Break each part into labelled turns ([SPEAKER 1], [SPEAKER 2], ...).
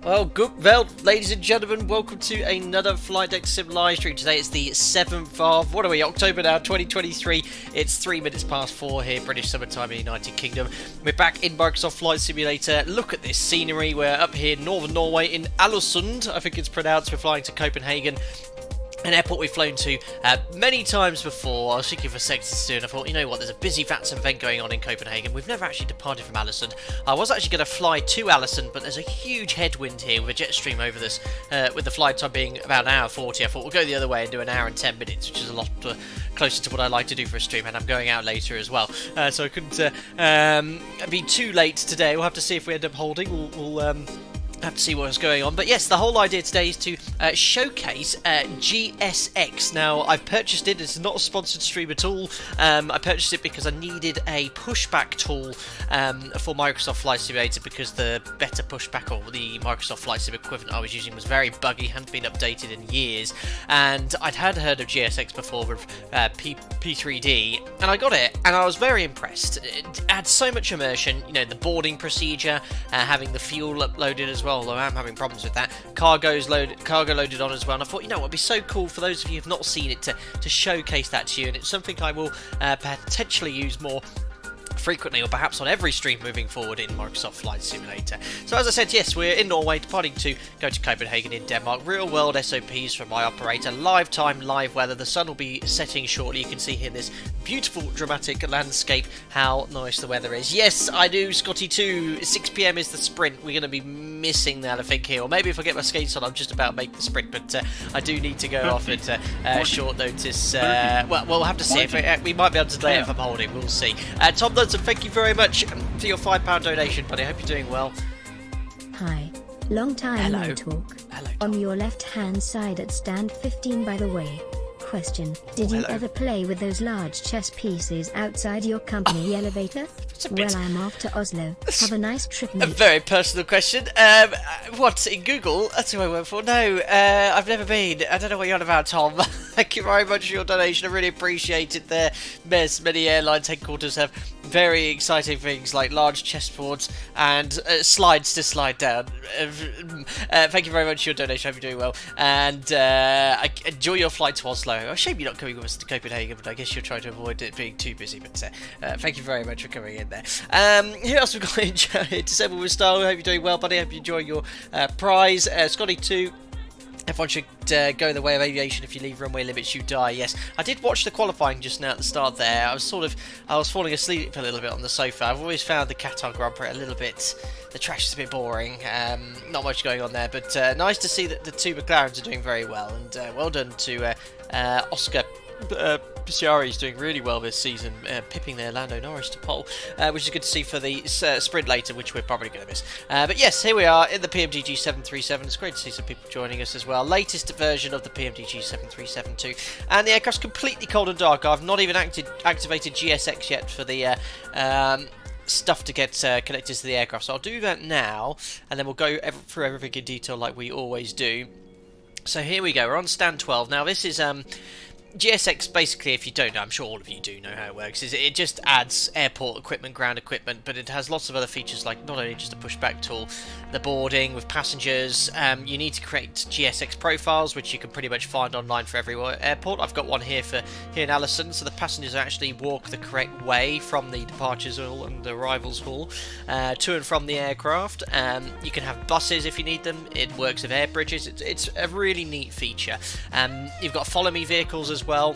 [SPEAKER 1] Well, ladies and gentlemen, welcome to another Flight Deck Sim live stream. Today it's the 7th of, October now, 2023. It's 3 minutes past 4 here, British summertime in the United Kingdom. We're back in Microsoft Flight Simulator. Look at this scenery. We're up here in northern Norway in Ålesund, I think it's pronounced. We're flying to Copenhagen, an airport we've flown to many times before. I was thinking for sectors to do, and I thought, you know what, there's a busy VATSIM event going on in Copenhagen. We've never actually departed from Ålesund. I was actually going to fly to Ålesund, but there's a huge headwind here with a jet stream over this, with the flight time being about an hour 40. I thought we'll go the other way and do an hour and 10 minutes, which is a lot closer to what I like to do for a stream, and I'm going out later as well. So I couldn't be too late today. We'll have to see if we end up holding. We'll have to see what's going on. But yes, the whole idea today is to showcase GSX. Now, I've purchased it. It's not a sponsored stream at all. I purchased it because I needed a pushback tool for Microsoft Flight Simulator, because the better pushback, or the Microsoft Flight Sim equivalent I was using, was very buggy, hadn't been updated in years. And I'd heard of GSX before with P3D, and I got it, and I was very impressed. It adds so much immersion. You know, the boarding procedure, having the fuel uploaded as well, although I'm having problems with that. Cargo loaded on as well, and I thought, you know, it'd be so cool for those of you who have not seen it to showcase that to you, and it's something I will potentially use more frequently, or perhaps on every stream moving forward in Microsoft Flight Simulator. So as I said, yes, we're in Norway, departing to go to Copenhagen in Denmark. Real world SOPs from my operator, live time, live weather. The sun will be setting shortly. You can see here this beautiful dramatic landscape, how nice the weather is. Yes, I do, Scotty too. 6 PM is the sprint. We're going to be missing that, I think, here, or maybe if I get my skates on, I'm just about to make the sprint, but I do need to go off at short notice. Well, we'll have to see. If we might be able to delay it if I'm holding. We'll see. Tom Ludson, thank you very much for your £5 donation, buddy. I hope you're doing well.
[SPEAKER 2] Hi. Long time no talk.
[SPEAKER 1] Hello,
[SPEAKER 2] On your left-hand side at stand 15, by the way. Question. Did you ever play with those large chess pieces outside your company elevator? Well, I'm off to Oslo. Have a nice trip, mate.
[SPEAKER 1] A very personal question. What, in Google? That's who I work for. No, I've never been. I don't know what you're on about, Tom. Thank you very much for your donation. I really appreciate it there. Many airlines headquarters have very exciting things like large chessboards and slides to slide down. Thank you very much for your donation. I hope you're doing well. And enjoy your flight to Oslo. A shame you're not coming with us to Copenhagen, but I guess you're trying to avoid it being too busy. But thank you very much for coming in there. Who else we've got in here? Disable with Style. I hope you're doing well, buddy. I hope you enjoy your prize. Scotty 2. Everyone should go the way of aviation. If you leave runway limits, you die. Yes, I did watch the qualifying just now at the start there. I was falling asleep a little bit on the sofa. I've always found the Qatar Grand Prix a little bit, the trash is a bit boring. Not much going on there, but nice to see that the two McLarens are doing very well, and well done to Oscar Pisciari is doing really well this season, pipping their Lando Norris to pole, which is good to see for the sprint later, which we're probably going to miss. But yes, here we are in the PMDG 737. It's great to see some people joining us as well. Latest version of the PMDG 737 too, and the aircraft's completely cold and dark. I've not even activated GSX yet for the stuff to get connected to the aircraft, so I'll do that now, and then we'll go through everything in detail like we always do. So here we go, we're on stand 12. Now this is GSX, basically, if you don't know, I'm sure all of you do know how it works, is it just adds airport equipment, ground equipment, but it has lots of other features, like not only just a pushback tool, the boarding with passengers. You need to create GSX profiles, which you can pretty much find online for every airport. I've got one here in Ålesund, so the passengers actually walk the correct way from the departures hall and the arrivals hall to and from the aircraft. You can have buses if you need them. It works with air bridges. It's a really neat feature. You've got follow me vehicles as well.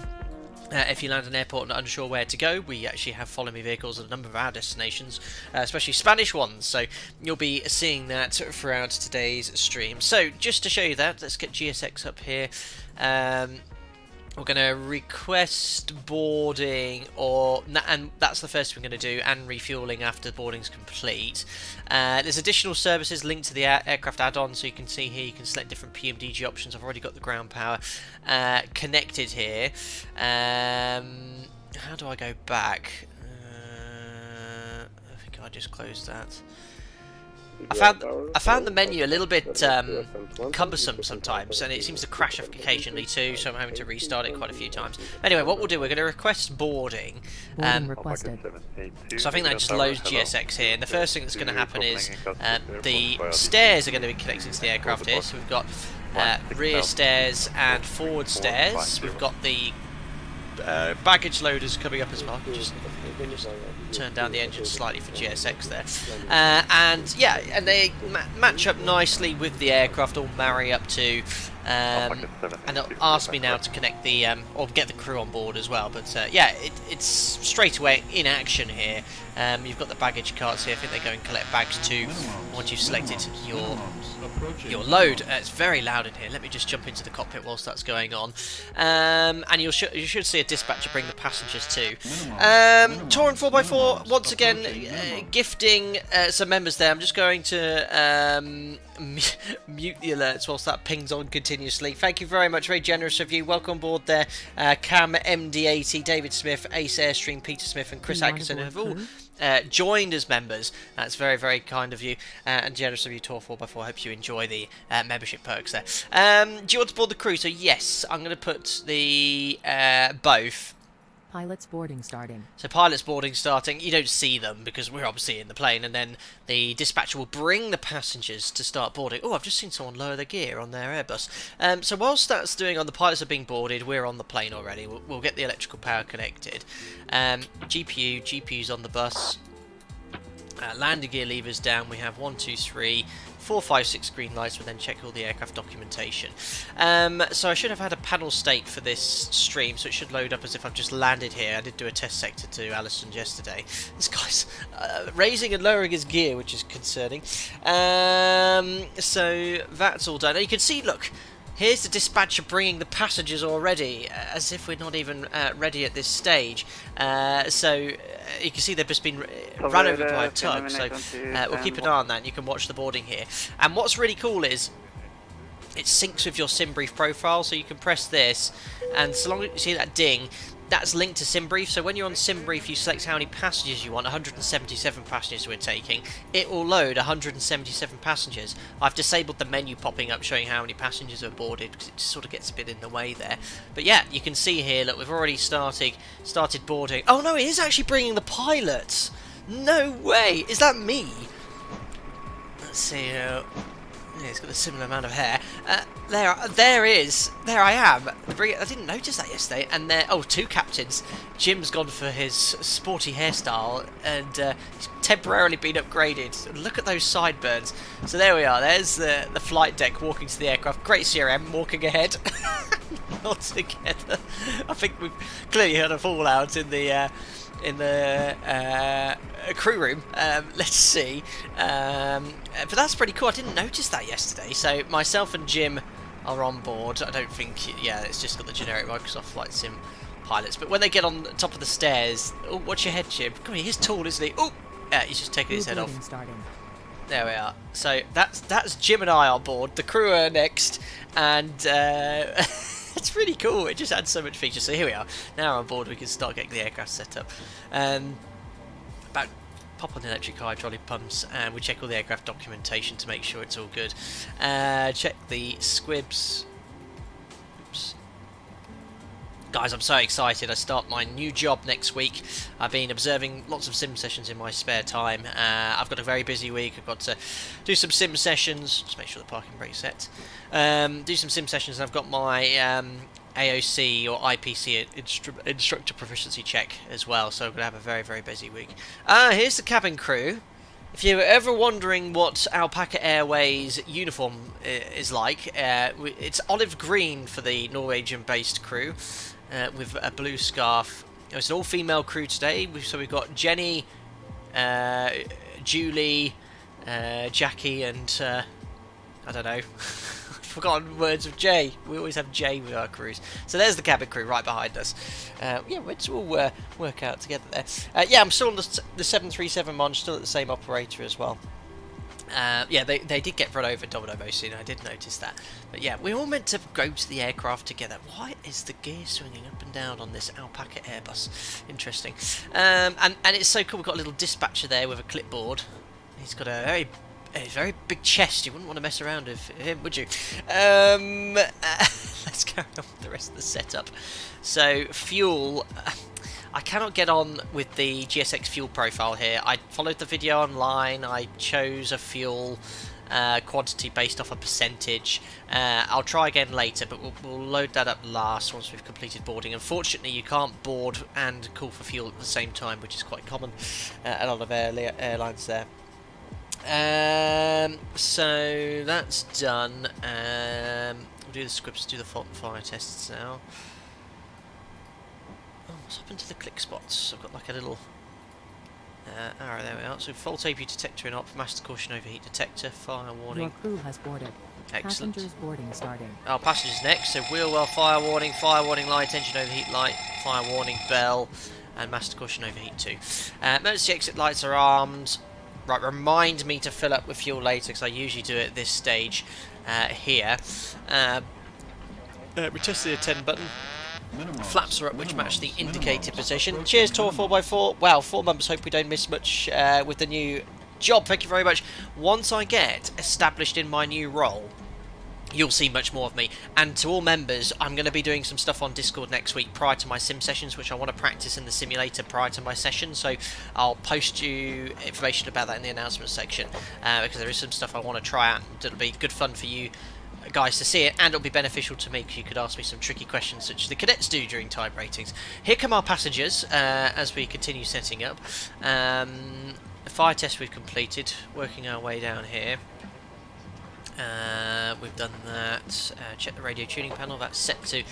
[SPEAKER 1] If you land at an airport and are unsure where to go, we actually have follow me vehicles at a number of our destinations, especially Spanish ones, so you'll be seeing that throughout today's stream. So just to show you that, let's get GSX up here. We're going to request boarding, and that's the first thing we're going to do, and refueling after boarding's complete. There's additional services linked to the aircraft add-on, so you can see here you can select different PMDG options. I've already got the ground power connected here. How do I go back? I think I just closed that. I found the menu a little bit cumbersome sometimes, and it seems to crash occasionally too, so I'm having to restart it quite a few times. Anyway, what we'll do, we're going to request boarding.
[SPEAKER 3] Requested.
[SPEAKER 1] So I think that just loads GSX here, and the first thing that's going to happen is the stairs are going to be connected to the aircraft here. So we've got rear stairs and forward stairs. We've got the baggage loaders coming up as well. Just turn down the engine slightly for GSX there, and yeah, and they match up nicely with the aircraft, all marry up to, and it'll ask me now to connect the or get the crew on board as well. But yeah, it's straight away in action here. You've got the baggage carts here. I think they go and collect bags too once you've selected your load. It's very loud in here. Let me just jump into the cockpit whilst that's going on, and you should see a dispatcher bring the passengers too. Torrent 4x4 once again gifting some members there. I'm just going to mute the alerts whilst that pings on continuously. Thank you very much, very generous of you. Welcome aboard there, Cam MD80, David Smith, Ace Airstream, Peter Smith, and Chris Atkinson have all joined as members. That's very, very kind of you and generous of you, Tor 4x4. I hope you enjoy the membership perks there. Do you want to board the crew? So yes, I'm going to put the both.
[SPEAKER 3] Pilot's boarding starting.
[SPEAKER 1] So pilot's boarding starting. You don't see them because we're obviously in the plane, and then the dispatcher will bring the passengers to start boarding. Oh, I've just seen someone lower their gear on their Airbus. So whilst that's doing on, the pilots are being boarded, we're on the plane already. We'll get the electrical power connected. GPU's on the bus. Landing gear levers down. We have 1, 2, 3, 4, 5, 6 green lights. We'll then check all the aircraft documentation. So I should have had a panel state for this stream, so it should load up as if I've just landed here. I did do a test sector to Ålesund yesterday. This guy's raising and lowering his gear, which is concerning. So that's all done. And you can see, look, here's the dispatcher bringing the passengers already, as if we're not even ready at this stage. So you can see they've just been run over by a tug, so we'll keep an eye on that, and you can watch the boarding here. And what's really cool is it syncs with your SimBrief profile, so you can press this, and so long as you see that ding, that's linked to SimBrief. So when you're on SimBrief, you select how many passengers you want. 177 passengers we're taking. It will load 177 passengers. I've disabled the menu popping up showing how many passengers are boarded because it just sort of gets a bit in the way there. But yeah, you can see here, look, we've already started boarding. Oh no, it is actually bringing the pilots. No way. Is that me? Let's see. Yeah, he's got a similar amount of hair. There I am. I didn't notice that yesterday. And there, oh, 2 captains. Jim's gone for his sporty hairstyle, and he's temporarily been upgraded. Look at those sideburns. So there we are. There's the flight deck walking to the aircraft. Great CRM walking ahead. Not together. I think we've clearly had a fallout in the crew room. Let's see. But that's pretty cool. I didn't notice that yesterday. So myself and Jim are on board. I don't think, yeah, it's just got the generic Microsoft Flight Sim pilots. But when they get on top of the stairs, oh, watch your head, Jim. God, he's tall, isn't he? Oh, yeah, he's just taking his head off. There we are. So that's Jim and I on board. The crew are next, and it's really cool. It just adds so much features. So here we are. Now on board, we can start getting the aircraft set up. Pop on the electric hydraulic pumps, and we check all the aircraft documentation to make sure it's all good. Check the squibs. Oops. Guys, I'm so excited. I start my new job next week. I've been observing lots of sim sessions in my spare time. I've got a very busy week. I've got to do some sim sessions. Just make sure the parking brake's set. Do some sim sessions, and I've got my AOC or IPC instructor proficiency check as well, so I'm going to have a very, very busy week. Here's the cabin crew. If you're ever wondering what Alpaca Airways uniform is like, it's olive green for the Norwegian-based crew with a blue scarf. It's an all-female crew today, so we've got Jenny, Julie, Jackie, and I don't know. Forgotten words of J. We always have J with our crews. So there's the cabin crew right behind us. Yeah, let's all work out together there. Yeah, I'm still on the 737 Mon, still at the same operator as well. Yeah, they did get run over Domino soon. I did notice that. But yeah, we're all meant to go to the aircraft together. Why is the gear swinging up and down on this Alpaca Airbus? Interesting. And it's so cool. We've got a little dispatcher there with a clipboard. He's got a very very big chest. You wouldn't want to mess around with him, would you? Let's carry on with the rest of the setup. So, fuel. I cannot get on with the GSX fuel profile here. I followed the video online. I chose a fuel quantity based off a percentage. I'll try again later, but we'll load that up last once we've completed boarding. Unfortunately, you can't board and call for fuel at the same time, which is quite common at a lot of airlines there. So that's done. We'll do the scripts, do the fault and fire tests now. Oh, what's happened to the click spots? I've got like a little arrow, there we are. So fault APU detector in op, master caution overheat detector, fire warning.
[SPEAKER 3] Your crew has boarded.
[SPEAKER 1] Excellent.
[SPEAKER 3] Passengers boarding starting.
[SPEAKER 1] Our passengers next, so wheel well, fire warning light, engine overheat light, fire warning bell, and master caution overheat 2. Emergency exit lights are armed. Right, remind me to fill up with fuel later, because I usually do it at this stage here. We test the attend button. Flaps are up, which match the indicated position. Cheers, Tour 4x4. Wow, 4 months. Hope we don't miss much with the new job. Thank you very much. Once I get established in my new role, you'll see much more of me. And to all members, I'm going to be doing some stuff on Discord next week prior to my sim sessions, which I want to practice in the simulator prior to my session. So I'll post you information about that in the announcement section, because there is some stuff I want to try out, and it'll be good fun for you guys to see it, and it'll be beneficial to me because you could ask me some tricky questions such as the cadets do during type ratings. Here come our passengers as we continue setting up. The fire test we've completed, working our way down here. We've done that. Check the radio tuning panel, that's set to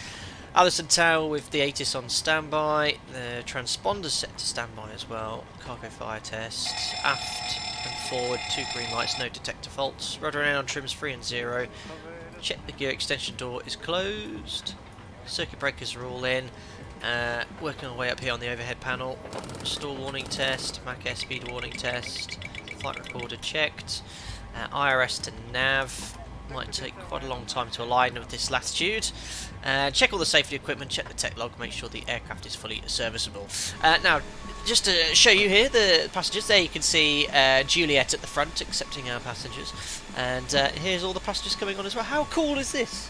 [SPEAKER 1] Ålesund Tower with the ATIS on standby. The transponder's set to standby as well. Cargo fire test, aft and forward, 2 green lights, no detector faults. Rudder and on trims 3 and 0. Check the gear extension door is closed. Circuit breakers are all in. Working our way up here on the overhead panel. Stall warning test, Mach airspeed warning test. Flight recorder checked. IRS to nav. Might take quite a long time to align with this latitude. Check all the safety equipment, check the tech log, make sure the aircraft is fully serviceable. Now, just to show you here the passengers, there you can see Juliet at the front accepting our passengers, and here's all the passengers coming on as well. How cool is this?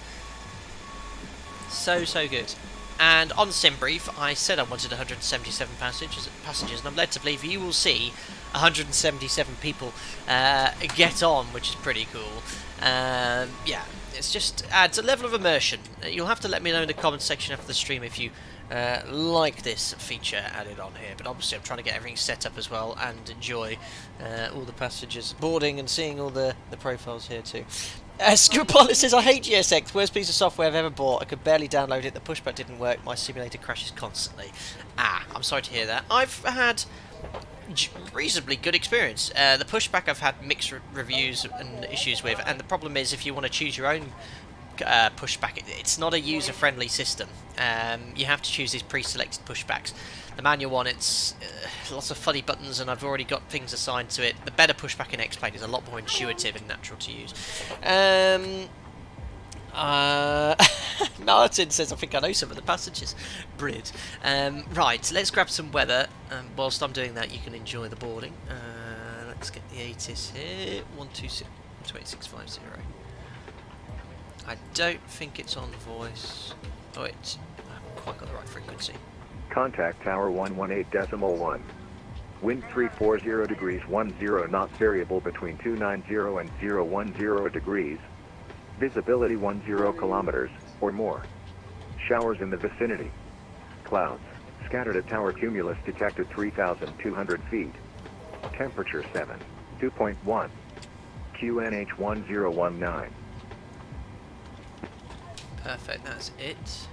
[SPEAKER 1] So good. And on sim brief, I said I wanted 177 passengers, and I'm led to believe you will see 177 people get on, which is pretty cool. Yeah, it's just adds a level of immersion. You'll have to let me know in the comments section after the stream if you like this feature added on here, but obviously I'm trying to get everything set up as well and enjoy all the passengers boarding and seeing all the profiles here too. Screwpilot says, I hate GSX, worst piece of software I've ever bought. I could barely download it, the pushback didn't work, my simulator crashes constantly. I'm sorry to hear that. I've had reasonably good experience. The pushback I've had mixed reviews and issues with, and the problem is if you want to choose your own pushback, it's not a user-friendly system. You have to choose these pre-selected pushbacks. The manual one, it's lots of funny buttons, and I've already got things assigned to it. The better pushback in X-Plane is a lot more intuitive and natural to use. Martin says, I think I know some of the passengers. Brilliant. Right, let's grab some weather. Whilst I'm doing that, you can enjoy the boarding. Let's get the ATIS here. 126.50. I don't think it's on voice. Oh, it's I haven't quite got the right frequency.
[SPEAKER 4] Contact Tower 118.1. Wind 340 degrees 10 knots, variable between 290 and 010 degrees. Visibility 10 kilometers or more. Showers in the vicinity. Clouds scattered at tower, cumulus detected 3,200 feet. Temperature 7.2.1. QNH 1019.
[SPEAKER 1] Perfect, that's it.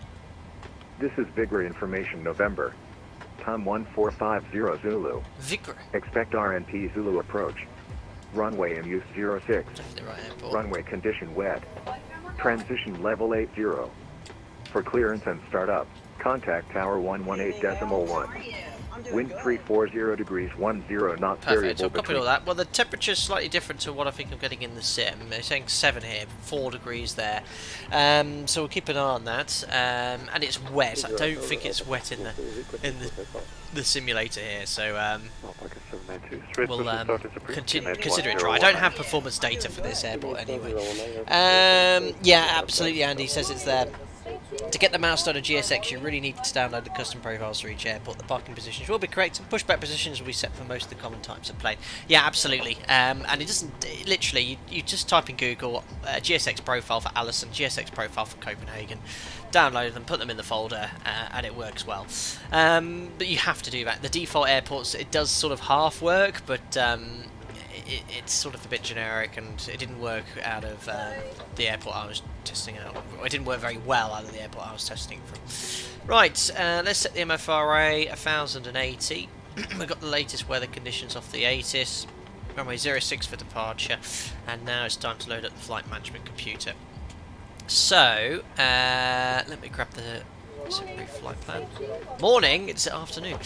[SPEAKER 4] This is Vigor information, November. Tom 1450 Zulu.
[SPEAKER 1] Vigor.
[SPEAKER 4] Expect RNP Zulu approach. Runway MU 06.
[SPEAKER 1] Definitely right airport.
[SPEAKER 4] Runway condition wet. Transition level 80. For clearance and startup, contact Tower 118.1. Wind 340 degrees, 10 knots,
[SPEAKER 1] Perfect,
[SPEAKER 4] variable
[SPEAKER 1] so I've copied
[SPEAKER 4] between.
[SPEAKER 1] all that. Well, the temperature's slightly different to what I think I'm getting in the sim. They're saying 7 here, 4 degrees there. So we'll keep an eye on that. And it's wet. I don't think it's wet in the simulator here, so we'll consider it dry. I don't have performance data for this airport anyway. Yeah, absolutely, Andy says it's there. To get the milestone of GSX, you really need to download the custom profiles for each airport. The parking positions will be correct, and pushback positions will be set for most of the common types of plane. Yeah, absolutely. And it doesn't literally. You just type in Google GSX profile for Ålesund, GSX profile for Copenhagen, download them, put them in the folder, and it works well. But you have to do that. The default airports, it does sort of half work, but it's sort of a bit generic, and it didn't work out of the airport I was testing out. It didn't work very well out of the airport I was testing from. Right, let's set the MFRA 1080. We've got the latest weather conditions off the ATIS. Runway 06 for departure, and now it's time to load up the flight management computer. So, let me grab the summary flight plan. Morning, it's afternoon.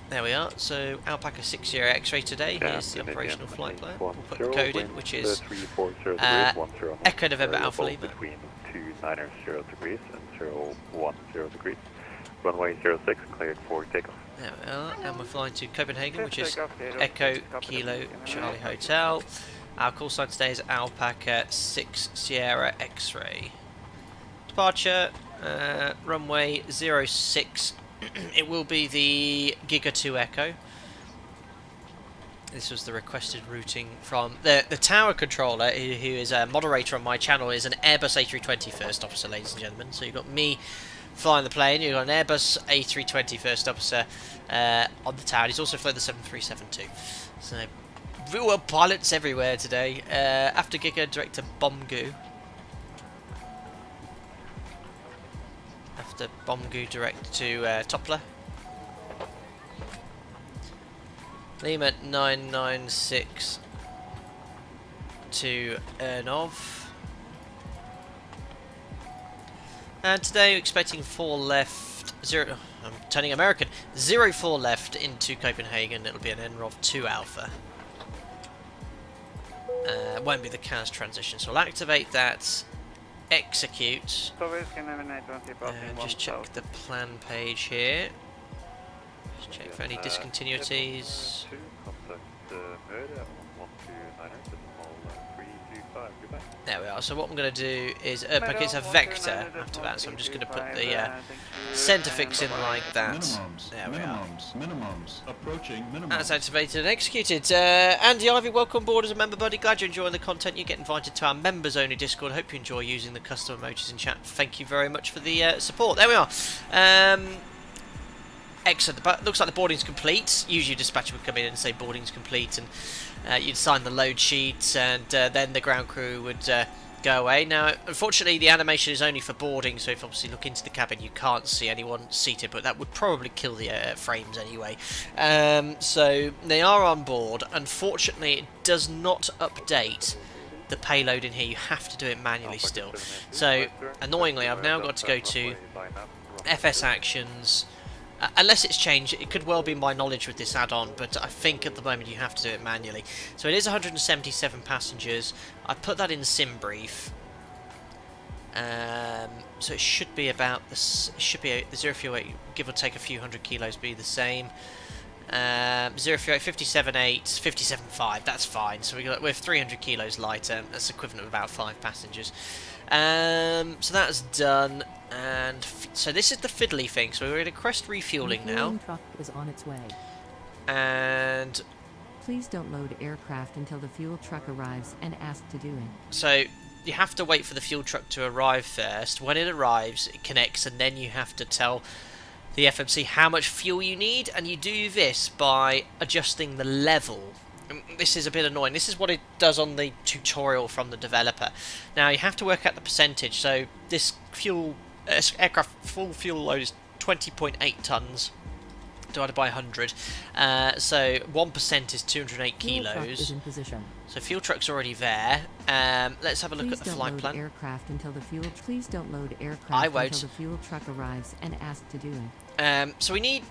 [SPEAKER 1] There we are, so Alpaca 60 X-ray today, here's the operational flight plan. We'll put the code in, which is Echo November Alpha Lima.
[SPEAKER 5] Between 290 degrees and 010 degrees. Runway 06 cleared for takeoff.
[SPEAKER 1] There we are, and we're flying to Copenhagen, which is Echo Kilo Charlie Hotel. Our call sign today is Alpaca 6 Sierra X-ray. Departure, runway 06. It will be the Giga 2 Echo. This was the requested routing from the tower controller, who is a moderator on my channel, is an Airbus A320 first officer, ladies and gentlemen. So you've got me flying the plane, you've got an Airbus A320 first officer on the tower. He's also flown the 737 too. So real pilots everywhere today. After Giga, director Bomgu. After Bomgu, direct to Toppler. Lima 996 to Ernov. And today we're expecting 4 left, 0, I'm turning American, 04 left into Copenhagen. It'll be an Enrov 2 Alpha. It won't be the CAS transition, so I'll activate that, execute, just check the plan page here. Just check for any discontinuities. There we are. So what I'm going to do is it's a vector after that, so I'm just going to put the center fix in like that. There we are.
[SPEAKER 6] Minimums. Approaching minimums.
[SPEAKER 1] That's activated and executed. Andy Ivy, welcome aboard as a member buddy. Glad you're enjoying the content. You get invited to our members only Discord. Hope you enjoy using the custom emojis in chat. Thank you very much for the support. There we are. Excellent. But looks like the boarding's complete. Usually dispatcher would come in and say boarding's complete, and you'd sign the load sheet, and then the ground crew would go away. Now, unfortunately, the animation is only for boarding, so if you obviously look into the cabin, you can't see anyone seated, but that would probably kill the frames anyway. So they are on board. Unfortunately, it does not update the payload in here. You have to do it manually still. So, annoyingly, I've now got to go to FS Actions. Unless it's changed, it could well be my knowledge with this add-on, but I think at the moment you have to do it manually. So it is 177 passengers. I put that in sim brief. So it should be about this. It should be the 038, give or take a few hundred kilos, be the same. 038, 57.8, 57.5. That's fine. So we're 300 kilos lighter. That's equivalent of about 5 passengers. So that's done, and so this is the fiddly thing. So we're in a crest refueling now.
[SPEAKER 3] The truck is on its way.
[SPEAKER 1] And
[SPEAKER 3] Please don't load aircraft until the fuel truck arrives and ask to do it.
[SPEAKER 1] so you have to wait for the fuel truck to arrive first. When it arrives, it connects, and then you have to tell the FMC how much fuel you need, and you do this by adjusting the level. This is a bit annoying. This is what it does on the tutorial from the developer. Now you have to work out the percentage. So this aircraft full fuel load is 20.8 tons divided by 100. So 1% is 208
[SPEAKER 3] Fuel truck
[SPEAKER 1] kilos.
[SPEAKER 3] is in position.
[SPEAKER 1] So fuel truck's already there. Let's have a look
[SPEAKER 3] Please
[SPEAKER 1] at the
[SPEAKER 3] don't
[SPEAKER 1] flight
[SPEAKER 3] load
[SPEAKER 1] plan.
[SPEAKER 3] Please don't load aircraft
[SPEAKER 1] I won't.
[SPEAKER 3] until the fuel truck arrives and ask to do it.
[SPEAKER 1] So we need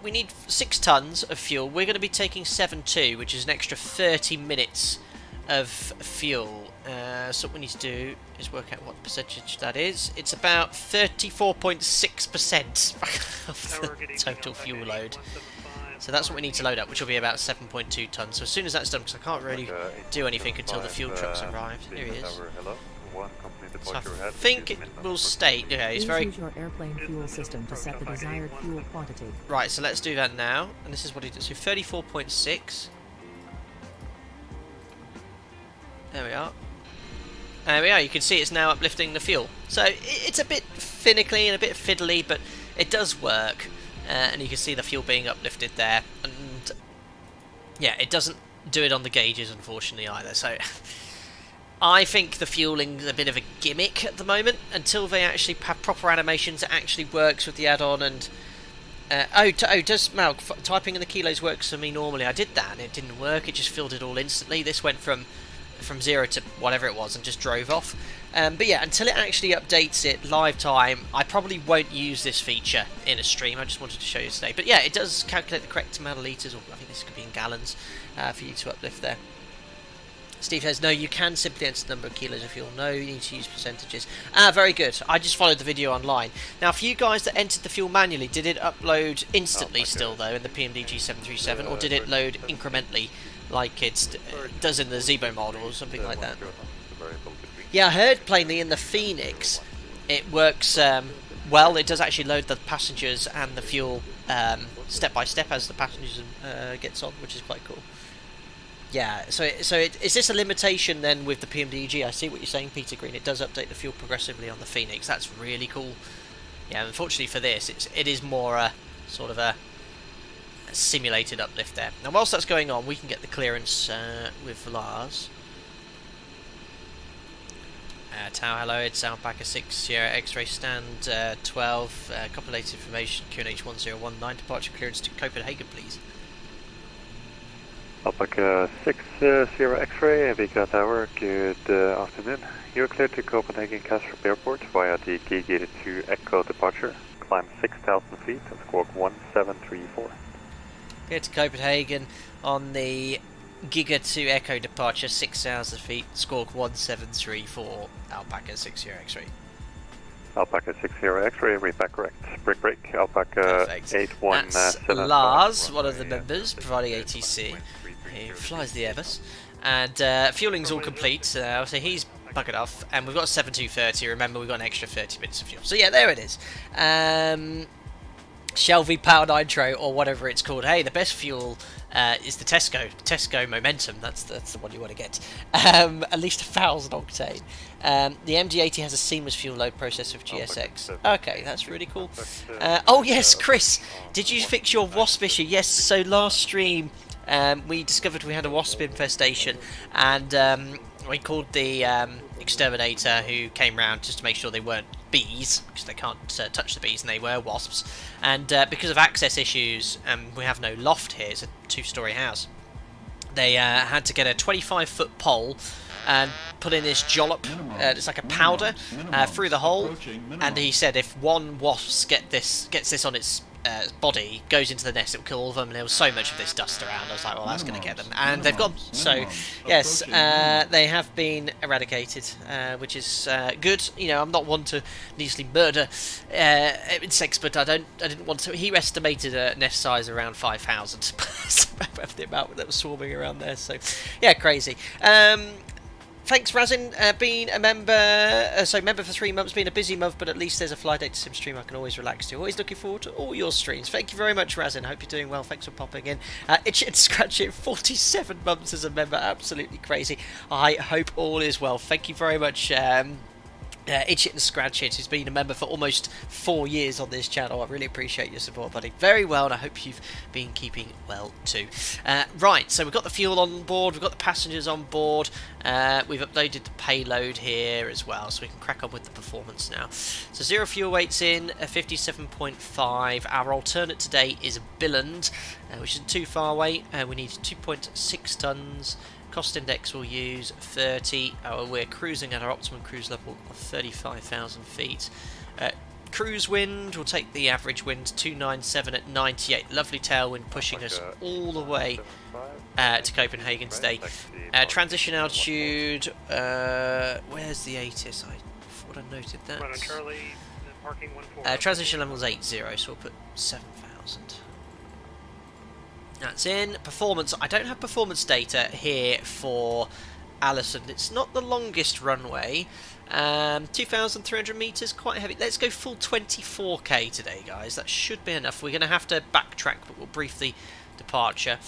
[SPEAKER 1] 6 tons of fuel. We're going to be taking 7.2, which is an extra 30 minutes of fuel. So what we need to do is work out what percentage that is. It's about 34.6% of the total fuel load. So that's what we need to load up, which will be about 7.2 tons. So as soon as that's done, because I can't really do anything until the fuel trucks arrive. Here he is. So I think it will state. Yeah, it's very.
[SPEAKER 3] Use your airplane fuel system to set the desired fuel quantity.
[SPEAKER 1] Right, so let's do that now, and this is what he did. So 34.6. There we are. There we are. You can see it's now uplifting the fuel. So it's a bit finicky and a bit fiddly, but it does work. And you can see the fuel being uplifted there. And yeah, it doesn't do it on the gauges, unfortunately, either. So I think the fueling's a bit of a gimmick at the moment until they actually have proper animations that actually works with the add-on. And does Mal typing in the kilos works for me normally? I did that and it didn't work. It just filled it all instantly. This went from 0 to whatever it was and just drove off. But yeah, until it actually updates it live time, I probably won't use this feature in a stream. I just wanted to show you today. But yeah, it does calculate the correct amount of litres, or I think this could be in gallons, for you to uplift there. Steve says, no, you can simply enter the number of kilos of fuel. No, you need to use percentages. Very good. I just followed the video online. Now, for you guys that entered the fuel manually, did it upload instantly still, though, in the PMDG 737, or did it load incrementally like it does in the Zebo model or something like that? Yeah, I heard plainly in the Phoenix it works well. It does actually load the passengers and the fuel step by step as the passengers gets on, which is quite cool. Yeah, so is this a limitation then with the PMDG? I see what you're saying, Peter Green. It does update the fuel progressively on the Phoenix. That's really cool. Yeah, unfortunately for this, it is more a sort of a simulated uplift there. Now, whilst that's going on, we can get the clearance with Lars. Tau, hello, it's Alpaca 6 Sierra X-ray stand 12. Copy latest information, QNH 1019, departure clearance to Copenhagen, please.
[SPEAKER 5] Alpaca 6 Sierra X-ray, Vika Tower, good afternoon. You're cleared to Copenhagen Kastrup Airport via the G-gated to Echo departure. Climb 6,000 feet and squawk 1734.
[SPEAKER 1] Here to Copenhagen on the Giga 2 Echo departure, 6,000 feet, squawk 1734, Alpaca 6 Sierra X-ray.
[SPEAKER 5] Alpaca 6 Sierra X-ray, read back correct. Break, Alpaca 817.
[SPEAKER 1] That's Lars, one of the members, providing ATC. He flies the Airbus. And fueling's all complete, so he's buggered off. And we've got 7230, remember we've got an extra 30 minutes of fuel. So yeah, there it is. Shell v Power Nitro, or whatever it's called. Hey, the best fuel is the Tesco Momentum. That's the one you want to get. At least 1,000 octane. The MD80 has a seamless fuel load process with GSX. Okay, that's really cool. Oh yes, Chris, did you fix your wasp issue? Yes. So last stream, we discovered we had a wasp infestation, and we called the exterminator who came round just to make sure they weren't bees, because they can't touch the bees, and they were wasps. And because of access issues, we have no loft here. It's a 2-story house. They had to get a 25-foot pole and put in this jollop. It's like a powder through the hole. And he said if one wasp gets this on its body, goes into the nest, it will kill all of them. And there was so much of this dust around. I was like, well, that's going to get them. And they've gone. So yes, they have been eradicated, which is good. You know, I'm not one to needlessly murder insects, but I didn't want to. He estimated a nest size around 5,000. The amount that was swarming around there. So yeah, crazy. Thanks, Razin, being a member, member for 3 months, being a busy month, but at least there's a Fly Data Sim stream I can always relax to. Always looking forward to all your streams. Thank you very much, Razin. Hope you're doing well. Thanks for popping in. Itch It and Scratch It, 47 months as a member. Absolutely crazy. I hope all is well. Thank you very much, Itch It and Scratch It, who's been a member for almost 4 years on this channel. I really appreciate your support, buddy. Very well, and I hope you've been keeping well too. Right, so we've got the fuel on board, we've got the passengers on board, we've uploaded the payload here as well, so we can crack on with the performance now. So 0 fuel weights in, 57.5. Our alternate today is Billund, which isn't too far away. We need 2.6 tons. Cost index we'll use 30. We're cruising at our optimum cruise level of 35,000 feet. cruise wind, we'll take the average wind 297 at 98. Lovely tailwind pushing us all the way to Copenhagen today. Transition altitude, where's the ATIS? I thought I noted that. Transition level is 80, so we'll put 7,000. That's in. Performance, I don't have performance data here for Ålesund. It's not the longest runway. 2,300 metres, quite heavy. Let's go full 24k today, guys. That should be enough. We're going to have to backtrack, but we'll brief the departure.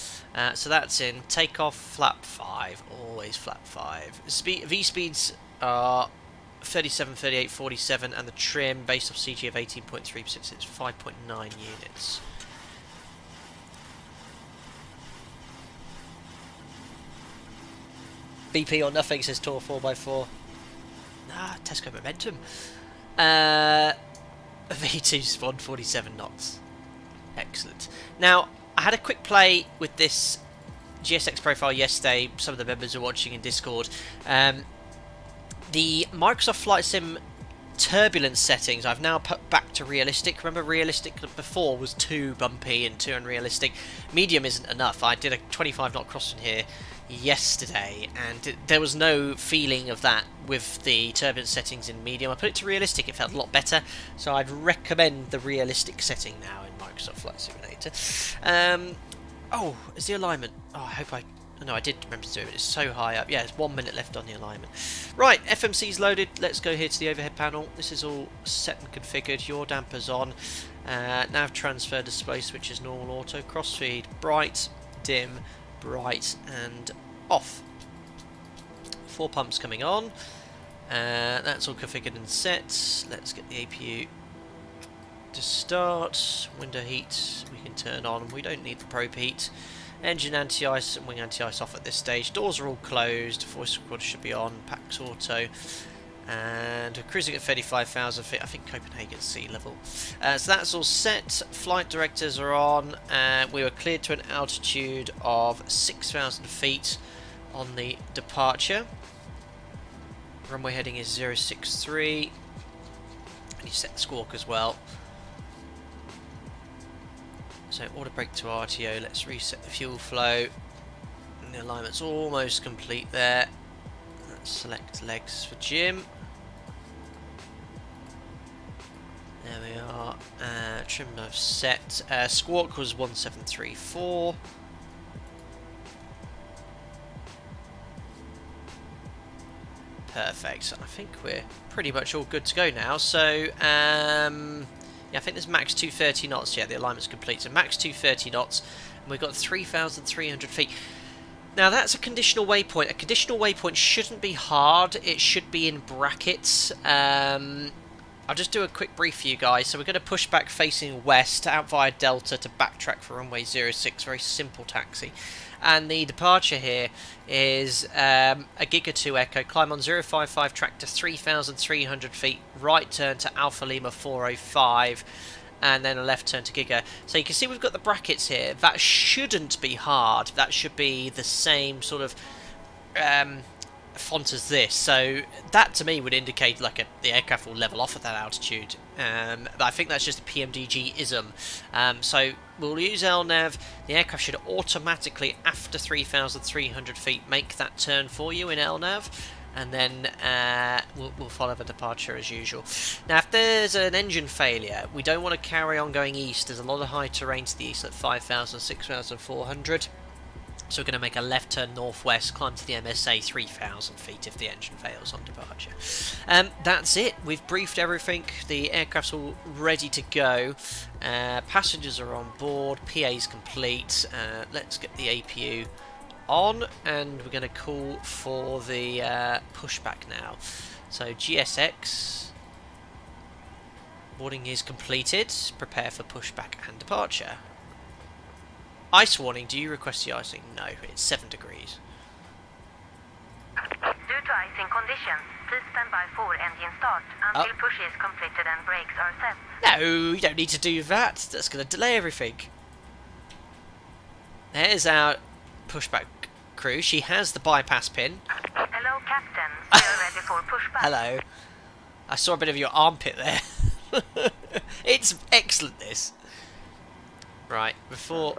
[SPEAKER 1] So that's in. Takeoff, flap 5. Always flap 5. V-speeds are 37, 38, 47, and the trim, based off CG of 18.3%, it's 5.9 units. BP or nothing, says Tor 4x4. Ah, Tesco Momentum. V2 spawn 47 knots. Excellent. Now, I had a quick play with this GSX profile yesterday. Some of the members are watching in Discord. The Microsoft Flight Sim turbulence settings I've now put back to realistic. Remember, realistic before was too bumpy and too unrealistic. Medium isn't enough. I did a 25 knot crossing here yesterday and there was no feeling of that with the turbulence settings in medium. I put it to realistic, it felt a lot better, so I'd recommend the realistic setting now in Microsoft Flight Simulator. Oh, is the alignment? Oh, I hope no, I did remember to do it. It's so high up. Yeah, there's 1 minute left on the alignment. Right, FMC's loaded. Let's go here to the overhead panel. This is all set and configured. Your dampers on. Nav transfer display switch is normal auto. Crossfeed bright, dim, bright, and off. 4 pumps coming on. That's all configured and set. Let's get the APU to start. Window heat we can turn on. We don't need the probe heat. Engine anti-ice and wing anti-ice off at this stage. Doors are all closed. Voice recorder should be on. Pax auto. And we're cruising at 35,000 feet. I think Copenhagen sea level. So that's all set. Flight directors are on. We were cleared to an altitude of 6,000 feet on the departure. Runway heading is 063. And you set the squawk as well. So auto brake to RTO, let's reset the fuel flow. And the alignment's almost complete there. Let's select legs for Jim. There we are. Trim knife set. Squawk was 1734. Perfect. I think we're pretty much all good to go now. So, yeah, I think there's max 230 knots. Yeah, the alignment's complete. So max 230 knots, and we've got 3,300 feet. Now that's a conditional waypoint. A conditional waypoint shouldn't be hard. It should be in brackets. I'll just do a quick brief for you guys. So we're going to push back facing west out via Delta to backtrack for runway 06. Very simple taxi. And the departure here is a Giga 2 Echo. Climb on 055 track to 3,300 feet. Right turn to Alpha Lima 405. And then a left turn to Giga. So you can see we've got the brackets here. That shouldn't be hard. That should be the same sort of font as this. So that to me would indicate like the aircraft will level off at that altitude. But I think that's just a PMDG-ism. So we'll use LNAV. The aircraft should automatically, after 3,300 feet, make that turn for you in LNAV. And then we'll follow the departure as usual. Now, if there's an engine failure, we don't want to carry on going east. There's a lot of high terrain to the east at 5,000, 6,400. So we're going to make a left turn northwest, climb to the MSA 3,000 feet if the engine fails on departure. That's it. We've briefed everything. The aircraft's all ready to go. Passengers are on board. PA's complete. Let's get the APU on, and we're going to call for the pushback now. So GSX boarding is completed. Prepare for pushback and departure. Ice warning, do you request the icing? No, it's 7 degrees.
[SPEAKER 7] Due to icing conditions, please stand by for engine start until push is completed and brakes are set.
[SPEAKER 1] No, you don't need to do that. That's going to delay everything. There's our pushback crew. She has the bypass pin.
[SPEAKER 7] Hello, Captain. We are ready for pushback.
[SPEAKER 1] Hello. I saw a bit of your armpit there. It's excellent, this. Right, before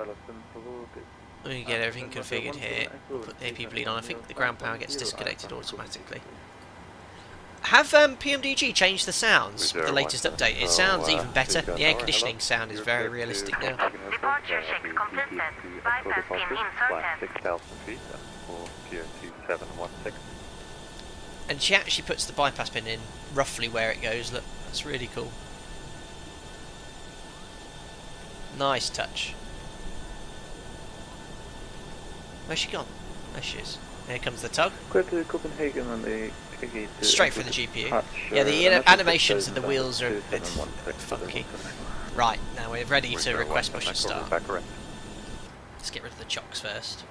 [SPEAKER 1] we get everything configured here, put the AP bleed on. I think the ground power gets disconnected automatically. Have PMDG changed the sounds with the latest update? It sounds even better. The air conditioning sound is very realistic now.
[SPEAKER 7] Departure check completed. Bypass pin inserted.
[SPEAKER 5] 6,000 feet for Pier 2716.
[SPEAKER 1] And she actually puts the bypass pin in roughly where it goes. Look, that's really cool. Nice touch. Where's she gone? There she is. Here comes the tug.
[SPEAKER 5] Quit to Copenhagen and the
[SPEAKER 1] Straight for the GPU. Yeah, the animations of the wheels are a bit funky. Right, now we're ready to request push and start. Let's get rid of the chocks first.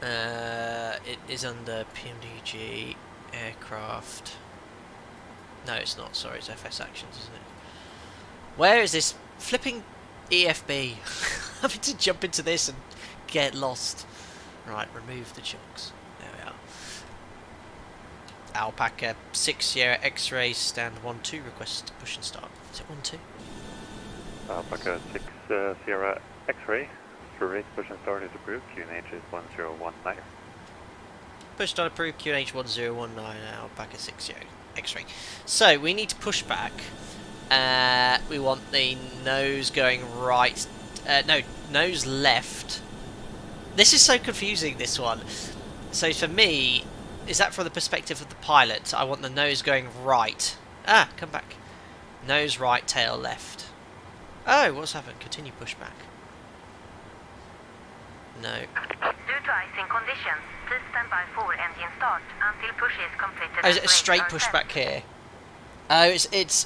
[SPEAKER 1] It is under PMDG aircraft. No, it's not. Sorry, it's FS actions, isn't it? Where is this flipping EFB? Having to jump into this and get lost. Right, remove the chocks. There we are. Alpaca 6 Sierra X-ray stand 1-2 request push and start. Is it 1-2?
[SPEAKER 5] Alpaca 6 Sierra X-ray. Survey push and start is approved. QNH is 1019.
[SPEAKER 1] Push start approved. QNH 1019. Alpaca 6 Sierra X-ray. So we need to push back. We want the nose going right. No, nose left. This is so confusing, this one. So for me, is that from the perspective of the pilot? I want the nose going right. Ah, come back. Nose right, tail left. Oh, what's happened? Continue pushback. No.
[SPEAKER 7] Due to icing conditions, please stand by for engine start until push is completed.
[SPEAKER 1] Oh, is it a straight pushback here? Oh, it's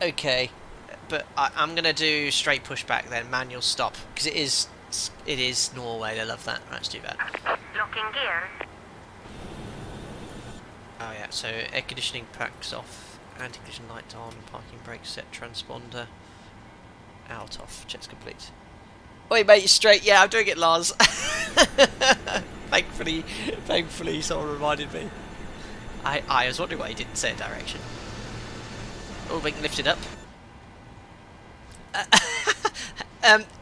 [SPEAKER 1] okay. But I'm gonna do straight pushback then, manual stop, because it is Norway. They love that. Right, let's do that.
[SPEAKER 7] Locking gear.
[SPEAKER 1] Oh yeah. So air conditioning packs off, anti-collision light on, parking brake set, transponder out off. Check's complete. Oi mate, straight. Yeah, I'm doing it, Lars. Thankfully, someone reminded me. I was wondering why he didn't say a direction. Oh, we can lift it up.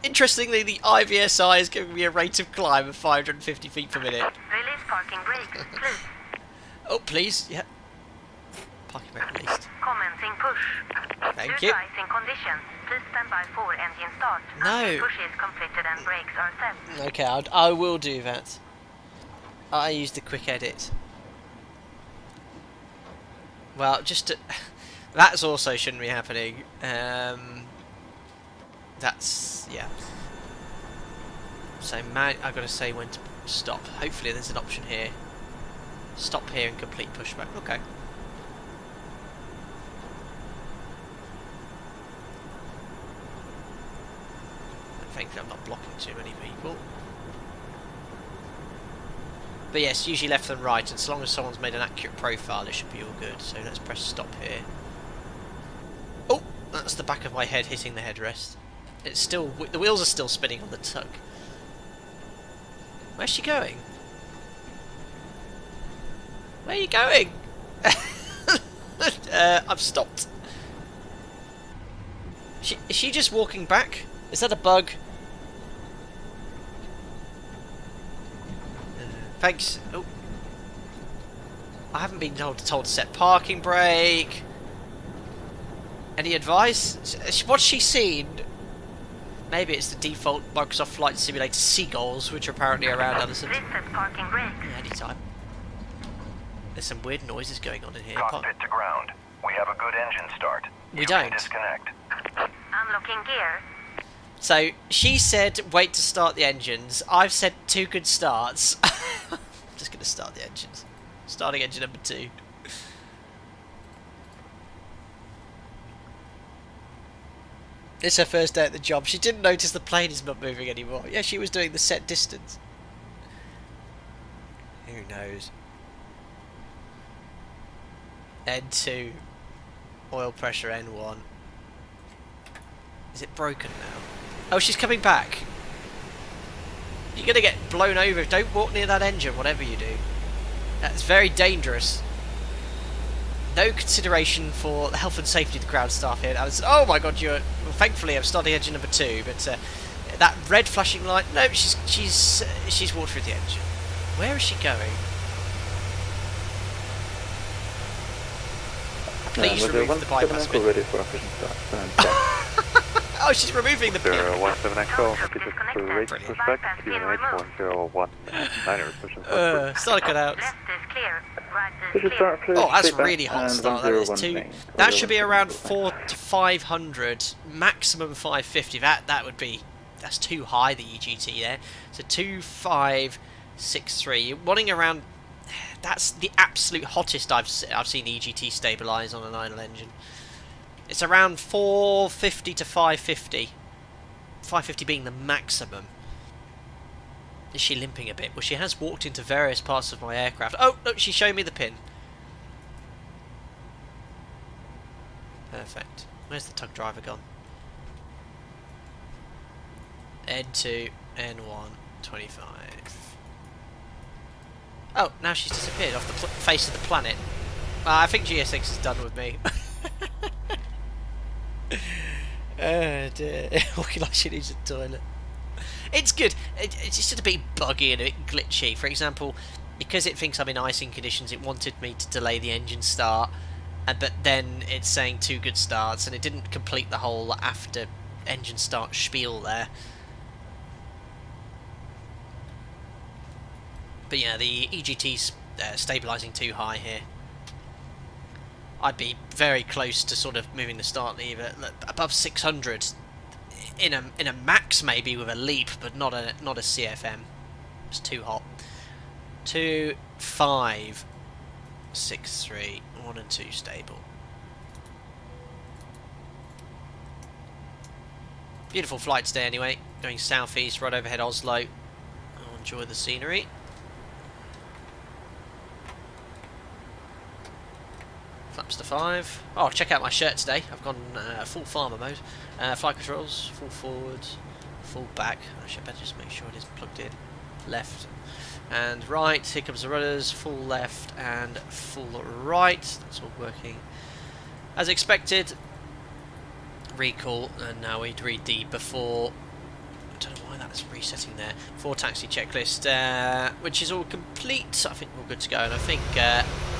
[SPEAKER 1] Interestingly, the IVSI is giving me a rate of climb of 550 feet per minute.
[SPEAKER 7] Release parking brake, please.
[SPEAKER 1] Oh, please, yeah. Parking brake released.
[SPEAKER 7] Commencing push.
[SPEAKER 1] Thank
[SPEAKER 7] Due
[SPEAKER 1] you.
[SPEAKER 7] to icing conditions, please stand by for engine start
[SPEAKER 1] No.
[SPEAKER 7] until push is completed and brakes are set.
[SPEAKER 1] Okay, I will do that. I used the quick edit. Well, that's also shouldn't be happening. That's, yeah. So I've got to say when to stop. Hopefully there's an option here. Stop here and complete pushback. Okay. Thankfully I'm not blocking too many people. But yes, usually left and right, and as long as someone's made an accurate profile, it should be all good. So let's press stop here. Oh, that's the back of my head hitting the headrest. It's still, the wheels are still spinning on the tug. Where's she going? Where are you going? I've stopped. Is she just walking back? Is that a bug? Thanks. Oh, I haven't been told to set parking brake. Any advice? What's she seen? Maybe it's the default Microsoft Flight Simulator seagulls, which are apparently around Ålesund.
[SPEAKER 7] Reset parking brake.
[SPEAKER 1] Yeah, anytime. There's some weird noises going on in here.
[SPEAKER 8] Cockpit to ground. We have a good engine start.
[SPEAKER 1] We don't.
[SPEAKER 8] Disconnect.
[SPEAKER 7] Unlocking gear.
[SPEAKER 1] So she said wait to start the engines. I've said 2 good starts. I'm just going to start the engines. Starting engine number 2. It's her first day at the job. She didn't notice the plane is not moving anymore. Yeah, she was doing the set distance. Who knows? N2. Oil pressure N1. Is it broken now? Oh, she's coming back. You're going to get blown over. Don't walk near that engine, whatever you do. That's very dangerous. no consideration for the health and safety of the ground staff here. I was, oh my god, well, thankfully I'm starting engine number 2, but that red flashing light, no, she's walked through the engine. Where is she going? Please remove the bypass pin.
[SPEAKER 5] Ready for efficient start.
[SPEAKER 1] Oh, she's removing the pin.
[SPEAKER 5] 17 Echo, repeated for rate pushback, QNH 1019 requisition.
[SPEAKER 1] Start cut out.
[SPEAKER 7] Left is clear. Right is
[SPEAKER 5] Push
[SPEAKER 7] clear.
[SPEAKER 5] start, please.
[SPEAKER 1] Oh, that's
[SPEAKER 5] Feedback,
[SPEAKER 1] really hot
[SPEAKER 5] and
[SPEAKER 1] start. That is
[SPEAKER 5] 1018.
[SPEAKER 1] that should be around 400 to 500, maximum 550. That's too high, the EGT there. So 2563. You're wanting around. That's the absolute hottest I've seen the EGT stabilise on an idle engine. It's around 450 to 550. 550 being the maximum. Is she limping a bit? Well, she has walked into various parts of my aircraft. Oh, look, she's showing me the pin. Perfect. Where's the tug driver gone? N2, N1, 25. Oh, now she's disappeared off the face of the planet. I think GSX is done with me. Oh dear. Looking like she needs a toilet. It's good. It's just a bit buggy and a bit glitchy. For example, because it thinks I'm in icing conditions, it wanted me to delay the engine start, but then it's saying 2 good starts, and it didn't complete the whole after engine start spiel there. But yeah, the EGT's stabilising too high here. I'd be very close to sort of moving the start lever above 600 in a max maybe with a leap, but not a CFM. It's too hot. 2, 5, 6, 3, 1 and 2 stable. Beautiful flight today anyway. Going southeast right overhead Oslo. I'll enjoy the scenery. Flaps to 5. Oh, check out my shirt today. I've gone full farmer mode. Flight controls, full forward, full back. I should better just make sure it is plugged in. Left and right. Here comes the rudders. Full left and full right. That's all working as expected. Recall, and now we'd read the before. I don't know why that's resetting there. Before taxi checklist, which is all complete. I think we're good to go, and I think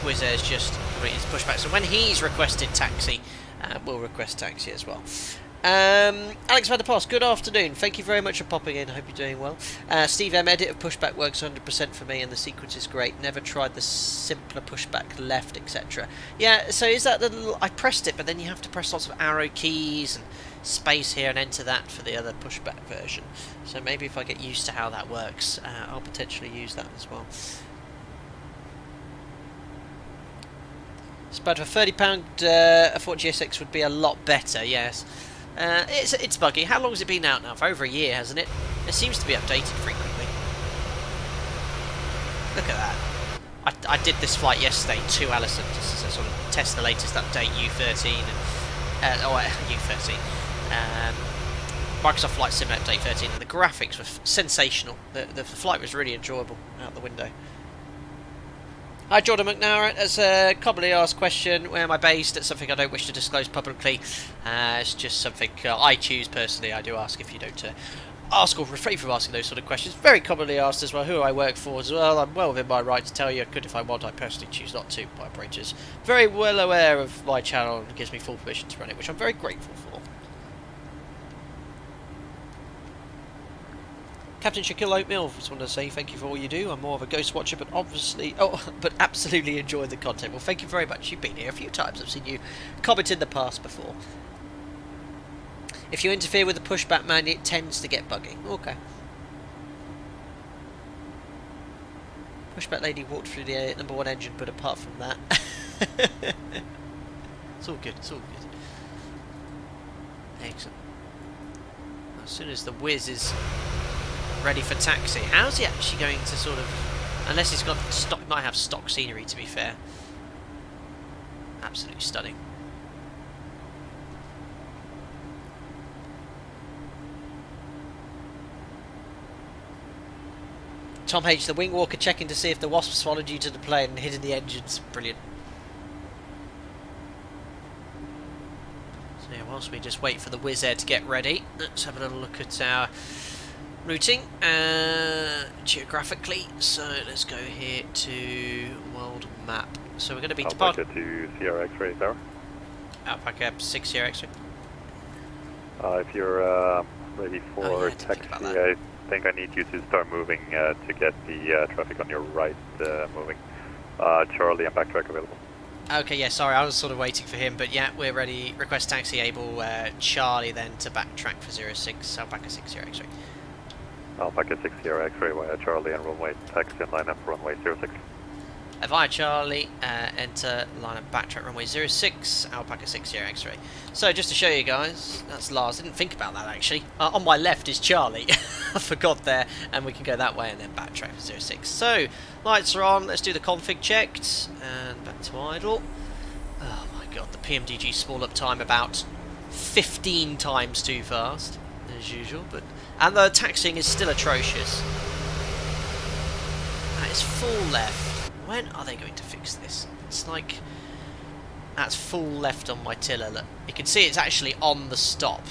[SPEAKER 1] Wizz Air's just completed his pushback. So when he's requested taxi, we'll request taxi as well. Alex Vanderpass, good afternoon. Thank you very much for popping in. I hope you're doing well. Steve M, edit of pushback works 100% for me, and the sequence is great. Never tried the simpler pushback left, etc. Yeah, so is that the little... I pressed it, but then you have to press lots of arrow keys and space here and enter that for the other pushback version. So maybe if I get used to how that works, I'll potentially use that as well. But for £30, I thought GSX would be a lot better, yes. It's buggy. How long has it been out now? For over a year, hasn't it? It seems to be updated frequently. Look at that. I did this flight yesterday to Ålesund just to sort of test the latest update, U13 and U13. Microsoft Flight Sim Update 13, and the graphics were sensational. The flight was really enjoyable out the window. Hi Jordan McNair, as a commonly asked question, where am I based? It's something I don't wish to disclose publicly. It's just something I choose personally. I do ask if you don't ask or refrain from asking those sort of questions. Very commonly asked as well, who I work for as well. I'm well within my right to tell you. I could if I want. I personally choose not to by operators. Very well aware of my channel and gives me full permission to run it, which I'm very grateful for. Captain Shaquille Oatmeal, just want to say thank you for all you do. I'm more of a ghost watcher, but absolutely enjoy the content. Well, thank you very much. You've been here a few times. I've seen you comment in the past before. If you interfere with the pushback man, it tends to get buggy. Okay. Pushback lady walked through the number 1 engine, but apart from that, it's all good. It's all good. Excellent. As soon as the whiz is ready for taxi. How's he actually going to sort of... Unless he's got stock... Might have stock scenery, to be fair. Absolutely stunning. Tom H, the wing walker checking to see if the wasps followed you to the plane and hidden the engines. Brilliant. whilst we just wait for the Wizz Air to get ready, let's have a little look at our routing geographically. So let's go here to world map. So we're going to be
[SPEAKER 5] Alpaca to Sierra X-ray tower.
[SPEAKER 1] Alpaca 6 Sierra X-ray.
[SPEAKER 5] If you're ready for taxi, I think I need you to start moving to get the traffic on your right moving. Charlie and backtrack available.
[SPEAKER 1] Okay, yeah, sorry, I was sort of waiting for him, but yeah, we're ready. Request taxi able. Charlie then to backtrack for 06, Alpaca 6 Sierra X-ray.
[SPEAKER 5] Alpaca 6 Sierra X-ray via Charlie and runway, taxi and line up runway 06.
[SPEAKER 1] Via Charlie, enter line up backtrack runway 06, Alpaca 6 Sierra X-ray. So just to show you guys, that's Lars. I didn't think about that actually. On my left is Charlie. I forgot there, and we can go that way and then backtrack for 06. So lights are on. Let's do the config checked and back to idle. Oh my god, the PMDG spool up time about 15 times too fast as usual, and the taxiing is still atrocious. That is full left. When are they going to fix this? It's like that's full left on my tiller. Look, you can see it's actually on the stop.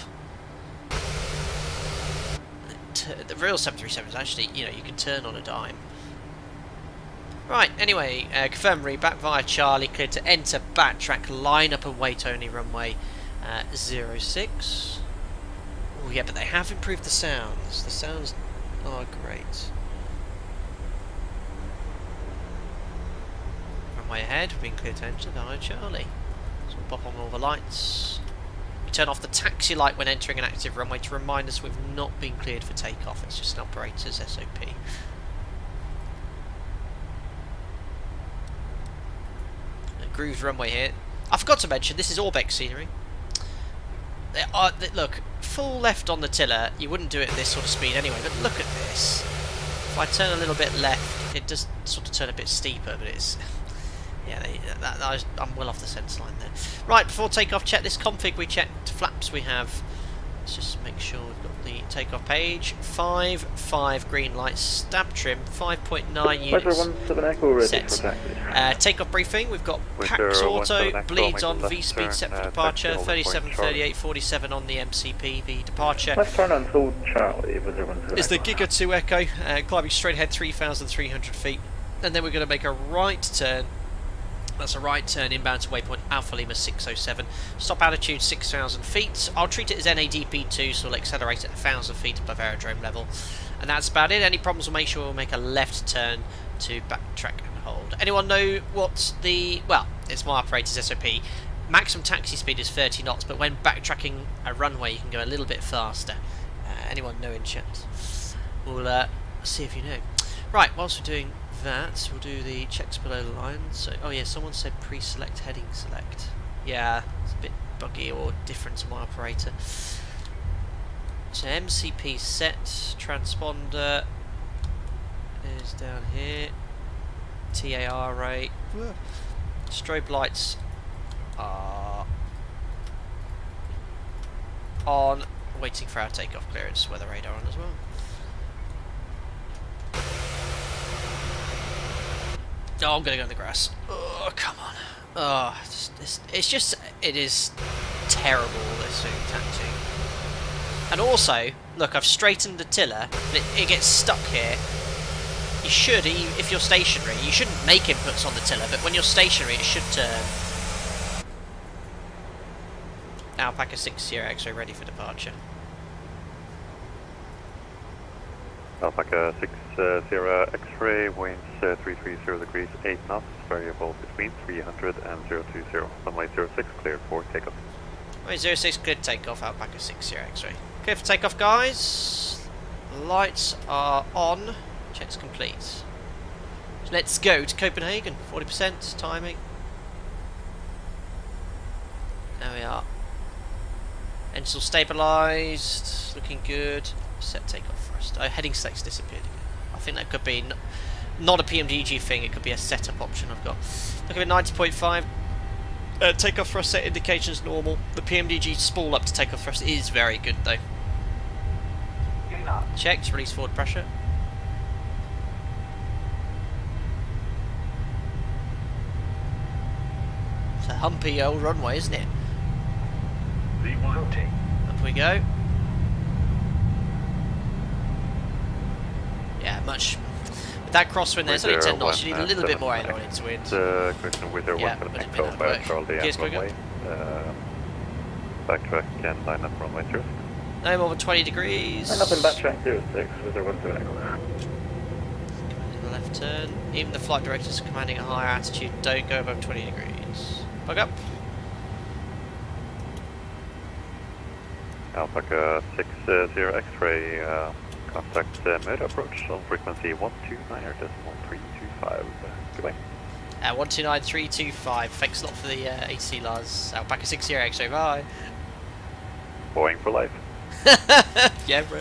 [SPEAKER 1] The real 737 is actually, you know, you can turn on a dime. Right, anyway, confirm reback via Charlie, cleared to enter backtrack, line up and wait only runway 06. Oh yeah, but they have improved the sounds. The sounds are great. Runway ahead, we've been cleared to enter via Charlie. So we'll pop on all the lights. We turn off the taxi light when entering an active runway to remind us we've not been cleared for takeoff. It's just an operator's SOP. Grooved runway here. I forgot to mention, this is Orbeck scenery. Look, full left on the tiller, you wouldn't do it at this sort of speed anyway, but look at this. If I turn a little bit left, it does sort of turn a bit steeper, but it's... yeah, I'm well off the sense line there. Right, before takeoff, check this config. We checked flaps. We have... let's just make sure we've got the takeoff page. 5 green lights, stab trim, 5.9 units set. Takeoff briefing, we've got Pax Auto, bleeds on, V-speed set for departure, 37, 38, 47 on the MCP, the departure.
[SPEAKER 9] Let's turn on to Charlie.
[SPEAKER 1] Is the Giga 2 Echo, climbing straight ahead 3,300 feet. And then we're going to make a right turn. That's a right turn inbound to waypoint Alpha Lima 607. Stop altitude 6,000 feet. I'll treat it as NADP2, so we'll accelerate at 1,000 feet above aerodrome level. And that's about it. Any problems, we'll make sure we'll make a left turn to backtrack and hold. Anyone know what the... well, it's my operator's SOP. Maximum taxi speed is 30 knots, but when backtracking a runway, you can go a little bit faster. Anyone know in chat? We'll see if you know. Right, whilst we're doing that, we'll do the checks below the line. So, oh yeah, someone said pre-select heading select. Yeah, it's a bit buggy or different to my operator. So MCP set, transponder is down here. TAR rate. Strobe lights are on. Waiting for our takeoff clearance. Weather radar on as well. Oh, I'm gonna go in the grass. Oh, come on. Oh, it is terrible, this thing taxiing. And also, look, I've straightened the tiller, but it gets stuck here. You should, if you're stationary, you shouldn't make inputs on the tiller, but when you're stationary, it should turn. Alpaca 6 Sierra X-ray ready for departure.
[SPEAKER 5] Alpaca 6 Sierra X-ray, winds 330 degrees, 8 knots, variable between 300 and 020. Runway 06 cleared for takeoff.
[SPEAKER 1] Runway 06 cleared takeoff, Alpaca 6 Sierra X-ray. Clear for takeoff, guys. Lights are on. Checks complete. So let's go to Copenhagen. 40% timing. There we are. Engines all stabilised. Looking good. Set takeoff thrust. Oh, heading select's disappeared again. I think that could be not a PMDG thing. It could be a setup option I've got. Looking at 90.5. Takeoff thrust set indications normal. The PMDG spool up to takeoff thrust is very good though. Checked. Release forward pressure. It's a humpy old runway, isn't it? Up we go. Yeah, much. With that crosswind there, it's only 10 knots. You need a little bit more aileron into wind.
[SPEAKER 5] Question with their
[SPEAKER 1] Yeah,
[SPEAKER 5] 1
[SPEAKER 1] but it
[SPEAKER 5] control
[SPEAKER 1] didn't
[SPEAKER 5] by
[SPEAKER 1] work.
[SPEAKER 5] Charlie
[SPEAKER 1] Gears
[SPEAKER 5] and runway. Backtrack and line up runway 2.
[SPEAKER 1] No more than 20 degrees.
[SPEAKER 5] Line up and backtrack 06 with their 1 echo.
[SPEAKER 1] In the left turn. Even the flight directors commanding a higher altitude don't go above 20 degrees. Bug up.
[SPEAKER 5] Alpaca 60 X-ray, contact mid approach on frequency 129.325. Goodbye.
[SPEAKER 1] 129.325. Thanks a lot for the AC, Lars. Alpaca 60 X-ray, bye.
[SPEAKER 5] Boeing for life.
[SPEAKER 1] Yeah, bro.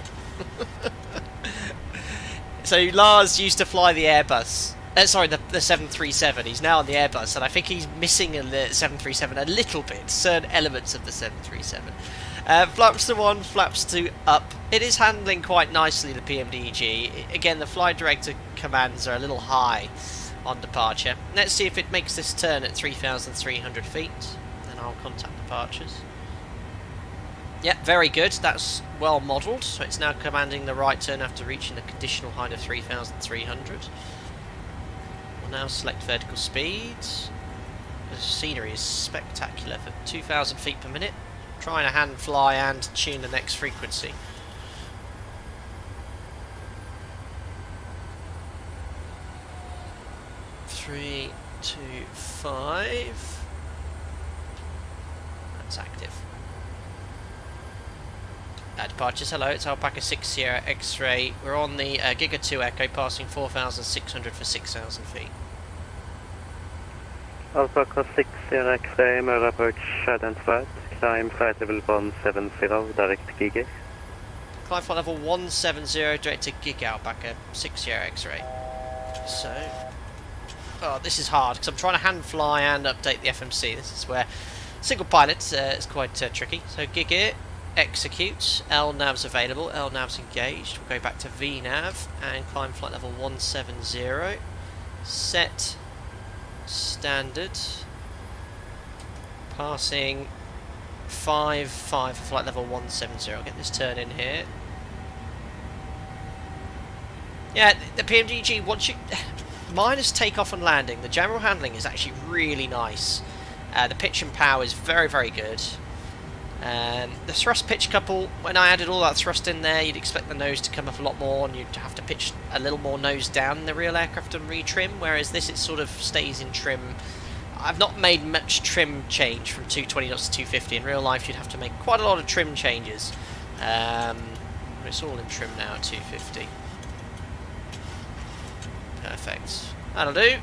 [SPEAKER 1] So Lars used to fly the Airbus. Sorry, the 737. He's now on the Airbus, and I think he's missing the 737 a little bit. Certain elements of the 737. Flaps to 1, flaps to up. It is handling quite nicely, the PMDG. Again, the flight director commands are a little high on departure. Let's see if it makes this turn at 3,300 feet. Then I'll contact departures. Yep, very good. That's well modelled. So it's now commanding the right turn after reaching the conditional height of 3,300. We'll now select vertical speed. The scenery is spectacular for 2,000 feet per minute. Trying to hand fly and tune the next frequency. Three, 2, 5. That's active. Departures, hello, it's Alpaca 6 Sierra X-ray. We're on the Giga 2 Echo, passing 4,600 for 6,000 feet.
[SPEAKER 5] Alpaca 6 Sierra X-ray, mirror approach identified. Climb flight level 170, direct GG.
[SPEAKER 1] Climb flight level 170, direct to Giga Alpaca 6 Sierra X-ray. So, oh, this is hard because I'm trying to hand fly and update the FMC. This is where single pilot is quite tricky. So Giga, execute, LNAV's available, LNAV's engaged. We'll go back to VNAV and climb flight level 170. Set standard. Passing 5-5 for flight level 170. I'll get this turn in here. Yeah, the PMDG, once you... minus takeoff and landing, the general handling is actually really nice. The pitch and power is very, very good. The thrust pitch couple, when I added all that thrust in there, you'd expect the nose to come up a lot more and you'd have to pitch a little more nose down in the real aircraft and retrim, whereas this, it sort of stays in trim. I've not made much trim change from 220 knots to 250. In real life, you'd have to make quite a lot of trim changes. But it's all in trim now at 250. Perfect. That'll do.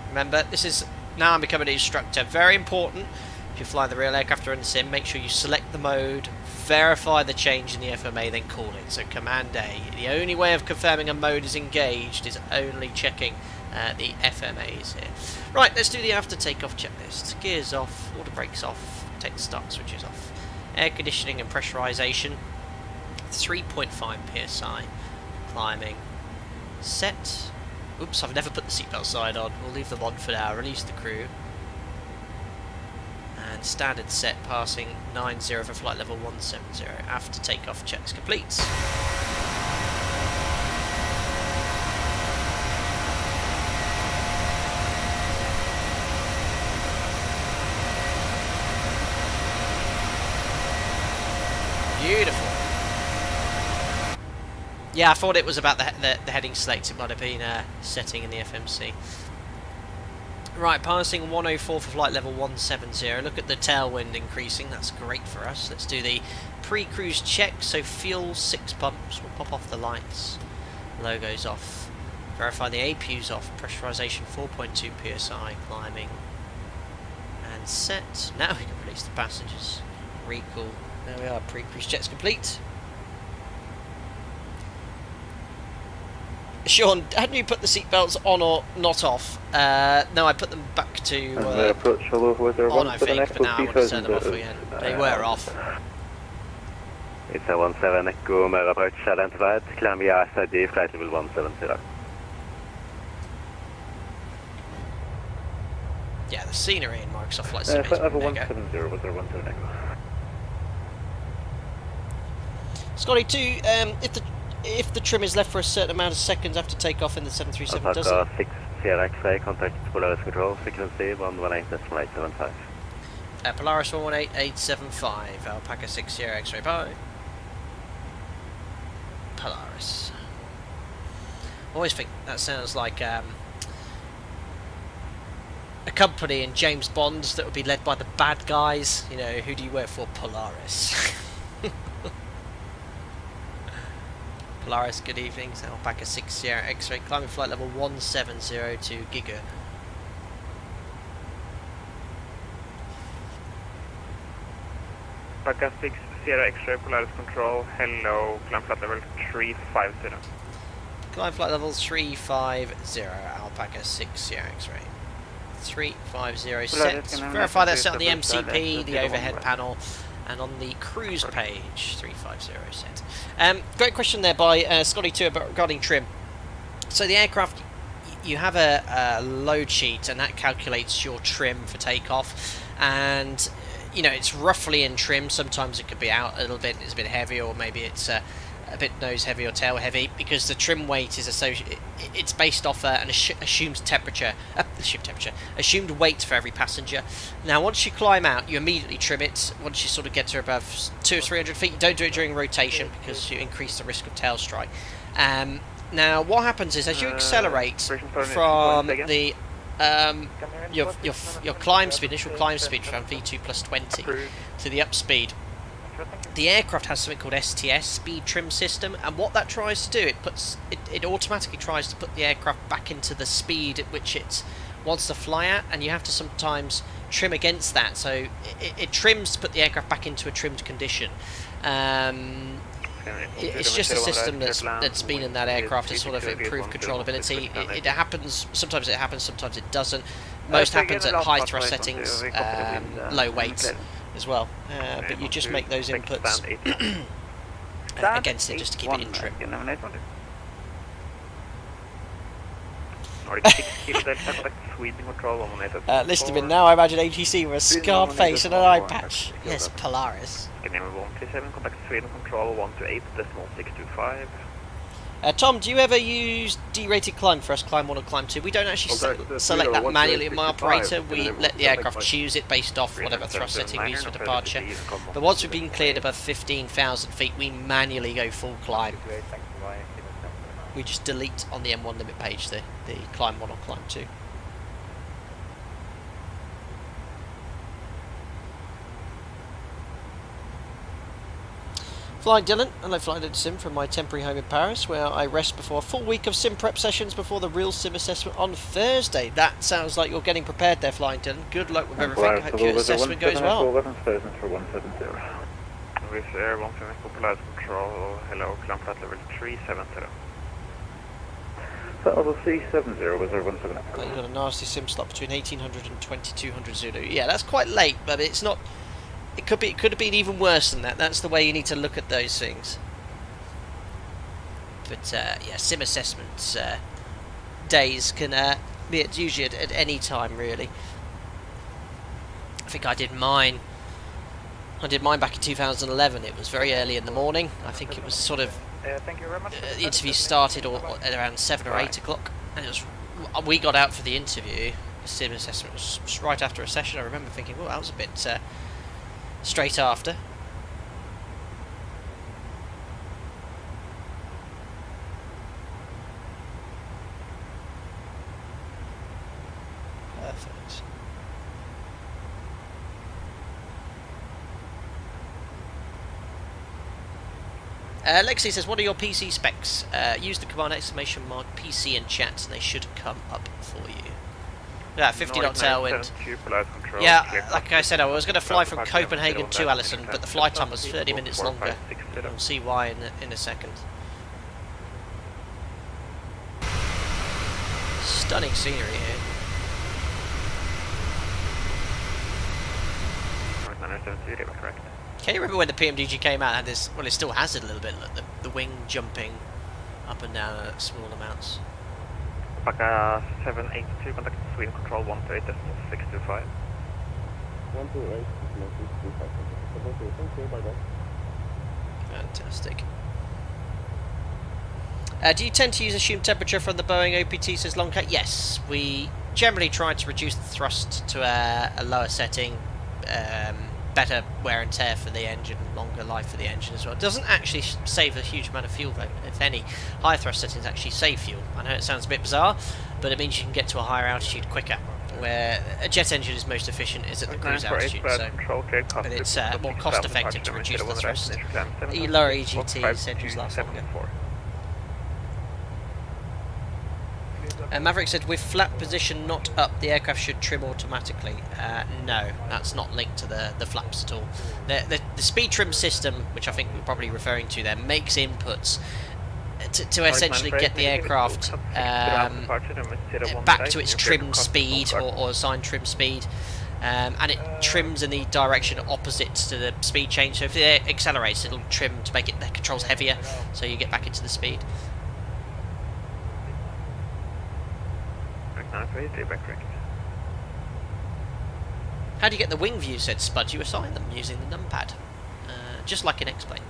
[SPEAKER 1] Remember, this is now I'm becoming an instructor. Very important. If you fly the real aircraft or in the sim, make sure you select the mode, verify the change in the FMA, then call it. So Command A. The only way of confirming a mode is engaged is only checking the FMAs here. Right, let's do the after takeoff checklist. Gears off, water brakes off, take the start switches off. Air conditioning and pressurization. 3.5 psi. Climbing. Set. Oops, I've never put the seatbelt sign on. We'll leave them on for now. Release the crew. And standard set, passing 90 for flight level 170. After takeoff checks complete. Beautiful. Yeah, I thought it was about the heading select. It might have been a setting in the FMC. Right, passing 104 for flight level 170. Look at the tailwind increasing. That's great for us. Let's do the pre-cruise check. So fuel 6 pumps. We'll pop off the lights. Logo's off. Verify the APU's off. Pressurization 4.2 psi. Climbing. And set. Now we can release the passengers. Recall. There we are. Pre-cruise check's complete. Sean, had you put the seatbelts on or not off? No, I put them back to
[SPEAKER 5] approach
[SPEAKER 1] on, I think, but now I want to turn them off again. They were off.
[SPEAKER 5] It's a 17 Echo, mirror approach identified. Climb via SID, flight level 170.
[SPEAKER 1] Yeah, the scenery in Microsoft Flight Sim is
[SPEAKER 5] Flight level
[SPEAKER 1] mega.
[SPEAKER 5] 170, was there 17 Echo?
[SPEAKER 1] Scotty 2, if the trim is left for a certain amount of seconds after takeoff in the 737, does it?
[SPEAKER 5] 6 Sierra X-ray, contact Polaris Control, frequency 118.875.
[SPEAKER 1] Polaris 118.875, Alpaca 6 Sierra X-ray, bye. Polaris. I always think that sounds like a company in James Bond's that would be led by the bad guys. You know, who do you work for? Polaris. Polaris, good evening. So Alpaca 6 Sierra X-ray, climbing flight level 1702 Giga.
[SPEAKER 5] Alpaca 6 Sierra X-ray, Polaris Control, hello, climb flight level 350.
[SPEAKER 1] Climb flight level 350, Alpaca 6 Sierra X-ray. 350 set. Verify that's set on the MCP, the overhead panel, and on the cruise page. 350 set. Great question there by Scotty 2 regarding trim. So the aircraft, you have a load sheet, and that calculates your trim for takeoff, and you know it's roughly in trim. Sometimes it could be out a little bit, it's a bit heavy, or maybe it's a bit nose heavy or tail heavy, because the trim weight is it's based off an assumed assumed weight for every passenger. Now once you climb out, you immediately trim it. Once you sort of get to above 200 or 300 feet, you don't do it during rotation because you increase the risk of tail strike. Now what happens is as you accelerate from the your climb speed, initial climb speed from V2 plus 20 to the up speed, the aircraft has something called STS, Speed Trim System, and what that tries to do, it automatically tries to put the aircraft back into the speed at which it wants to fly at, and you have to sometimes trim against that. So it trims to put the aircraft back into a trimmed condition. It's just a system that's been in that aircraft to sort of improve controllability. It happens, sometimes it happens, sometimes it doesn't. Most happens at high thrust settings, low weight as well, but you just make those inputs against it just to keep it in trim. List them in now. I imagine ATC with a scarred face and an eye patch. Yes, Polaris. Tom, do you ever use derated climb for us, climb 1 or climb 2? We don't actually select that manually in my operator. We let the aircraft choose it based off whatever thrust setting we use for departure. But once we've been cleared above 15,000 feet, we manually go full climb. We just delete on the M1 limit page the climb 1 or climb 2. Flying Dylan, hello Flying Dylan Sim from my temporary home in Paris, where I rest before a full week of sim prep sessions before the real sim assessment on Thursday. That sounds like you're getting prepared there, Flying Dylan. Good luck with everything. I hope your assessment goes well.
[SPEAKER 5] With Air 170 Polaris Control, hello, climb flight level 370.
[SPEAKER 4] Level 370 was our 170.
[SPEAKER 1] You've got a nasty sim slot between 1800 and 2200 Zulu. Yeah, that's quite late, but it's not. It could have been even worse than that. That's the way you need to look at those things. But yeah, sim assessments days can be usually at any time, really. I think I did mine back in 2011. It was very early in the morning. I think it was sort of
[SPEAKER 5] thank you very much.
[SPEAKER 1] the interview started at around 7 or 8 o'clock, and we got out for the interview. The sim assessment was right after a session. I remember thinking, well, that was a bit straight after. Perfect. Lexi says, what are your PC specs? Use the command exclamation mark PC in chat and they should come up for you. Yeah, 50 knot tailwind. Yeah, like I said, I was going to fly from Copenhagen to Ålesund, but the flight time was 30 minutes longer. We'll see why in a second. Stunning scenery here. Can you remember when the PMDG came out and had this, well it still has it a little bit, like the wing jumping up and down at small amounts?
[SPEAKER 5] Alpaca 782, contact Sweden Control 128.625.
[SPEAKER 1] 128.625. Fantastic. Do you tend to use assumed temperature from the Boeing OPT, says Longcat? Yes, we generally try to reduce the thrust to a lower setting, better wear and tear for the engine, longer life for the engine as well. It doesn't actually save a huge amount of fuel though, if any. High thrust settings actually save fuel. I know it sounds a bit bizarre, but it means you can get to a higher altitude quicker, where a jet engine is most efficient is at the cruise altitude, but it's more cost effective to reduce the thrust. The lower EGT engines last longer. Maverick said, with flap position not up, the aircraft should trim automatically. No, that's not linked to the flaps at all. The speed trim system, which I think we're probably referring to there, makes inputs to essentially get the aircraft back to its trimmed speed or assigned trim speed. And it trims in the direction opposite to the speed change. So if it accelerates, it'll trim to make the controls heavier, so you get back into the speed. How do you get the wing view, said Spud? You assign them using the numpad, just like in X-Plane.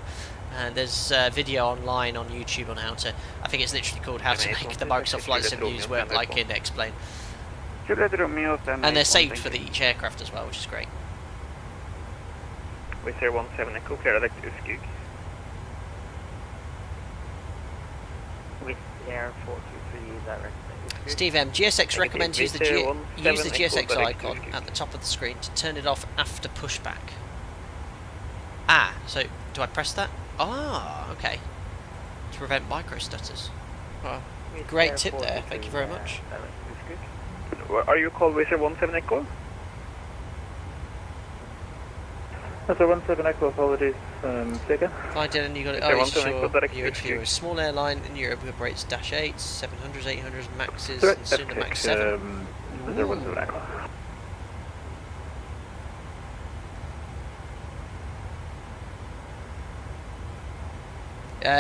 [SPEAKER 1] There's a video online on YouTube on how to, I think it's literally called how to make the Microsoft Flight Sim views work like in X-Plane. And they're saved for each aircraft as well, which is great.
[SPEAKER 5] Wizz Air 17 Echo, clear direct to Skug. Wizz Air 423 direct.
[SPEAKER 1] Steve M. GSX recommends use the GSX icon at the top of the screen to turn it off after pushback. Ah, so do I press that? Ah, okay. To prevent micro stutters. Well, great tip there, thank you very much.
[SPEAKER 5] Are you called Wizz Air 17 Echo? That's a 17 Echo, apologies, second.
[SPEAKER 1] Hi Dylan, you got it. Oh, sure. You interview a small airline in Europe who operates Dash 8s, 700s, 800s, Maxes, and soon the Max 7.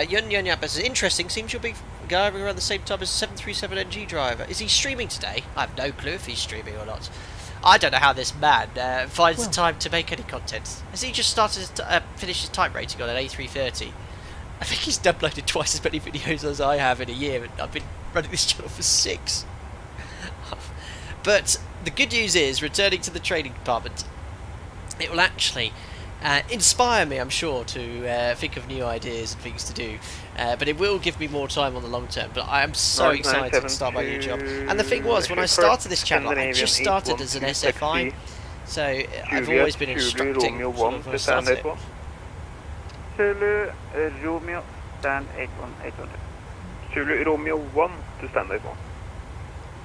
[SPEAKER 1] Yun Yun Yap says, interesting, seems you'll be going around the same time as a 737NG driver. Is he streaming today? I have no clue if he's streaming or not. I don't know how this man finds the time to make any content. Has he just started to finish his type rating on an A330? I think he's uploaded twice as many videos as I have in a year, and I've been running this channel for 6. But the good news is, returning to the training department, it will actually inspire me, I'm sure, to think of new ideas and things to do. But it will give me more time on the long term. But I am so excited to start my new job. And the thing was, when I started this channel, I just started as an SFI. So I've always been instructing when I started it.
[SPEAKER 5] Zulu Romeo stand 81800. Zulu Romeo 1 to stand 81.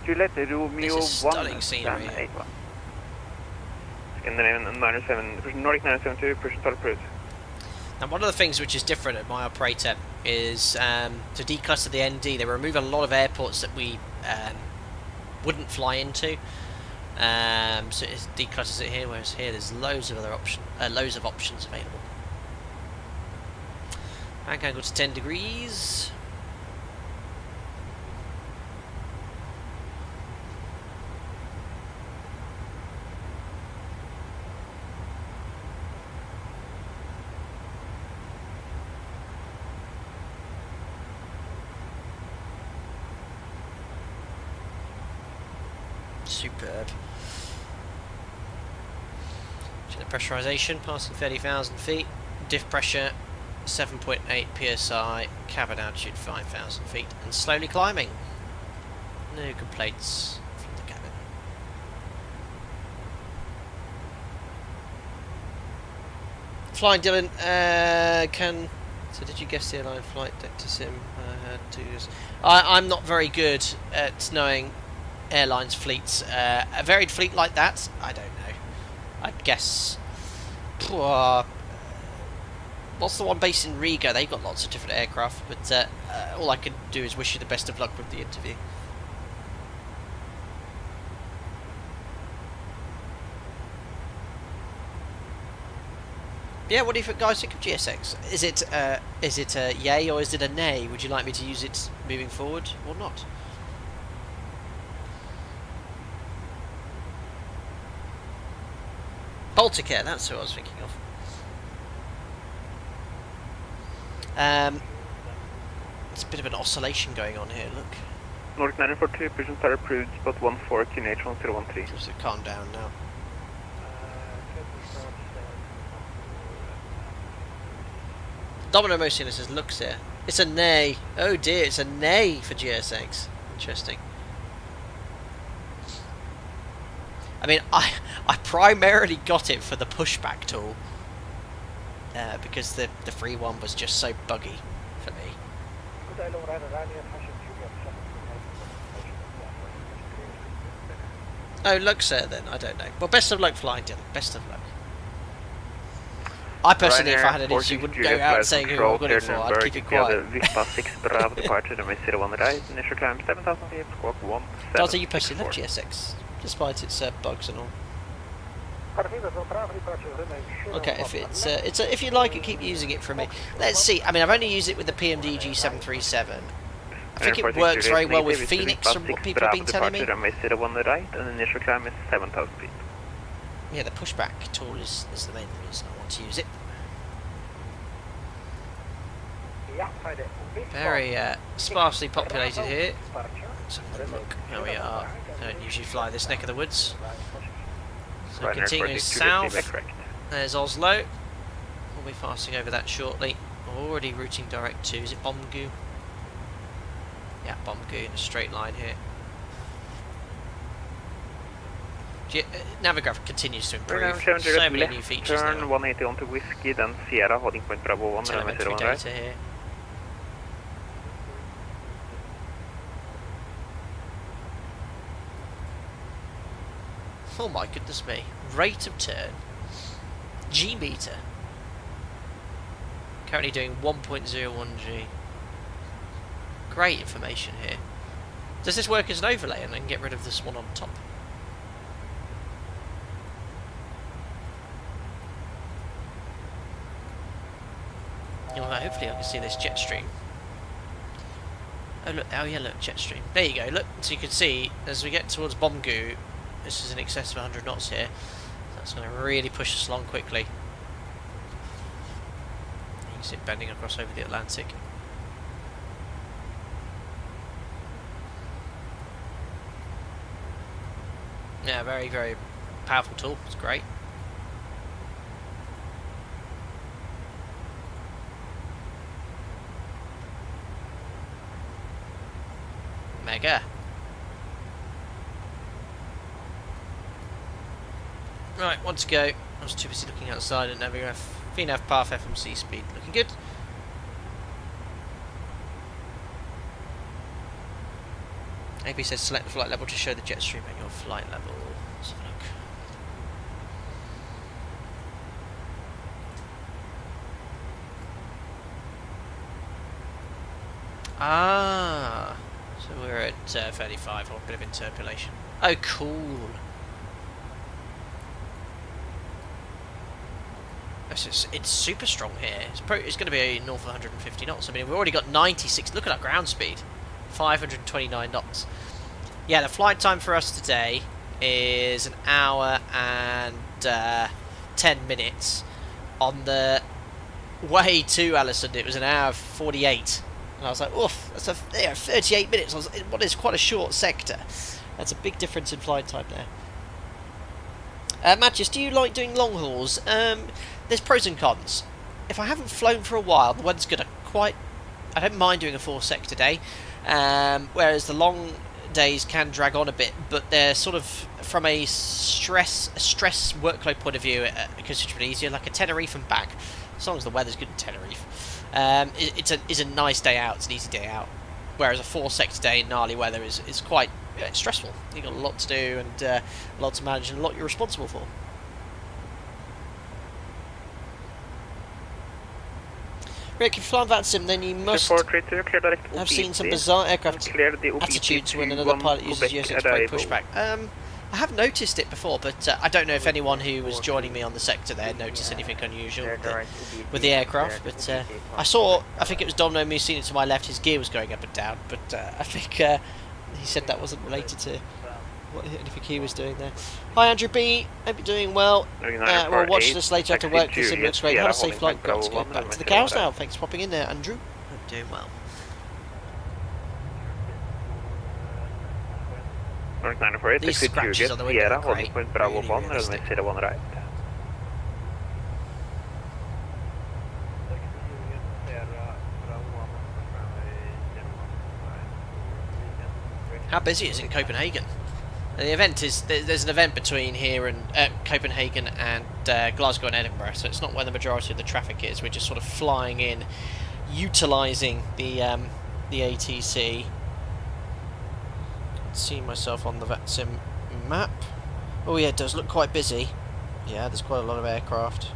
[SPEAKER 5] Juliet Romeo 1
[SPEAKER 1] stunning scenery.
[SPEAKER 5] stand 81. Scandinavian 907, Nordic 972, pushing total cruise.
[SPEAKER 1] Now one of the things which is different at my operator is to declutter the ND. They remove a lot of airports that we wouldn't fly into. So it declutters it here, whereas here there's loads of other options available. Bank angle to 10 degrees. Superb. Check the pressurization, passing 30,000 feet. Diff pressure 7.8 psi, cabin altitude 5,000 feet, and slowly climbing. No complaints from the cabin. Flying Dylan, so did you guess the airline flight deck to sim? I'm not very good at knowing airlines fleets. A varied fleet like that, I don't know. I'd guess. What's the one based in Riga? They've got lots of different aircraft, but all I can do is wish you the best of luck with the interview. Yeah, what do you think, guys? Think of GSX. Is it a yay or is it a nay? Would you like me to use it moving forward or not? Baltic Air, that's who I was thinking of. There's a bit of an oscillation going on here, look.
[SPEAKER 5] Nordic 942, Pigeon Star approved, spot 14, QNH 1013.
[SPEAKER 1] Just to calm down now. Domino Mosina says, looks here. It's a nay. Oh dear, it's a nay for GSX. Interesting. I mean, I primarily got it for the pushback tool. Because the free one was just so buggy for me. Oh, Luxor then, I don't know. Well, best of luck flying, Dylan. Best of luck. I personally, if I had an issue, wouldn't go out saying who I got it for. I'd keep it quiet. Does you personally love GSX, despite its bugs and all? Okay, if you like it, keep using it for me. Let's see. I mean, I've only used it with the PMDG 737. I think it works very well with Phoenix, from what people have been telling me. Yeah, the pushback tool is the main reason I want to use it. Very sparsely populated here. Let's have a look how we are. I don't usually fly this neck of the woods. So continuing south, there's Oslo. We'll be passing over that shortly. Already routing direct to, is it Bomgu? Yeah, Bomgu in a straight line here. Navigraph continues to improve. So many new features now.
[SPEAKER 5] Turn 180 onto Whiskey, then Sierra, holding point Bravo 1.
[SPEAKER 1] Telemetry data here. Oh my goodness me. Rate of turn. G meter. Currently doing 1.01 G. Great information here. Does this work as an overlay and then get rid of this one on top? Well, hopefully I can see this jet stream. Oh look, oh yeah, look, jet stream. There you go, look. So you can see, as we get towards Bomgu, this is in excess of 100 knots here. That's going to really push us along quickly. You can see it bending across over the Atlantic. Yeah, very, very powerful tool. It's great. Mega. Right, one to go. I was too busy looking outside at Navigraph. VNAV path FMC speed looking good. AB says select the flight level to show the jet stream at your flight level. Let's have a look. Ah, so we're at 35, or a bit of interpolation. Oh, cool. It's super strong here. It's going to be north of 150 knots. I mean, we've already got 96. Look at our ground speed. 529 knots. Yeah, the flight time for us today is an hour and 10 minutes. On the way to Ålesund, it was an hour 48. And I was like, oof, that's 38 minutes. What is quite a short sector. That's a big difference in flight time there. Matches, do you like doing long hauls? There's pros and cons. If I haven't flown for a while, the weather's good. I don't mind doing a 4-sector day. Whereas the long days can drag on a bit, but they're sort of, from a stress workload point of view, considerably easier. Like a Tenerife and back, as long as the weather's good in Tenerife. It's a nice day out. It's an easy day out. Whereas a 4-sector day in gnarly weather is quite stressful. You've got a lot to do and a lot to manage and a lot you're responsible for. Rick, if you fly VATSIM, then you must have seen some bizarre aircraft attitudes when another pilot uses GSX Pro pushback. I have noticed it before, but I don't know if anyone who was joining me on the sector there noticed anything unusual with the aircraft. But I think it was Domino Musina to my left, his gear was going up and down, but I think he said that wasn't related to what anything he was doing there. Hi Andrew B, hope you're doing well. We'll watch this later after work. The sim looks great. Have a safe flight. Got to get back to the cows now. Thanks for popping in there, Andrew. Hope you're doing well. These scratches on the window are great. Really realistic. How busy is it in Copenhagen? The event is, there's an event between here and Copenhagen and Glasgow and Edinburgh, so it's not where the majority of the traffic is. We're just sort of flying in, utilising the ATC. See myself on the VATSIM map. Oh yeah, it does look quite busy. Yeah, there's quite a lot of aircraft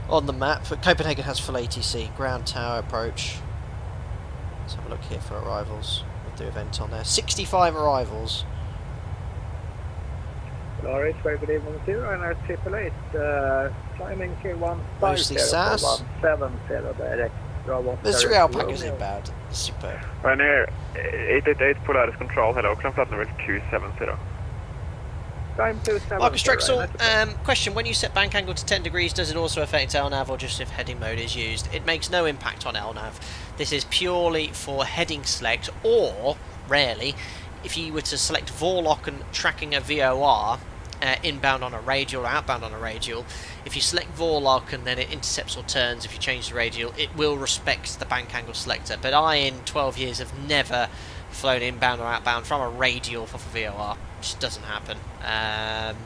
[SPEAKER 1] on the map, but Copenhagen has full ATC, ground tower approach. Let's have a look here for arrivals. The event on there. 65 arrivals.
[SPEAKER 9] Alright, very good evening to you. Ryanair 888, climbing K150,
[SPEAKER 1] Mostly SAS.
[SPEAKER 9] 170 direct.
[SPEAKER 1] The 3 alpacas isn't bad. Superb.
[SPEAKER 5] Ryanair 888 Polaris Control, hello, climb flight level Q70.
[SPEAKER 1] Marcus Drexel, question, when you set bank angle to 10 degrees, does it also affect LNAV or just if heading mode is used? It makes no impact on LNAV. This is purely for heading select, or, rarely, if you were to select VORLOC and tracking a VOR, inbound on a radial or outbound on a radial, if you select VORLOC and then it intercepts or turns, if you change the radial, it will respect the bank angle selector. But I, in 12 years, have never flown inbound or outbound from a radial for VOR. Just doesn't happen.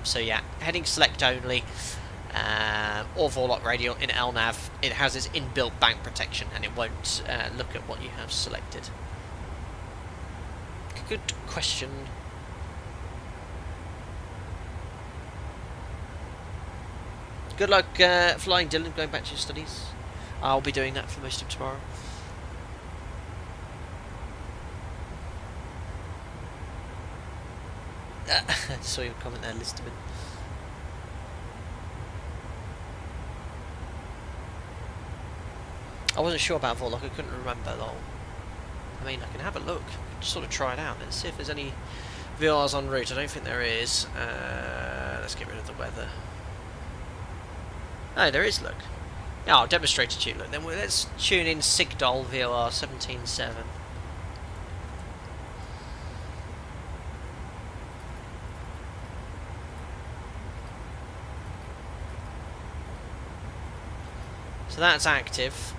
[SPEAKER 1] So yeah, heading select only, or VORLOC radial in LNAV. It has its inbuilt bank protection and it won't look at what you have selected. Good question. Good luck flying, Dylan, going back to your studies. I'll be doing that for most of tomorrow. Saw your comment there, Listerman. I wasn't sure about VORLOC, I couldn't remember though. I mean, I can have a look, just sort of try it out. Let's see if there's any VRs en route. I don't think there is. Let's get rid of the weather. Oh, there is, look. Oh, I'll demonstrate it to you. Look, then let's tune in Sigdal VOR 17.7. So that's active.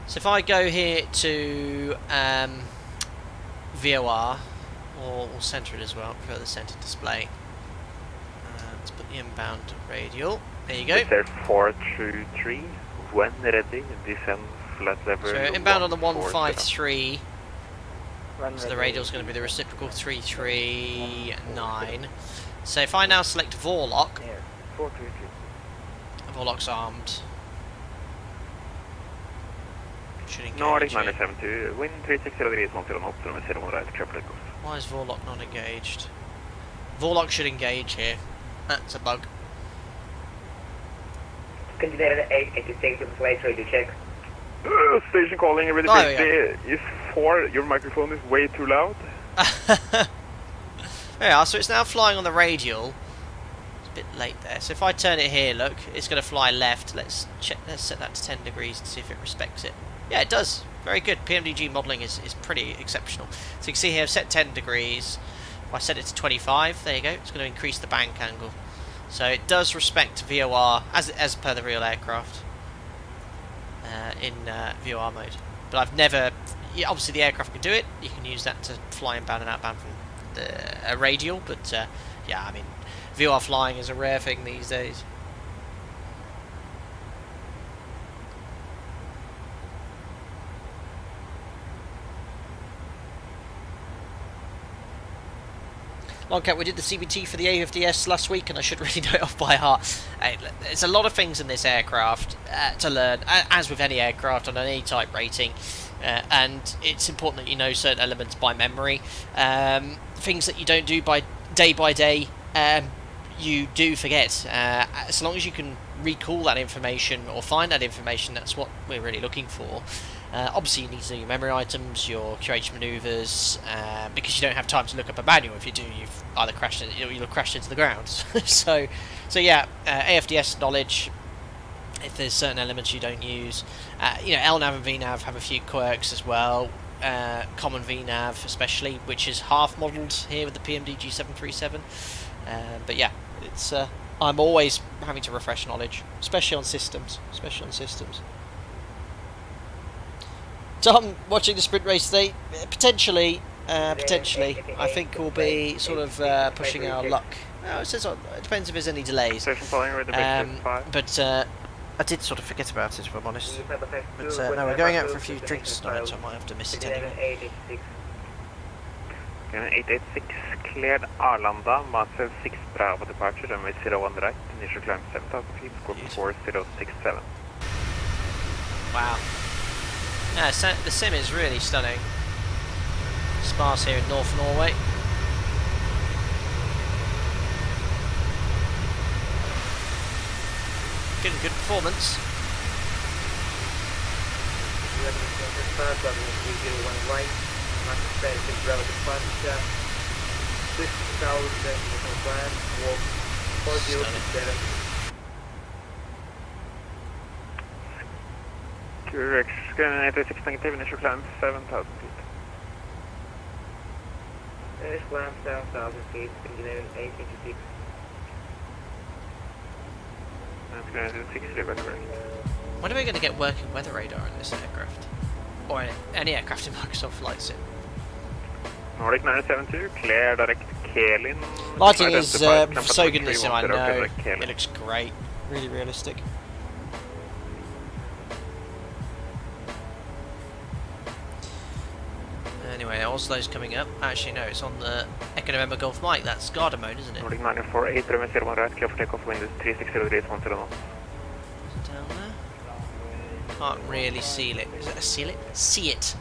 [SPEAKER 1] So if I go here to VOR, or center it as well, prefer the center display. Let's put the inbound radial. There you go.
[SPEAKER 5] Is there 423, when ready, descend flat level.
[SPEAKER 1] So inbound on the 153. So the radial is going to be the reciprocal 339. So if I now select VORLOC, VORLOC's armed.
[SPEAKER 5] Nordic 972, wind 360 degrees, 10 knots, and 01 right, careful.
[SPEAKER 1] Why is VORLOC not engaged? VORLOC should engage here. That's a bug.
[SPEAKER 9] Continue 886 with flight radio check.
[SPEAKER 5] Station calling, really big. Is 4, your microphone is way too loud.
[SPEAKER 1] Yeah, so it's now flying on the radial. It's a bit late there. So if I turn it here, look, it's going to fly left. Let's check. Let's set that to 10 degrees and see if it respects it. Yeah, it does. Very good. PMDG modelling is pretty exceptional. So you can see here, I've set 10 degrees. If I set it to 25, there you go. It's going to increase the bank angle. So it does respect VOR as per the real aircraft in VOR mode. But I've never. Yeah, obviously, the aircraft can do it. You can use that to fly inbound and outbound from a radial. But yeah, I mean, VOR flying is a rare thing these days. Longcat, we did the CBT for the AFDS last week, and I should really know it off by heart. There's a lot of things in this aircraft to learn, as with any aircraft on an E-type rating, and it's important that you know certain elements by memory. Things that you don't do by day, you do forget. As long as you can recall that information or find that information, that's what we're really looking for. Obviously you need to do your memory items, your QH manoeuvres, because you don't have time to look up a manual. If you do, you've either crashed you'll have crashed into the ground. so yeah, AFDS knowledge, if there's certain elements you don't use. LNAV and VNAV have a few quirks as well. Common VNAV especially, which is half modelled here with the PMDG 737. But yeah, it's I'm always having to refresh knowledge, especially on systems. Tom, watching the sprint race today, potentially, I think we'll be sort of pushing our luck. It depends if there's any delays. But I did sort of forget about it, if I'm honest. But no, we're going out for a few drinks tonight, so I might have to miss it anyway.
[SPEAKER 5] 886 cleared Arlanda, Massive 6 Bravo departure, runway 01 right, initial climb 7,000 feet, squawk 4067.
[SPEAKER 1] Wow. Yeah, the sim is really stunning. Sparse here in North Norway. Good performance.
[SPEAKER 5] QRX 86 negative, initial climb 7,000 feet.
[SPEAKER 9] Initial climb 7,000 feet, engineering 886.
[SPEAKER 1] When are we going to get working weather radar on this aircraft? Or any aircraft in Microsoft Flight Sim?
[SPEAKER 5] Nordic 972, clear direct Kelin.
[SPEAKER 1] Lighting is so good in this sim, I know. It looks great. Really realistic. Anyway, Oslo's coming up. Actually, no, it's on the Echo November Golf Mike. That's Garda mode, isn't it?
[SPEAKER 5] Nordic 948, runway 01 right, clear for takeoff, windows 3603 knots.
[SPEAKER 1] Down there. Can't really seal it. Is it a seal it? See it.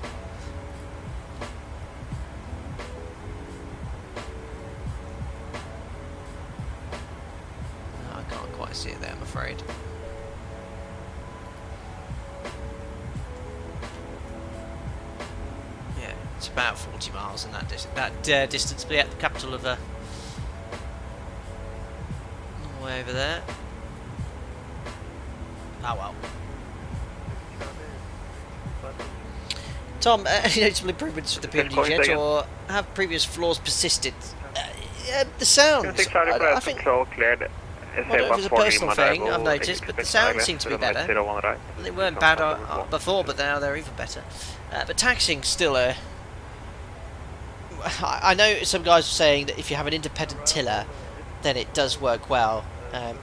[SPEAKER 1] No, I can't quite see it there, I'm afraid. It's about 40 miles in that distance, but yeah, the capital of all the way over there. Oh well. Tom, any notable improvements with the PMDG yet, or have previous flaws persisted? The sound. I think. I don't know if it's a personal thing I've noticed, but the sound seems to be better. They weren't bad before, but now they're even better. But taxiing's still a. I know some guys are saying that if you have an independent tiller, then it does work well. A,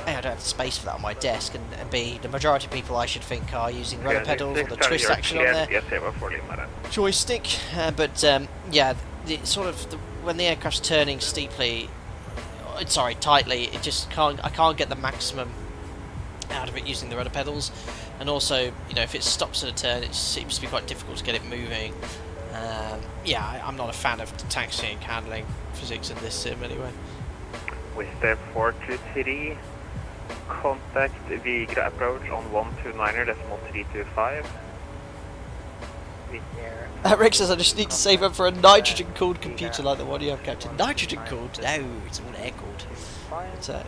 [SPEAKER 1] I don't have the space for that on my desk, and B, the majority of people I should think are using rudder pedals or the twist action on their joystick. Yeah, when the aircraft's turning tightly, it just I can't get the maximum out of it using the rudder pedals. And also, if it stops at a turn, it seems to be quite difficult to get it moving. Yeah, I'm not a fan of the taxiing handling physics in this sim anyway.
[SPEAKER 5] With the 423, contact Vigra approach on 129.325.
[SPEAKER 1] Rick says I just need to save up for a nitrogen-cooled computer like the one you have, Captain. Nitrogen-cooled? No, it's all air-cooled.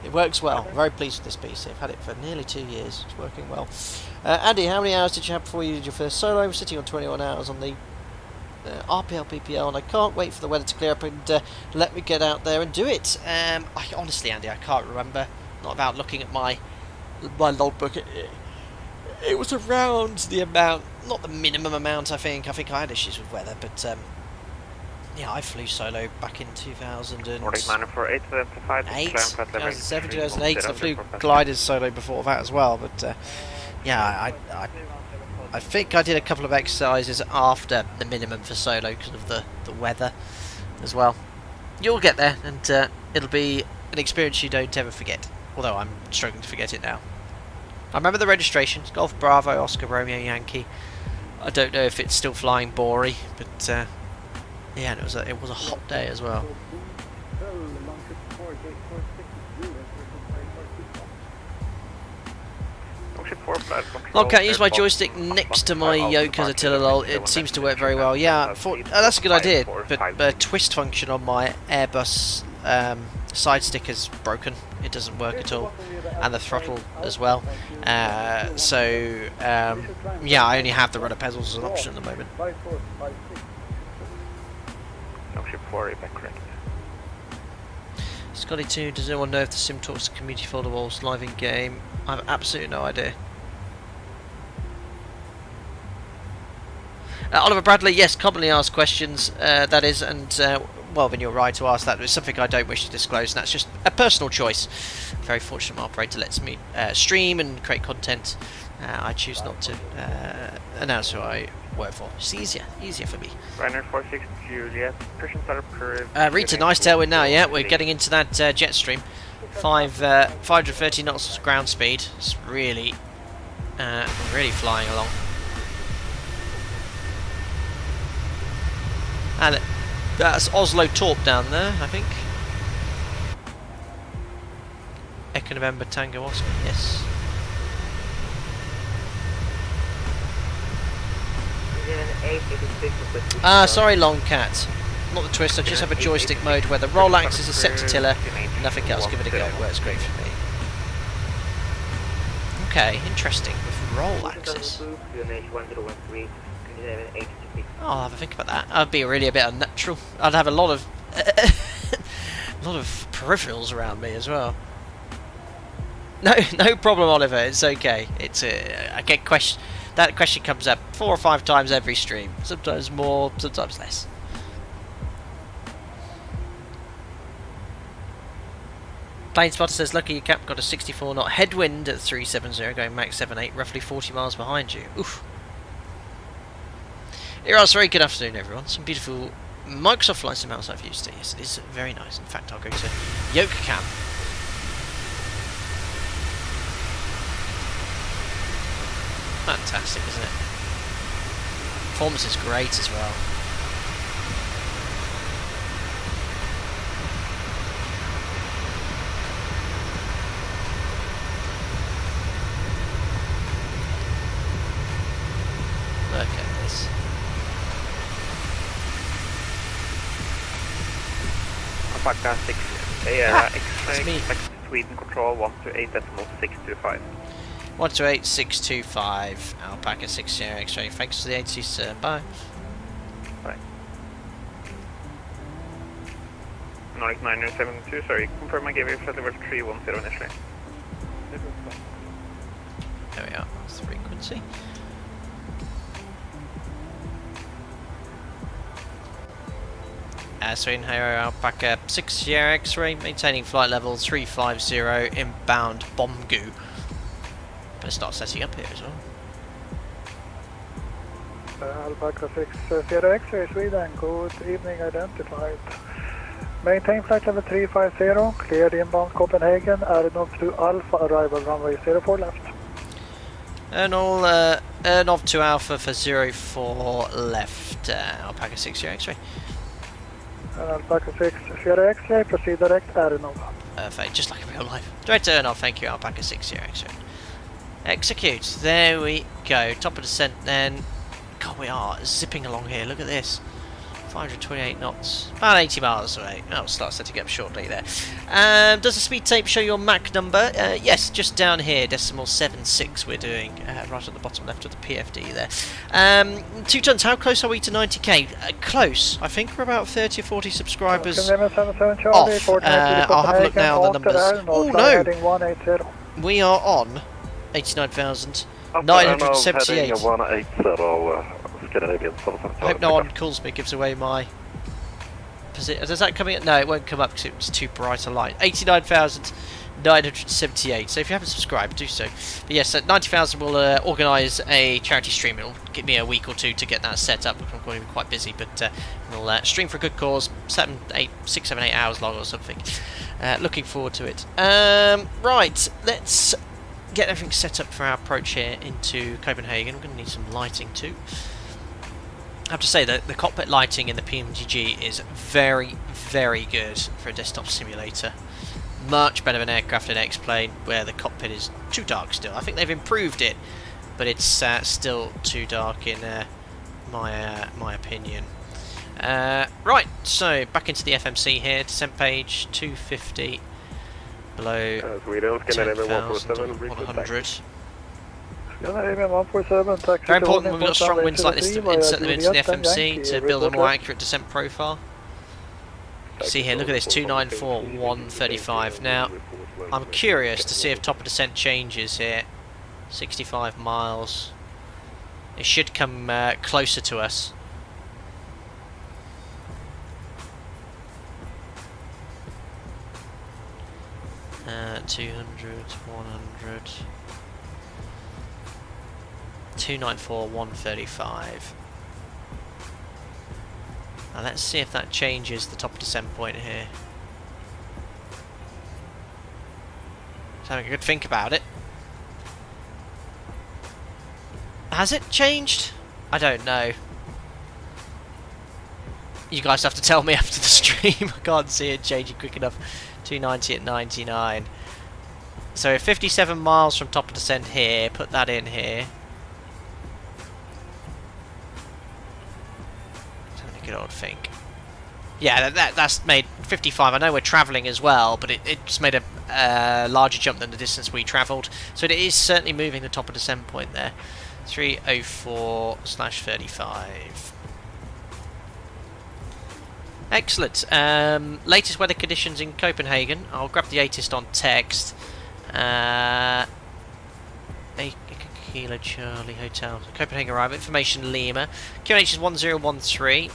[SPEAKER 1] It works well. I'm very pleased with this PC. I've had it for nearly 2 years. It's working well. Andy, how many hours did you have before you did your first solo? We're sitting on 21 hours on the RPL PPL, and I can't wait for the weather to clear up and let me get out there and do it. Honestly, Andy, I can't remember. Not about looking at my logbook. It was around the amount, not the minimum amount. I think I had issues with weather, but yeah, I flew solo back in 2008, 2007, 2008. I flew gliders solo before that as well, but yeah, I think I did a couple of exercises after the minimum for solo because of the weather as well. You'll get there, and it'll be an experience you don't ever forget, although I'm struggling to forget it now. I remember the registrations: Golf Bravo, Oscar Romeo Yankee. I don't know if it's still flying Bory, but yeah, and it was a hot day as well. Longcat, use my joystick next to my yoke as a tiller lol. It seems to work very well. Yeah, that's a good idea, but the twist function on my Airbus side stick is broken. It doesn't work at all, and the throttle as well. Yeah, I only have the rudder pedals as an option at the moment. Scotty 2, does anyone know if the sim talks to community folder whilst live in game? I have absolutely no idea. Oliver Bradley, yes, commonly asked questions, that is, and well, then you're right to ask that. It's something I don't wish to disclose, and that's just a personal choice. I'm very fortunate my operator lets me stream and create content. I choose not to announce who I work for. It's easier for me.
[SPEAKER 5] Ryanair 46 Juliet, Persian startup curve.
[SPEAKER 1] Rita, nice tailwind now, yeah, we're getting into that jet stream. 530 knots ground speed. It's really flying along. And that's Oslo Torp down there, I think. Echo November Tango Oscar, yes. Sorry Longcat. Not the twist, I just have a joystick mode where the roll axis is set to tiller, nothing else, give it a go, it works great for me. Okay, interesting, with roll axis. Oh, I'll have a think about that. I'd be really a bit unnatural. I'd have a lot of peripherals around me as well. No problem, Oliver. It's okay. It's I get that question comes up 4 or 5 times every stream. Sometimes more, sometimes less. Plane Spotter says, lucky your cap got a 64 knot headwind at 370 going Mach 78, roughly 40 miles behind you. Oof. Very good afternoon, everyone. Some beautiful Microsoft Flight Sim mounts I've used. Yes, it is very nice. In fact, I'll go to yoke cam. Fantastic, isn't it? Performance is great as well. Look at this.
[SPEAKER 5] Alpaca 6 X-ray, Sweden control 128.625.
[SPEAKER 1] 128.625, Alpaca 6 Sierra X-ray. Thanks for the 80, sir. Bye.
[SPEAKER 5] Bye. Nordic 972, sorry, confirm I gave you flight level 310 initially.
[SPEAKER 1] There we are, that's the frequency. Sweden Hero Alpaca 6 Sierra X-ray, maintaining flight level 350, inbound Bomgu. Better start setting up here as well.
[SPEAKER 9] Alpaca 6 Sierra X-ray Sweden, good evening, identified. Maintain flight level 350, cleared inbound Copenhagen, Ernov to Alpha, arrival runway 04 left.
[SPEAKER 1] Ernov to Alpha for 04 left, Alpaca 6 Sierra X-ray.
[SPEAKER 9] Alpaca 6 Sierra X-ray, proceed direct Ernov.
[SPEAKER 1] Perfect, just like in real life. Direct Ernov, thank you, Alpaca 6 Sierra X-ray. Execute, there we go, top of descent then. God, we are zipping along here, look at this. 528 knots, about 80 miles away. I'll start setting up shortly there. Does the speed tape show your Mach number? Yes, just down here, decimal 76 we're doing, right at the bottom left of the PFD there. 2 tons, how close are we to 90k? Close, I think we're about 30 or 40 subscribers off. I'll have a look now on the numbers. Oh no! We are on 89,978. I hope no one calls me, gives away my position. Does that come in? No, it won't come up because it's too bright a light. 89,978. So if you haven't subscribed, do so. But yes, at 90,000 we'll organise a charity stream. It'll give me a week or 2 to get that set up. I'm going to be quite busy, but we'll stream for a good cause. 6, 7, 8 hours long or something. Looking forward to it. Right, let's get everything set up for our approach here into Copenhagen. We're going to need some lighting too. I have to say that the cockpit lighting in the PMDG is very, very good for a desktop simulator. much better of an aircraft than X-Plane, where the cockpit is too dark still. I think they've improved it, but it's still too dark in my opinion. Right, so back into the FMC here, descent page 250, below 10,100. Very important when we've got strong winds like this to insert them into the FMC to build a more accurate descent profile. See here, look at this, 294, 135. Now, I'm curious to see if top of descent changes here. 65 miles. It should come closer to us. Uh, 200, 100. 294, 135. Now let's see if that changes the top descent point here. Just having a good think about it. Has it changed? I don't know. You guys have to tell me after the stream. I can't see it changing quick enough. 290 at 99. So 57 miles from top of descent here. Put that in here. Good old think. Yeah, that's made 55. I know we're travelling as well, but it's made a larger jump than the distance we travelled. So it is certainly moving the top of descent point there. 304/35. Excellent. Latest weather conditions in Copenhagen. I'll grab the latest on text. Kilo Charlie Hotel. Copenhagen arrival. Information Lima. QNH is 1013.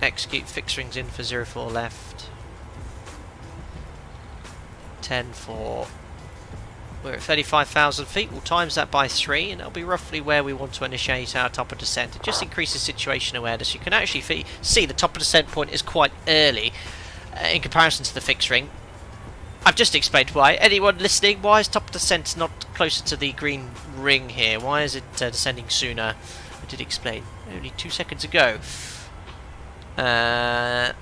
[SPEAKER 1] Execute fixed rings in for 04 left. 10-4. We're at 35,000 feet. We'll times that by 3 and it'll be roughly where we want to initiate our top of descent. It just increases situation awareness. You can actually see the top of descent point is quite early in comparison to the fixed ring. I've just explained why. Anyone listening, why is top of descent not closer to the green ring here? Why is it descending sooner? I did explain only 2 seconds ago. That's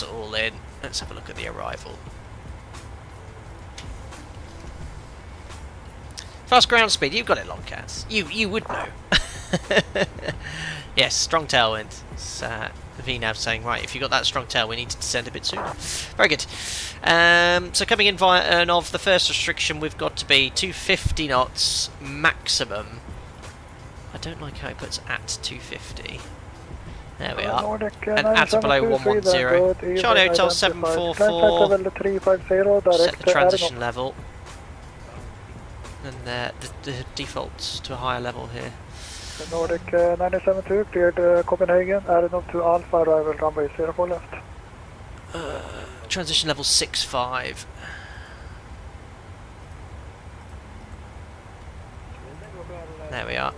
[SPEAKER 1] all in. Let's have a look at the arrival. Fast ground speed, you've got it, Longcats. You would know. Yes, strong tailwind. It's VNAV saying, right, if you've got that strong tail, we need to descend a bit sooner. Very good. So coming in via ERNOV, the first restriction we've got to be 250 knots maximum. I don't like how it puts at 250. There we are. And at or below 110. Charlie Hotel 744. Set the transition level. And the defaults to a higher level here.
[SPEAKER 9] Nordic 972 cleared Copenhagen, addon to Alpha, arrival runway 04 left.
[SPEAKER 1] Transition level 65. There we are.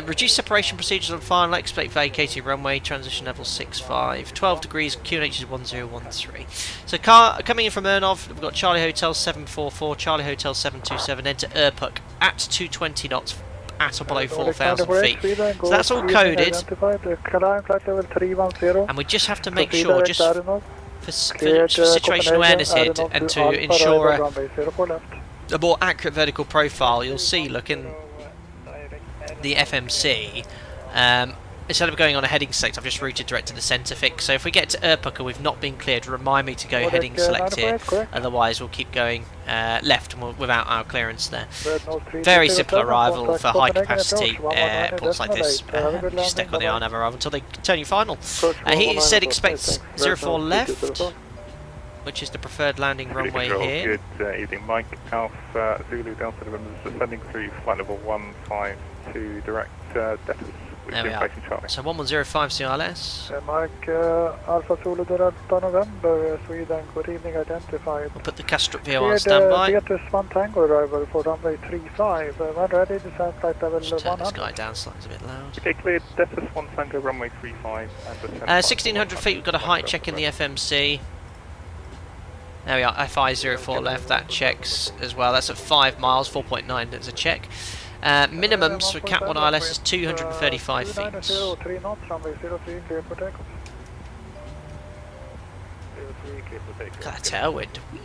[SPEAKER 1] Reduce separation procedures on final, expect vacating runway, transition level 65. 12 degrees, QNH is 1013. So car coming in from ERNOV, we've got Charlie Hotel 744, Charlie Hotel 727, enter Irpuk at 220 knots. At or below 4,000 feet. So that's all coded. And we just have to make sure, just for situation awareness here, and to ensure a more accurate vertical profile, you'll see, look in the FMC, instead of going on a heading select, I've just routed direct to the centre fix. So if we get to Irpuk and we've not been cleared, remind me to go heading select here. Otherwise we'll keep going left without our clearance there. Very simple arrival for high capacity airports like this. You just stick on the RNAV arrival until they turn you final. He said expects 04 left, which is the preferred landing runway here.
[SPEAKER 5] Good evening, Mike. Alpha Zulu Delta November descending through flight level 152 direct Delta.
[SPEAKER 1] There we are. So 1105 CLS.
[SPEAKER 9] Mike, Alpha Zulu Delta November, Sweden, good evening, identified.
[SPEAKER 1] We'll put the Castrup VO on standby.
[SPEAKER 9] Beatrice 1 Tango arrival for runway 35. When ready, descend flight level 100.
[SPEAKER 1] Turn this guy down slightly, it's a bit loud.
[SPEAKER 5] Okay, cleared, Delta 1 Tango, runway 35.
[SPEAKER 1] 1600 feet, we've got a height check in the FMC. There we are, FI04 left, that checks as well. That's at 5 miles, 4.9, that's a check. Minimums for Cat 1 ILS is 235 feet. Got a tailwind. Whee.